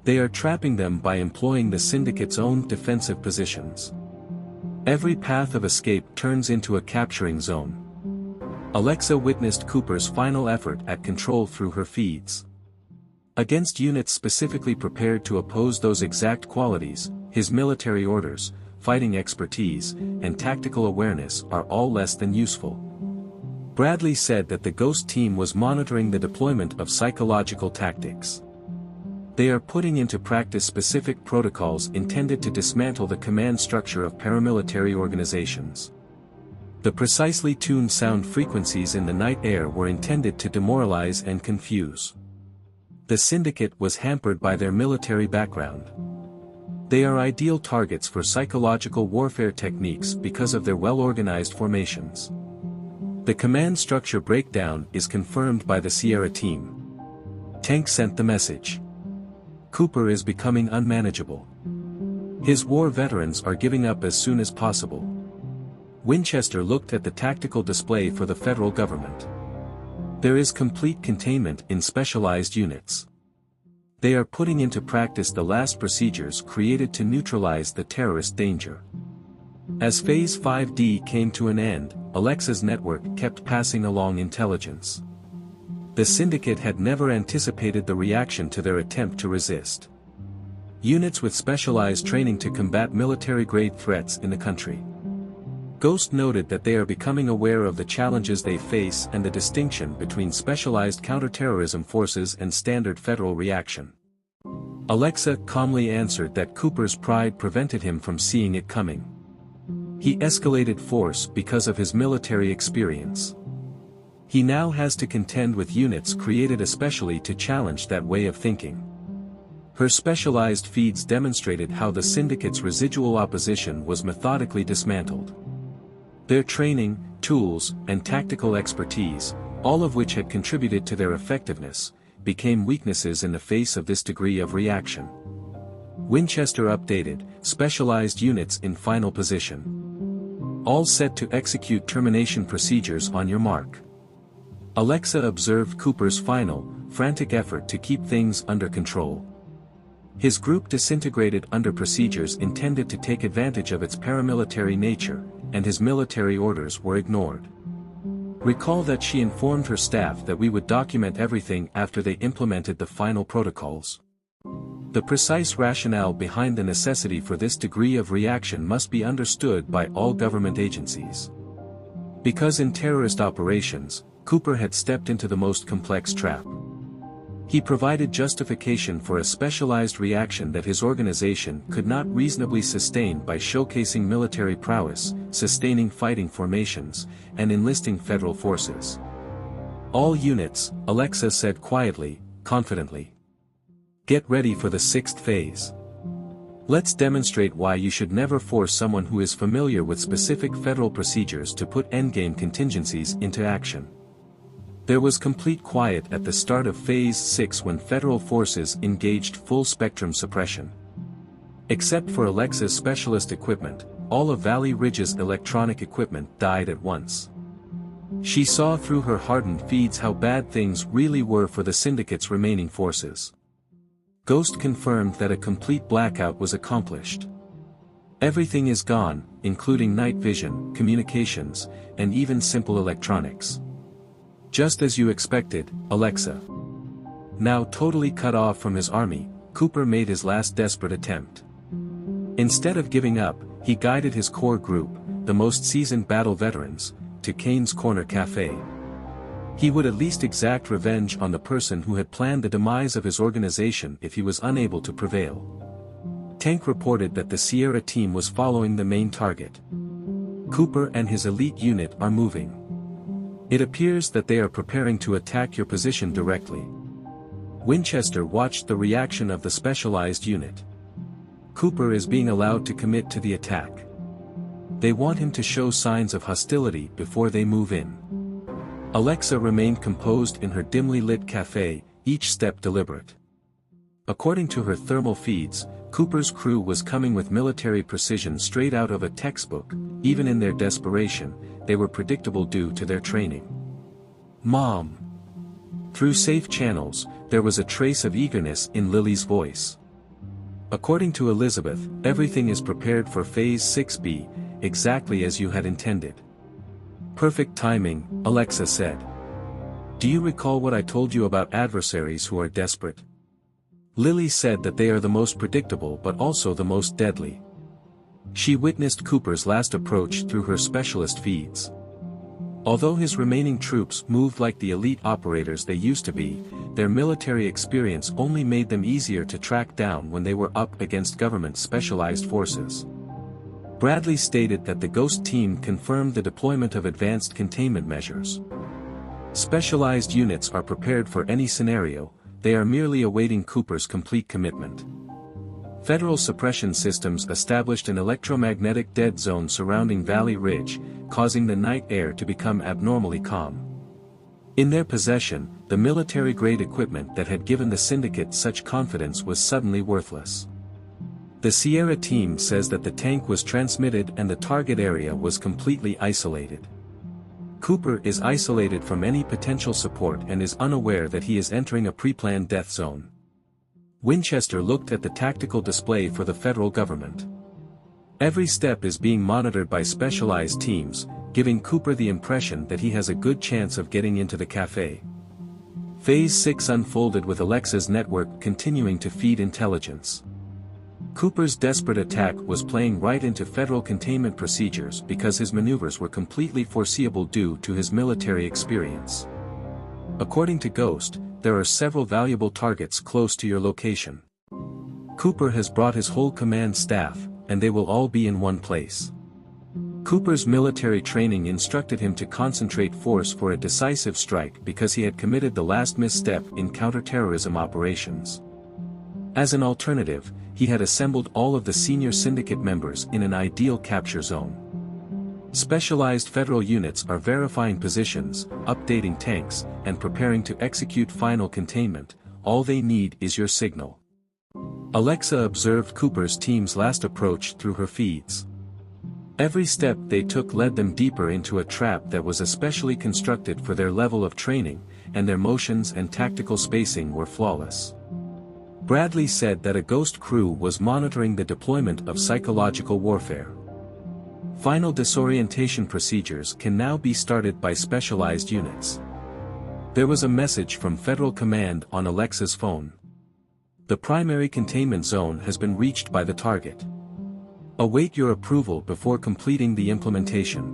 They are trapping them by employing the syndicate's own defensive positions. Every path of escape turns into a capturing zone. Alexa witnessed Cooper's final effort at control through her feeds. Against units specifically prepared to oppose those exact qualities, his military orders, fighting expertise, and tactical awareness are all less than useful. Bradley said that the Ghost team was monitoring the deployment of psychological tactics. They are putting into practice specific protocols intended to dismantle the command structure of paramilitary organizations. The precisely tuned sound frequencies in the night air were intended to demoralize and confuse. The syndicate was hampered by their military background. They are ideal targets for psychological warfare techniques because of their well-organized formations. The command structure breakdown is confirmed by the Sierra team. Tank sent the message. Cooper is becoming unmanageable. His war veterans are giving up as soon as possible. Winchester looked at the tactical display for the federal government. There is complete containment in specialized units. They are putting into practice the last procedures created to neutralize the terrorist danger. As Phase 5D came to an end, Alexa's network kept passing along intelligence. The syndicate had never anticipated the reaction to their attempt to resist. Units with specialized training to combat military-grade threats in the country. Ghost noted that they are becoming aware of the challenges they face and the distinction between specialized counterterrorism forces and standard federal reaction. Alexa calmly answered that Cooper's pride prevented him from seeing it coming. He escalated force because of his military experience. He now has to contend with units created especially to challenge that way of thinking. Her specialized feeds demonstrated how the syndicate's residual opposition was methodically dismantled. Their training, tools, and tactical expertise, all of which had contributed to their effectiveness, became weaknesses in the face of this degree of reaction. Winchester updated, specialized units in final position. All set to execute termination procedures on your mark. Alexa observed Cooper's final, frantic effort to keep things under control. His group disintegrated under procedures intended to take advantage of its paramilitary nature, and his military orders were ignored. Recall that she informed her staff that we would document everything after they implemented the final protocols. The precise rationale behind the necessity for this degree of reaction must be understood by all government agencies. Because in terrorist operations, Cooper had stepped into the most complex trap. He provided justification for a specialized reaction that his organization could not reasonably sustain by showcasing military prowess, sustaining fighting formations, and enlisting federal forces. All units, Alexa said quietly, confidently. Get ready for the sixth phase. Let's demonstrate why you should never force someone who is familiar with specific federal procedures to put endgame contingencies into action. There was complete quiet at the start of Phase 6 when federal forces engaged full-spectrum suppression. Except for Alexa's specialist equipment, all of Valley Ridge's electronic equipment died at once. She saw through her hardened feeds how bad things really were for the syndicate's remaining forces. Ghost confirmed that a complete blackout was accomplished. Everything is gone, including night vision, communications, and even simple electronics. Just as you expected, Alexa. Now totally cut off from his army, Cooper made his last desperate attempt. Instead of giving up, he guided his core group, the most seasoned battle veterans, to Kane's Corner Cafe. He would at least exact revenge on the person who had planned the demise of his organization if he was unable to prevail. Tank reported that the Sierra team was following the main target. Cooper and his elite unit are moving. It appears that they are preparing to attack your position directly. Winchester watched the reaction of the specialized unit. Cooper is being allowed to commit to the attack. They want him to show signs of hostility before they move in. Alexa remained composed in her dimly lit cafe, each step deliberate. According to her thermal feeds, Cooper's crew was coming with military precision straight out of a textbook. Even in their desperation, they were predictable due to their training. "Mom." Through safe channels, there was a trace of eagerness in Lily's voice. "According to Elizabeth, everything is prepared for Phase 6B, exactly as you had intended." "Perfect timing," Alexa said. "Do you recall what I told you about adversaries who are desperate?" Lily said that they are the most predictable but also the most deadly. She witnessed Cooper's last approach through her specialist feeds. Although his remaining troops moved like the elite operators they used to be, their military experience only made them easier to track down when they were up against government-specialized forces. Bradley stated that the Ghost team confirmed the deployment of advanced containment measures. Specialized units are prepared for any scenario, they are merely awaiting Cooper's complete commitment. Federal suppression systems established an electromagnetic dead zone surrounding Valley Ridge, causing the night air to become abnormally calm. In their possession, the military-grade equipment that had given the Syndicate such confidence was suddenly worthless. The Sierra team says that the tank was transmitted and the target area was completely isolated. Cooper is isolated from any potential support and is unaware that he is entering a pre-planned death zone. Winchester looked at the tactical display for the federal government. Every step is being monitored by specialized teams, giving Cooper the impression that he has a good chance of getting into the cafe. Phase 6 unfolded with Alexa's network continuing to feed intelligence. Cooper's desperate attack was playing right into federal containment procedures because his maneuvers were completely foreseeable due to his military experience. According to Ghost, there are several valuable targets close to your location. Cooper has brought his whole command staff, and they will all be in one place. Cooper's military training instructed him to concentrate force for a decisive strike because he had committed the last misstep in counterterrorism operations. As an alternative, he had assembled all of the senior syndicate members in an ideal capture zone. Specialized federal units are verifying positions, updating tanks, and preparing to execute final containment. All they need is your signal. Alexa observed Cooper's team's last approach through her feeds. Every step they took led them deeper into a trap that was especially constructed for their level of training, and their motions and tactical spacing were flawless. Bradley said that a Ghost crew was monitoring the deployment of psychological warfare. Final disorientation procedures can now be started by specialized units. There was a message from Federal Command on Alexa's phone. The primary containment zone has been reached by the target. Await your approval before completing the implementation.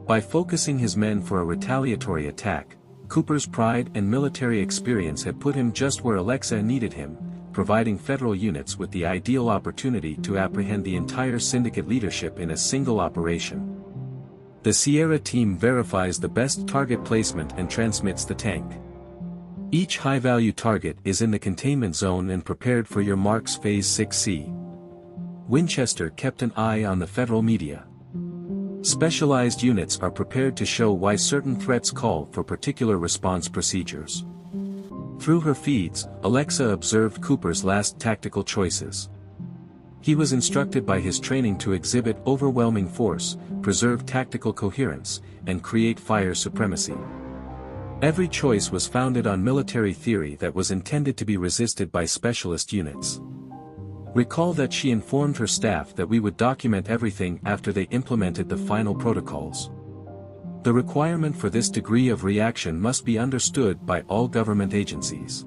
By focusing his men for a retaliatory attack, Cooper's pride and military experience had put him just where Alexa needed him, providing federal units with the ideal opportunity to apprehend the entire syndicate leadership in a single operation. The Sierra team verifies the best target placement and transmits the tank. Each high-value target is in the containment zone and prepared for your marks. Phase 6C. Winchester kept an eye on the federal media. Specialized units are prepared to show why certain threats call for particular response procedures. Through her feeds, Alexa observed Cooper's last tactical choices. He was instructed by his training to exhibit overwhelming force, preserve tactical coherence, and create fire supremacy. Every choice was founded on military theory that was intended to be resisted by specialist units. Recall that she informed her staff that we would document everything after they implemented the final protocols. The requirement for this degree of reaction must be understood by all government agencies.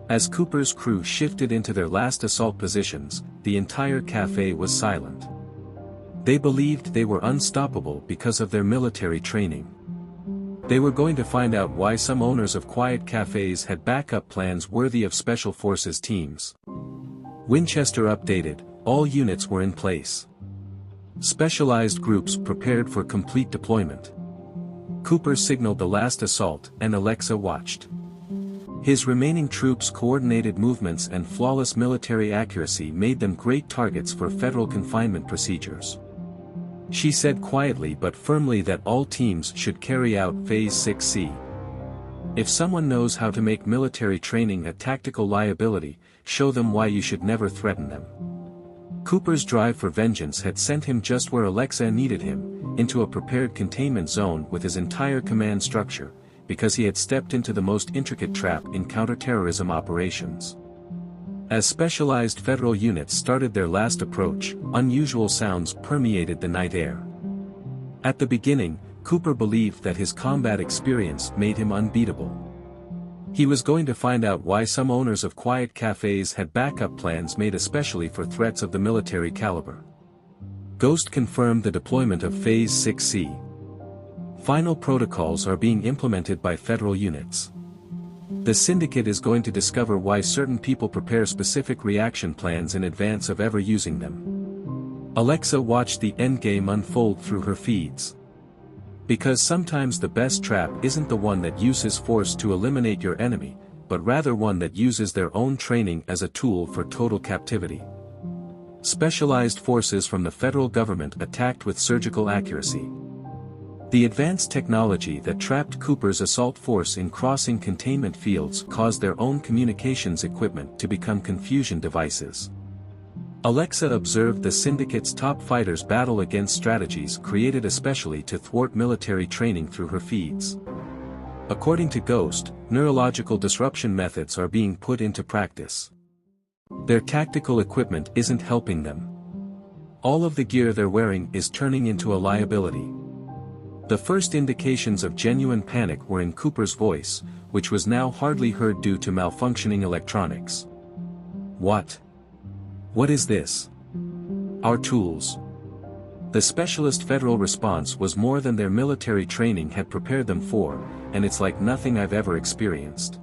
As Cooper's crew shifted into their last assault positions, the entire cafe was silent. They believed they were unstoppable because of their military training. They were going to find out why some owners of quiet cafes had backup plans worthy of special forces teams. Winchester updated, all units were in place. Specialized groups prepared for complete deployment. Cooper signaled the last assault, and Alexa watched. His remaining troops' coordinated movements and flawless military accuracy made them great targets for federal confinement procedures. She said quietly but firmly that all teams should carry out Phase 6C. If someone knows how to make military training a tactical liability, show them why you should never threaten them. Cooper's drive for vengeance had sent him just where Alexa needed him, into a prepared containment zone with his entire command structure, because he had stepped into the most intricate trap in counterterrorism operations. As specialized federal units started their last approach, unusual sounds permeated the night air. At the beginning, Cooper believed that his combat experience made him unbeatable. He was going to find out why some owners of quiet cafes had backup plans made especially for threats of the military caliber. Ghost confirmed the deployment of Phase 6C. Final protocols are being implemented by federal units. The syndicate is going to discover why certain people prepare specific reaction plans in advance of ever using them. Alexa watched the endgame unfold through her feeds. Because sometimes the best trap isn't the one that uses force to eliminate your enemy, but rather one that uses their own training as a tool for total captivity. Specialized forces from the federal government attacked with surgical accuracy. The advanced technology that trapped Cooper's assault force in crossing containment fields caused their own communications equipment to become confusion devices. Alexa observed the syndicate's top fighters battle against strategies created especially to thwart military training through her feeds. According to Ghost, neurological disruption methods are being put into practice. Their tactical equipment isn't helping them. All of the gear they're wearing is turning into a liability. The first indications of genuine panic were in Cooper's voice, which was now hardly heard due to malfunctioning electronics. What? What is this? Our tools. The specialist federal response was more than their military training had prepared them for, and it's like nothing I've ever experienced.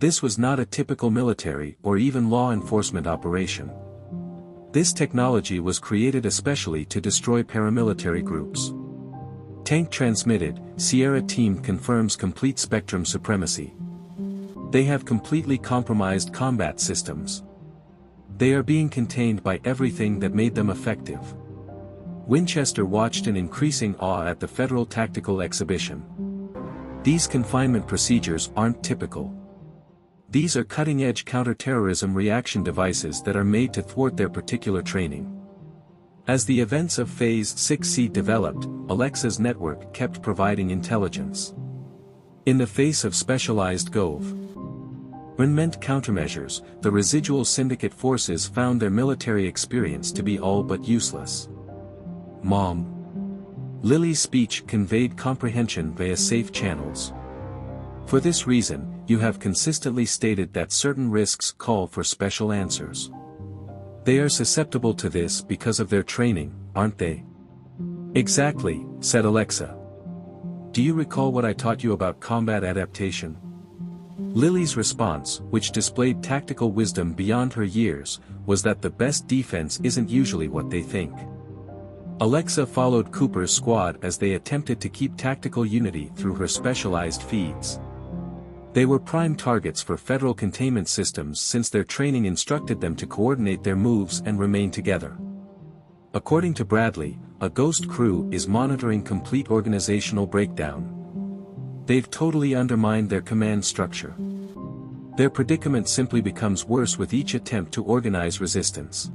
This was not a typical military or even law enforcement operation. This technology was created especially to destroy paramilitary groups. Tank transmitted, Sierra team confirms complete spectrum supremacy. They have completely compromised combat systems. They are being contained by everything that made them effective. Winchester watched in increasing awe at the federal tactical exhibition. These confinement procedures aren't typical. These are cutting-edge counterterrorism reaction devices that are made to thwart their particular training. As the events of Phase 6C developed, Alexa's network kept providing intelligence. In the face of specialized government countermeasures, the residual syndicate forces found their military experience to be all but useless. Mom. Lily's speech conveyed comprehension via safe channels. For this reason, you have consistently stated that certain risks call for special answers. They are susceptible to this because of their training, aren't they? Exactly, said Alexa. Do you recall what I taught you about combat adaptation? Lily's response, which displayed tactical wisdom beyond her years, was that the best defense isn't usually what they think. Alexa followed Cooper's squad as they attempted to keep tactical unity through her specialized feeds. They were prime targets for federal containment systems since their training instructed them to coordinate their moves and remain together. According to Bradley, a ghost crew is monitoring complete organizational breakdown. They've totally undermined their command structure. Their predicament simply becomes worse with each attempt to organize resistance.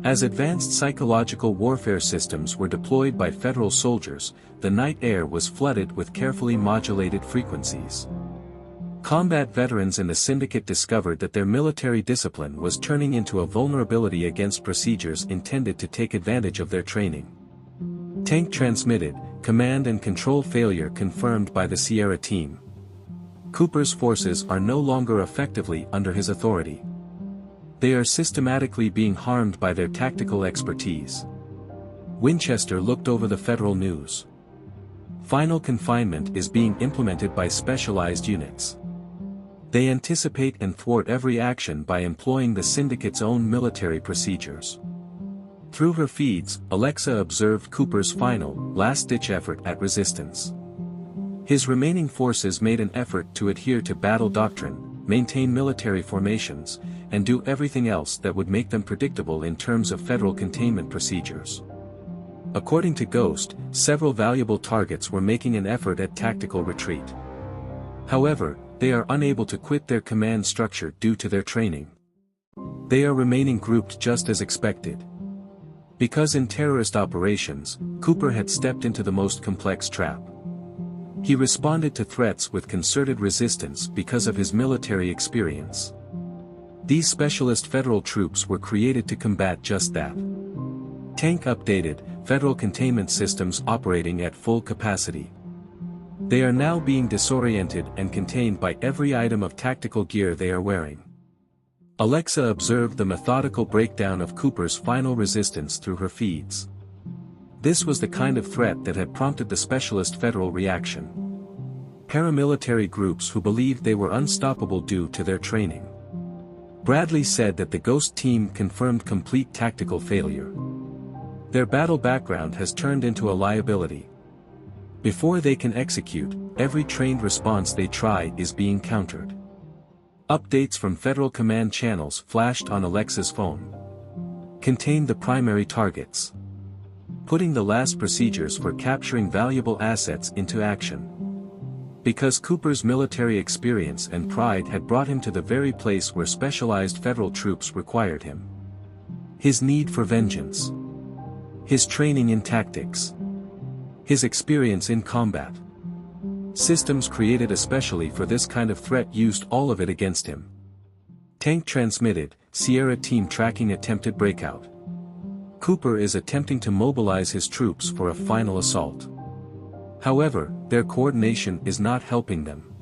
As advanced psychological warfare systems were deployed by federal soldiers, the night air was flooded with carefully modulated frequencies. Combat veterans in the syndicate discovered that their military discipline was turning into a vulnerability against procedures intended to take advantage of their training. Tank transmitted, command and control failure confirmed by the Sierra team. Cooper's forces are no longer effectively under his authority. They are systematically being harmed by their tactical expertise. Winchester looked over the federal news. Final confinement is being implemented by specialized units. They anticipate and thwart every action by employing the syndicate's own military procedures. Through her feeds, Alexa observed Cooper's final, last-ditch effort at resistance. His remaining forces made an effort to adhere to battle doctrine, maintain military formations, and do everything else that would make them predictable in terms of federal containment procedures. According to Ghost, several valuable targets were making an effort at tactical retreat. However, they are unable to quit their command structure due to their training. They are remaining grouped just as expected. Because in terrorist operations, Cooper had stepped into the most complex trap. He responded to threats with concerted resistance because of his military experience. These specialist federal troops were created to combat just that. Tank updated, federal containment systems operating at full capacity. They are now being disoriented and contained by every item of tactical gear they are wearing. Alexa observed the methodical breakdown of Cooper's final resistance through her feeds. This was the kind of threat that had prompted the specialist federal reaction. Paramilitary groups who believed they were unstoppable due to their training. Bradley said that the Ghost team confirmed complete tactical failure. Their battle background has turned into a liability. Before they can execute, every trained response they try is being countered. Updates from federal command channels flashed on Alexa's phone. Contained the primary targets. Putting the last procedures for capturing valuable assets into action. Because Cooper's military experience and pride had brought him to the very place where specialized federal troops required him. His need for vengeance. His training in tactics. His experience in combat. Systems created especially for this kind of threat used all of it against him. Tank transmitted, Sierra team tracking attempted breakout. Cooper is attempting to mobilize his troops for a final assault. However, their coordination is not helping them.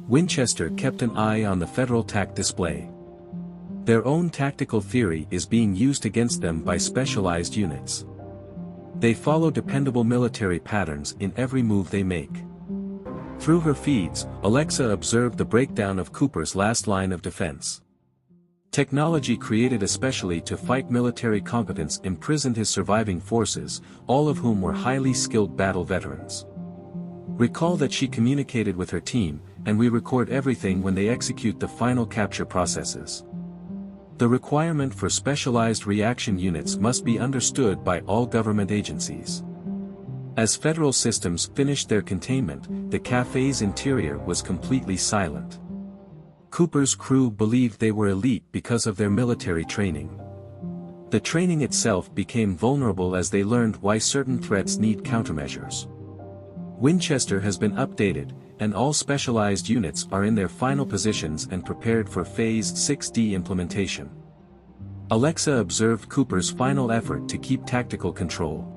Winchester kept an eye on the federal TAC display. Their own tactical theory is being used against them by specialized units. They follow dependable military patterns in every move they make. Through her feeds, Alexa observed the breakdown of Cooper's last line of defense. Technology created especially to fight military competence imprisoned his surviving forces, all of whom were highly skilled battle veterans. Recall that she communicated with her team, and we record everything when they execute the final capture processes. The requirement for specialized reaction units must be understood by all government agencies. As federal systems finished their containment, the cafe's interior was completely silent. Cooper's crew believed they were elite because of their military training. The training itself became vulnerable as they learned why certain threats need countermeasures. Winchester has been updated, and all specialized units are in their final positions and prepared for Phase 6D implementation. Alexa observed Cooper's final effort to keep tactical control.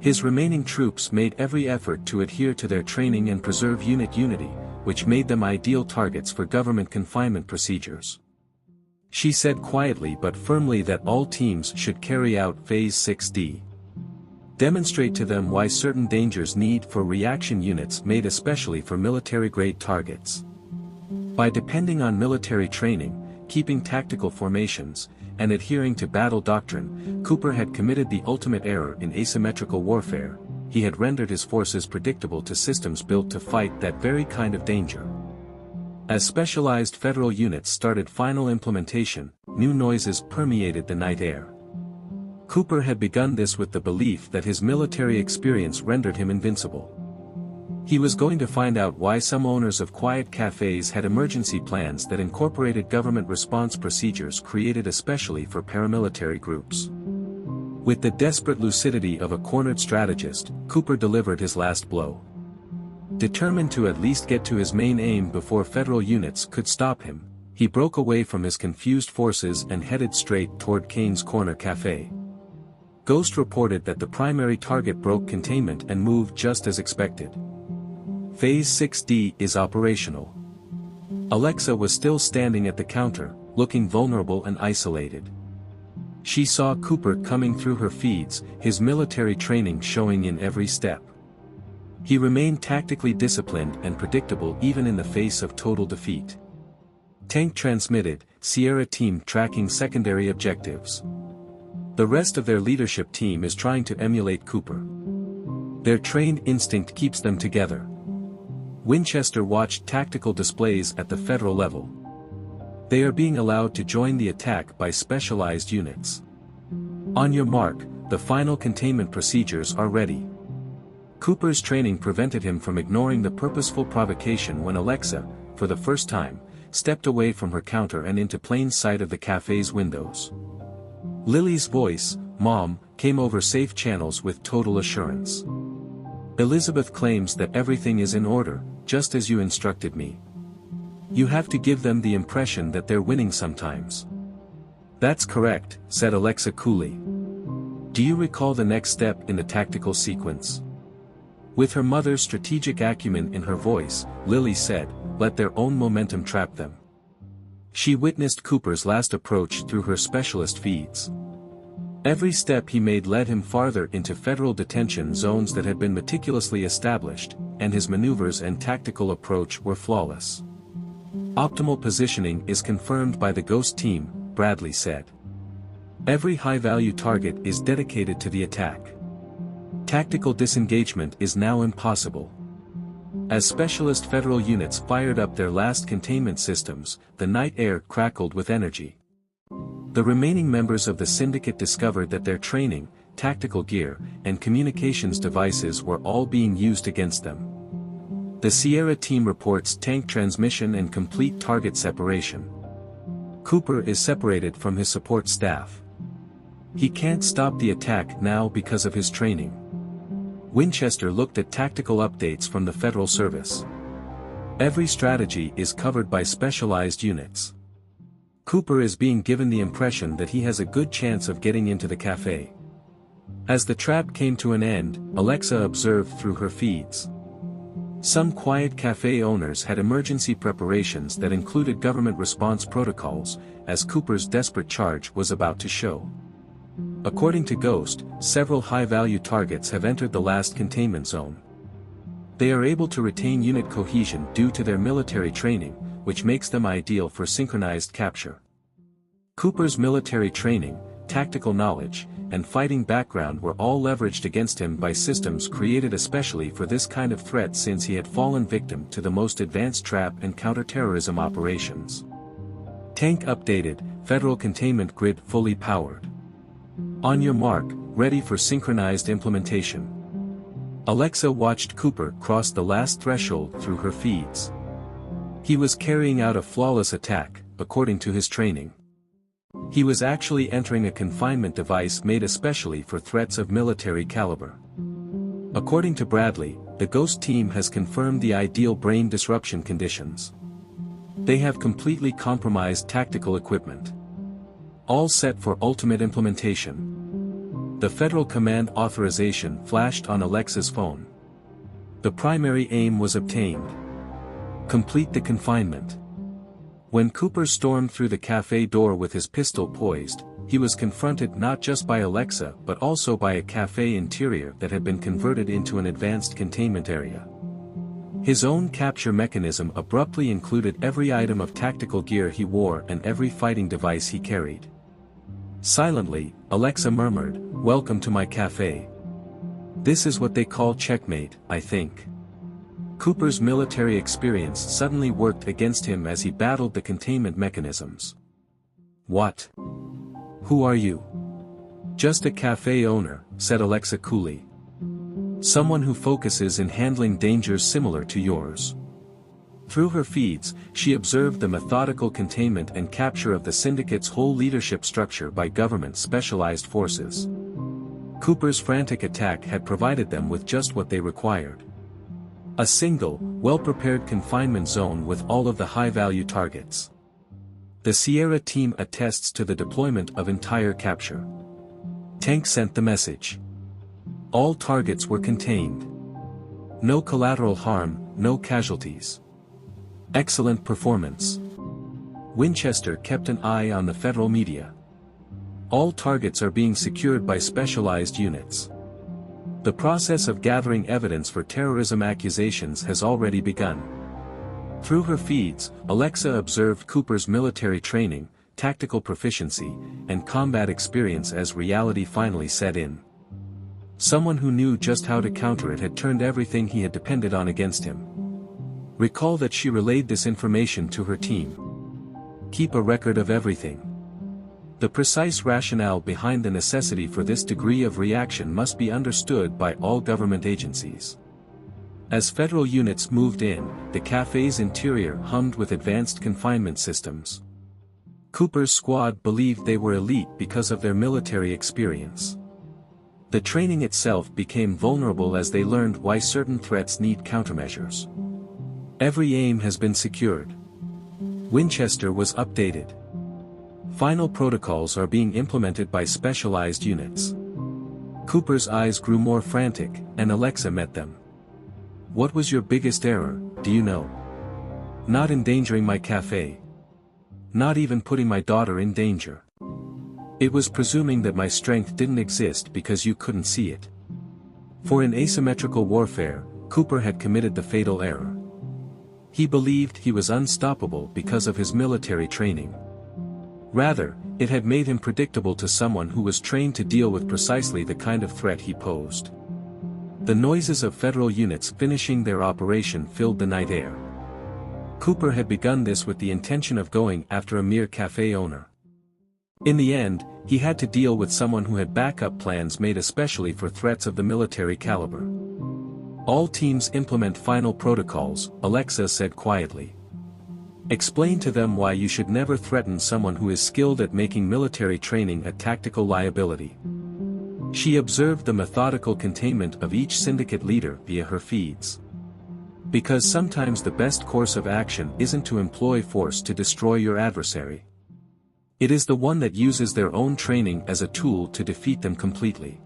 His remaining troops made every effort to adhere to their training and preserve unit unity, which made them ideal targets for government confinement procedures. She said quietly but firmly that all teams should carry out Phase 6D. Demonstrate to them why certain dangers need for reaction units made especially for military-grade targets. By depending on military training, keeping tactical formations, and adhering to battle doctrine, Cooper had committed the ultimate error in asymmetrical warfare. He had rendered his forces predictable to systems built to fight that very kind of danger. As specialized federal units started final implementation, new noises permeated the night air. Cooper had begun this with the belief that his military experience rendered him invincible. He was going to find out why some owners of quiet cafes had emergency plans that incorporated government response procedures created especially for paramilitary groups. With the desperate lucidity of a cornered strategist, Cooper delivered his last blow. Determined to at least get to his main aim before federal units could stop him, he broke away from his confused forces and headed straight toward Kane's Corner Cafe. Ghost reported that the primary target broke containment and moved just as expected. Phase 6D is operational. Alexa was still standing at the counter, looking vulnerable and isolated. She saw Cooper coming through her feeds, his military training showing in every step. He remained tactically disciplined and predictable even in the face of total defeat. Tank transmitted, Sierra team tracking secondary objectives. The rest of their leadership team is trying to emulate Cooper. Their trained instinct keeps them together. Winchester watched tactical displays at the federal level. They are being allowed to join the attack by specialized units. On your mark, the final containment procedures are ready. Cooper's training prevented him from ignoring the purposeful provocation when Alexa, for the first time, stepped away from her counter and into plain sight of the cafe's windows. Lily's voice, "Mom," came over safe channels with total assurance. "Elizabeth claims that everything is in order, just as you instructed me. You have to give them the impression that they're winning sometimes." "That's correct," said Alexa coolly. "Do you recall the next step in the tactical sequence?" With her mother's strategic acumen in her voice, Lily said, "Let their own momentum trap them." She witnessed Cooper's last approach through her specialist feeds. Every step he made led him farther into federal detention zones that had been meticulously established, and his maneuvers and tactical approach were flawless. "Optimal positioning is confirmed by the Ghost team," Bradley said. "Every high-value target is dedicated to the attack. Tactical disengagement is now impossible." As specialist federal units fired up their last containment systems, the night air crackled with energy. The remaining members of the syndicate discovered that their training, tactical gear, and communications devices were all being used against them. The Sierra team reports tank transmission and complete target separation. Cooper is separated from his support staff. He can't stop the attack now because of his training. Winchester looked at tactical updates from the Federal Service. Every strategy is covered by specialized units. Cooper is being given the impression that he has a good chance of getting into the cafe. As the trap came to an end, Alexa observed through her feeds. Some quiet cafe owners had emergency preparations that included government response protocols, as Cooper's desperate charge was about to show. According to Ghost, several high-value targets have entered the last containment zone. They are able to retain unit cohesion due to their military training, which makes them ideal for synchronized capture. Cooper's military training, tactical knowledge, and fighting background were all leveraged against him by systems created especially for this kind of threat, since he had fallen victim to the most advanced trap and counterterrorism operations. Tank updated, federal containment grid fully powered. On your mark, ready for synchronized implementation. Alexa watched Cooper cross the last threshold through her feeds. He was carrying out a flawless attack, according to his training. He was actually entering a confinement device made especially for threats of military caliber. According to Bradley, the Ghost team has confirmed the ideal brain disruption conditions. They have completely compromised tactical equipment. All set for ultimate implementation. The federal command authorization flashed on Alexa's phone. The primary aim was obtained. Complete the confinement. When Cooper stormed through the cafe door with his pistol poised, he was confronted not just by Alexa but also by a cafe interior that had been converted into an advanced containment area. His own capture mechanism abruptly included every item of tactical gear he wore and every fighting device he carried. Silently, Alexa murmured, "Welcome to my cafe. This is what they call checkmate, I think." Cooper's military experience suddenly worked against him as he battled the containment mechanisms. "What? Who are you?" "Just a cafe owner," said Alexa coolly. "Someone who focuses in handling dangers similar to yours." Through her feeds, she observed the methodical containment and capture of the syndicate's whole leadership structure by government specialized forces. Cooper's frantic attack had provided them with just what they required. A single, well-prepared confinement zone with all of the high-value targets. The Sierra team attests to the deployment of entire capture. Tank sent the message. All targets were contained. No collateral harm, no casualties. Excellent performance. Winchester kept an eye on the federal media. All targets are being secured by specialized units. The process of gathering evidence for terrorism accusations has already begun. Through her feeds, Alexa observed Cooper's military training, tactical proficiency, and combat experience as reality finally set in. Someone who knew just how to counter it had turned everything he had depended on against him. Recall that she relayed this information to her team. Keep a record of everything. The precise rationale behind the necessity for this degree of reaction must be understood by all government agencies. As federal units moved in, the cafe's interior hummed with advanced confinement systems. Cooper's squad believed they were elite because of their military experience. The training itself became vulnerable as they learned why certain threats need countermeasures. Every aim has been secured. Winchester was updated. Final protocols are being implemented by specialized units. Cooper's eyes grew more frantic, and Alexa met them. What was your biggest error, do you know? Not endangering my cafe. Not even putting my daughter in danger. It was presuming that my strength didn't exist because you couldn't see it. For in asymmetrical warfare, Cooper had committed the fatal error. He believed he was unstoppable because of his military training. Rather, it had made him predictable to someone who was trained to deal with precisely the kind of threat he posed. The noises of federal units finishing their operation filled the night air. Cooper had begun this with the intention of going after a mere cafe owner. In the end, he had to deal with someone who had backup plans made especially for threats of the military caliber. All teams implement final protocols, Alexa said quietly. Explain to them why you should never threaten someone who is skilled at making military training a tactical liability. She observed the methodical containment of each syndicate leader via her feeds. Because sometimes the best course of action isn't to employ force to destroy your adversary. It is the one that uses their own training as a tool to defeat them completely.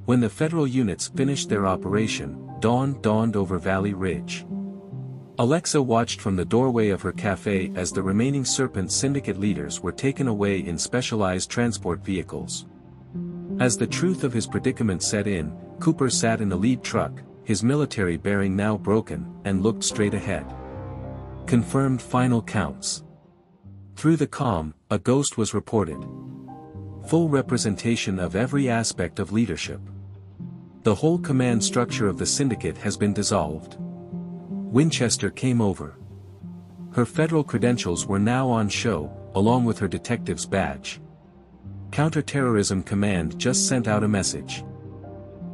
When the federal units finished their operation, dawn dawned over Valley Ridge. Alexa watched from the doorway of her cafe as the remaining Serpent Syndicate leaders were taken away in specialized transport vehicles. As the truth of his predicament set in, Cooper sat in the lead truck, his military bearing now broken, and looked straight ahead. Confirmed final counts. Through the comm, a ghost was reported. Full representation of every aspect of leadership. The whole command structure of the syndicate has been dissolved. Winchester came over. Her federal credentials were now on show, along with her detective's badge. Counterterrorism Command just sent out a message.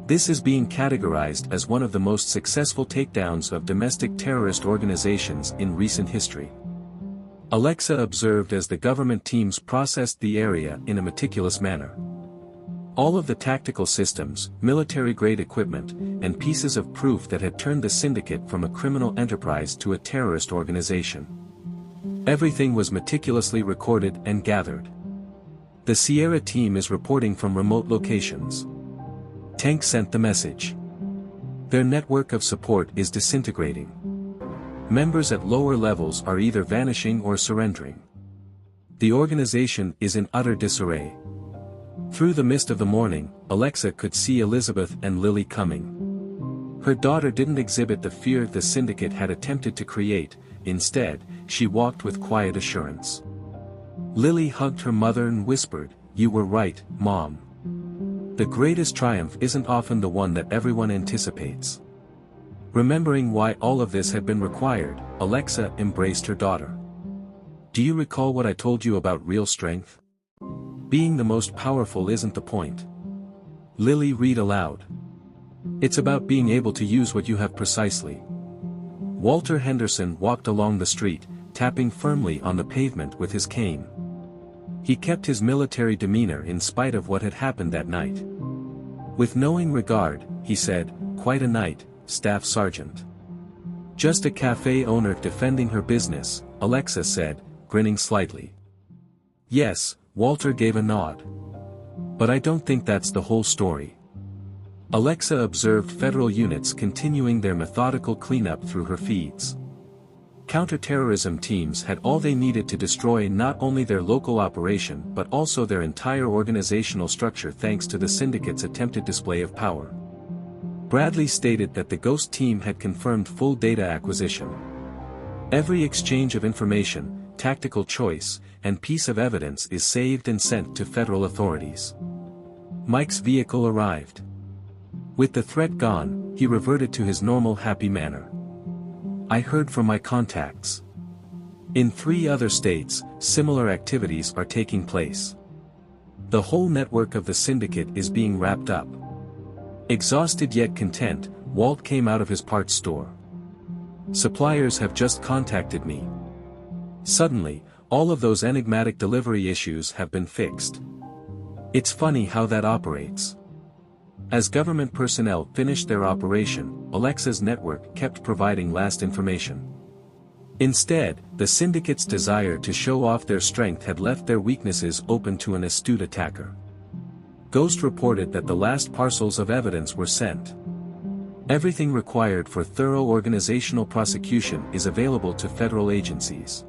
This is being categorized as one of the most successful takedowns of domestic terrorist organizations in recent history. Alexa observed as the government teams processed the area in a meticulous manner. All of the tactical systems, military-grade equipment, and pieces of proof that had turned the syndicate from a criminal enterprise to a terrorist organization. Everything was meticulously recorded and gathered. The Sierra team is reporting from remote locations. Tank sent the message. Their network of support is disintegrating. Members at lower levels are either vanishing or surrendering. The organization is in utter disarray. Through the mist of the morning, Alexa could see Elizabeth and Lily coming. Her daughter didn't exhibit the fear the syndicate had attempted to create, instead, she walked with quiet assurance. Lily hugged her mother and whispered, "You were right, Mom." The greatest triumph isn't often the one that everyone anticipates. Remembering why all of this had been required, Alexa embraced her daughter. "Do you recall what I told you about real strength? Being the most powerful isn't the point." Lily read aloud. "It's about being able to use what you have precisely." Walter Henderson walked along the street, tapping firmly on the pavement with his cane. He kept his military demeanor in spite of what had happened that night. "With knowing regard," he said, "quite a night, Staff Sergeant." "Just a cafe owner defending her business," Alexa said, grinning slightly. "Yes," Walter gave a nod. "But I don't think that's the whole story." Alexa observed federal units continuing their methodical cleanup through her feeds. Counterterrorism teams had all they needed to destroy not only their local operation but also their entire organizational structure thanks to the syndicate's attempted display of power. Bradley stated that the Ghost team had confirmed full data acquisition. Every exchange of information, tactical choice, and piece of evidence is saved and sent to federal authorities. Mike's vehicle arrived. With the threat gone, he reverted to his normal happy manner. I heard from my contacts. In 3 other states, similar activities are taking place. The whole network of the syndicate is being wrapped up. Exhausted yet content, Walt came out of his parts store. Suppliers have just contacted me. Suddenly, all of those enigmatic delivery issues have been fixed. It's funny how that operates. As government personnel finished their operation, Alexa's network kept providing last information. Instead, the syndicate's desire to show off their strength had left their weaknesses open to an astute attacker. Ghost reported that the last parcels of evidence were sent. Everything required for thorough organizational prosecution is available to federal agencies.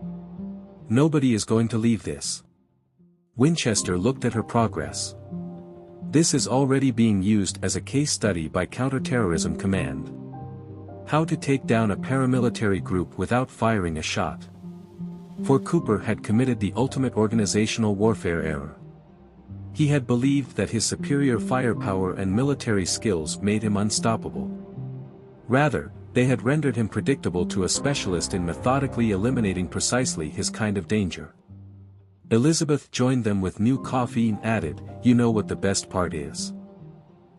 Nobody is going to leave this. Winchester looked at her progress. This is already being used as a case study by Counterterrorism Command. How to take down a paramilitary group without firing a shot. For Cooper had committed the ultimate organizational warfare error. He had believed that his superior firepower and military skills made him unstoppable. Rather, they had rendered him predictable to a specialist in methodically eliminating precisely his kind of danger. Elizabeth joined them with new coffee and added, "You know what the best part is?"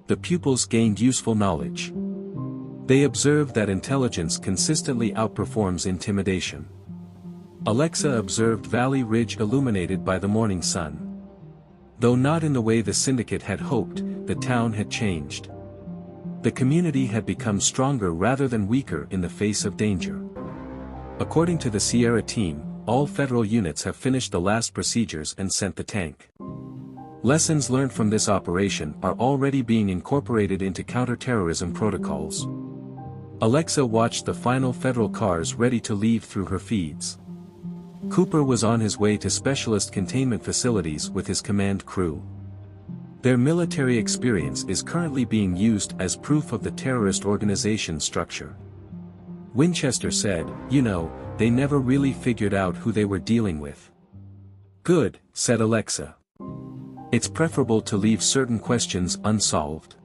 The pupils gained useful knowledge. They observed that intelligence consistently outperforms intimidation. Alexa observed Valley Ridge illuminated by the morning sun. Though not in the way the syndicate had hoped, the town had changed. The community had become stronger rather than weaker in the face of danger. According to the Sierra team, all federal units have finished the last procedures and sent the tank. Lessons learned from this operation are already being incorporated into counterterrorism protocols. Alexa watched the final federal cars ready to leave through her feeds. Cooper was on his way to specialist containment facilities with his command crew. Their military experience is currently being used as proof of the terrorist organization's structure. Winchester said, "You know, they never really figured out who they were dealing with." "Good," said Alexa. "It's preferable to leave certain questions unsolved."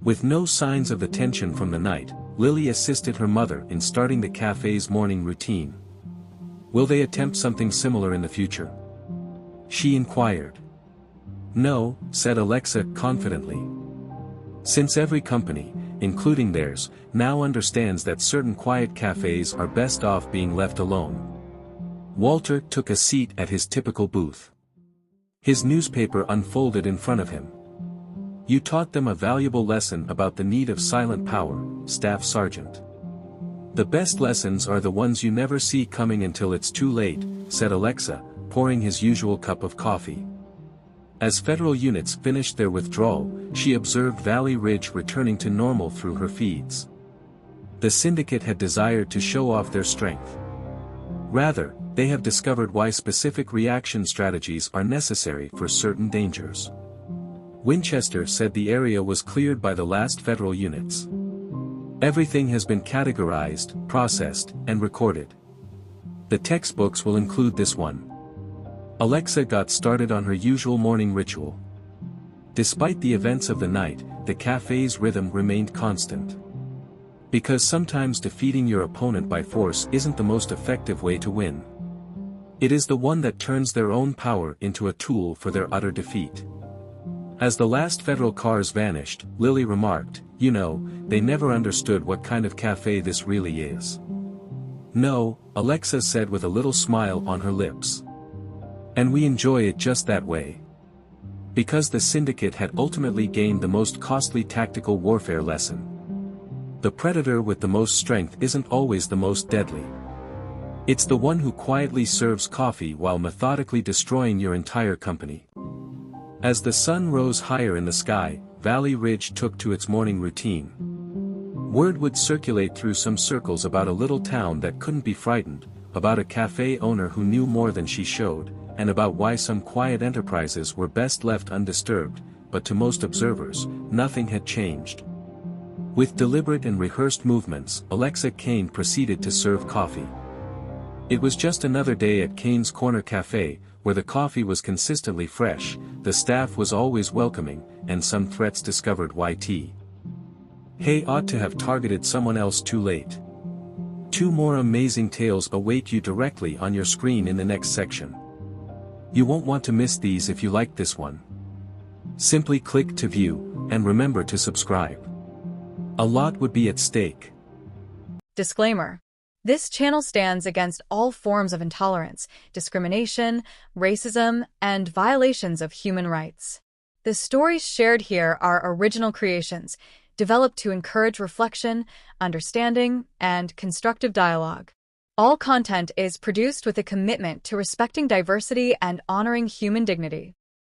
With no signs of the tension from the night, Lily assisted her mother in starting the cafe's morning routine. "Will they attempt something similar in the future?" she inquired. "No," said Alexa confidently. Since every company, including theirs, now understands that certain quiet cafes are best off being left alone. Walter took a seat at his typical booth. His newspaper unfolded in front of him. "You taught them a valuable lesson about the need of silent power, Staff Sergeant." "The best lessons are the ones you never see coming until it's too late," said Alexa, pouring his usual cup of coffee. As federal units finished their withdrawal, she observed Valley Ridge returning to normal through her feeds. The syndicate had desired to show off their strength. Rather, they have discovered why specific reaction strategies are necessary for certain dangers. Winchester said the area was cleared by the last federal units. Everything has been categorized, processed, and recorded. The textbooks will include this one. Alexa got started on her usual morning ritual. Despite the events of the night, the cafe's rhythm remained constant. Because sometimes defeating your opponent by force isn't the most effective way to win. It is the one that turns their own power into a tool for their utter defeat. As the last federal cars vanished, Lily remarked, "You know, they never understood what kind of cafe this really is." "No," Alexa said with a little smile on her lips. "And we enjoy it just that way." Because the syndicate had ultimately gained the most costly tactical warfare lesson. The predator with the most strength isn't always the most deadly. It's the one who quietly serves coffee while methodically destroying your entire company. As the sun rose higher in the sky, Valley Ridge took to its morning routine. Word would circulate through some circles about a little town that couldn't be frightened, about a cafe owner who knew more than she showed, and about why some quiet enterprises were best left undisturbed, but to most observers, nothing had changed. With deliberate and rehearsed movements, Alexa Kane proceeded to serve coffee. It was just another day at Kane's Corner Cafe, where the coffee was consistently fresh, the staff was always welcoming, and some threats discovered YT. Hey, ought to have targeted someone else too late. 2 more amazing tales await you directly on your screen in the next section. You won't want to miss these if you like this one. Simply click to view, and remember to subscribe. A lot would be at stake. Disclaimer. This channel stands against all forms of intolerance, discrimination, racism, and violations of human rights. The stories shared here are original creations, developed to encourage reflection, understanding, and constructive dialogue. All content is produced with a commitment to respecting diversity and honoring human dignity.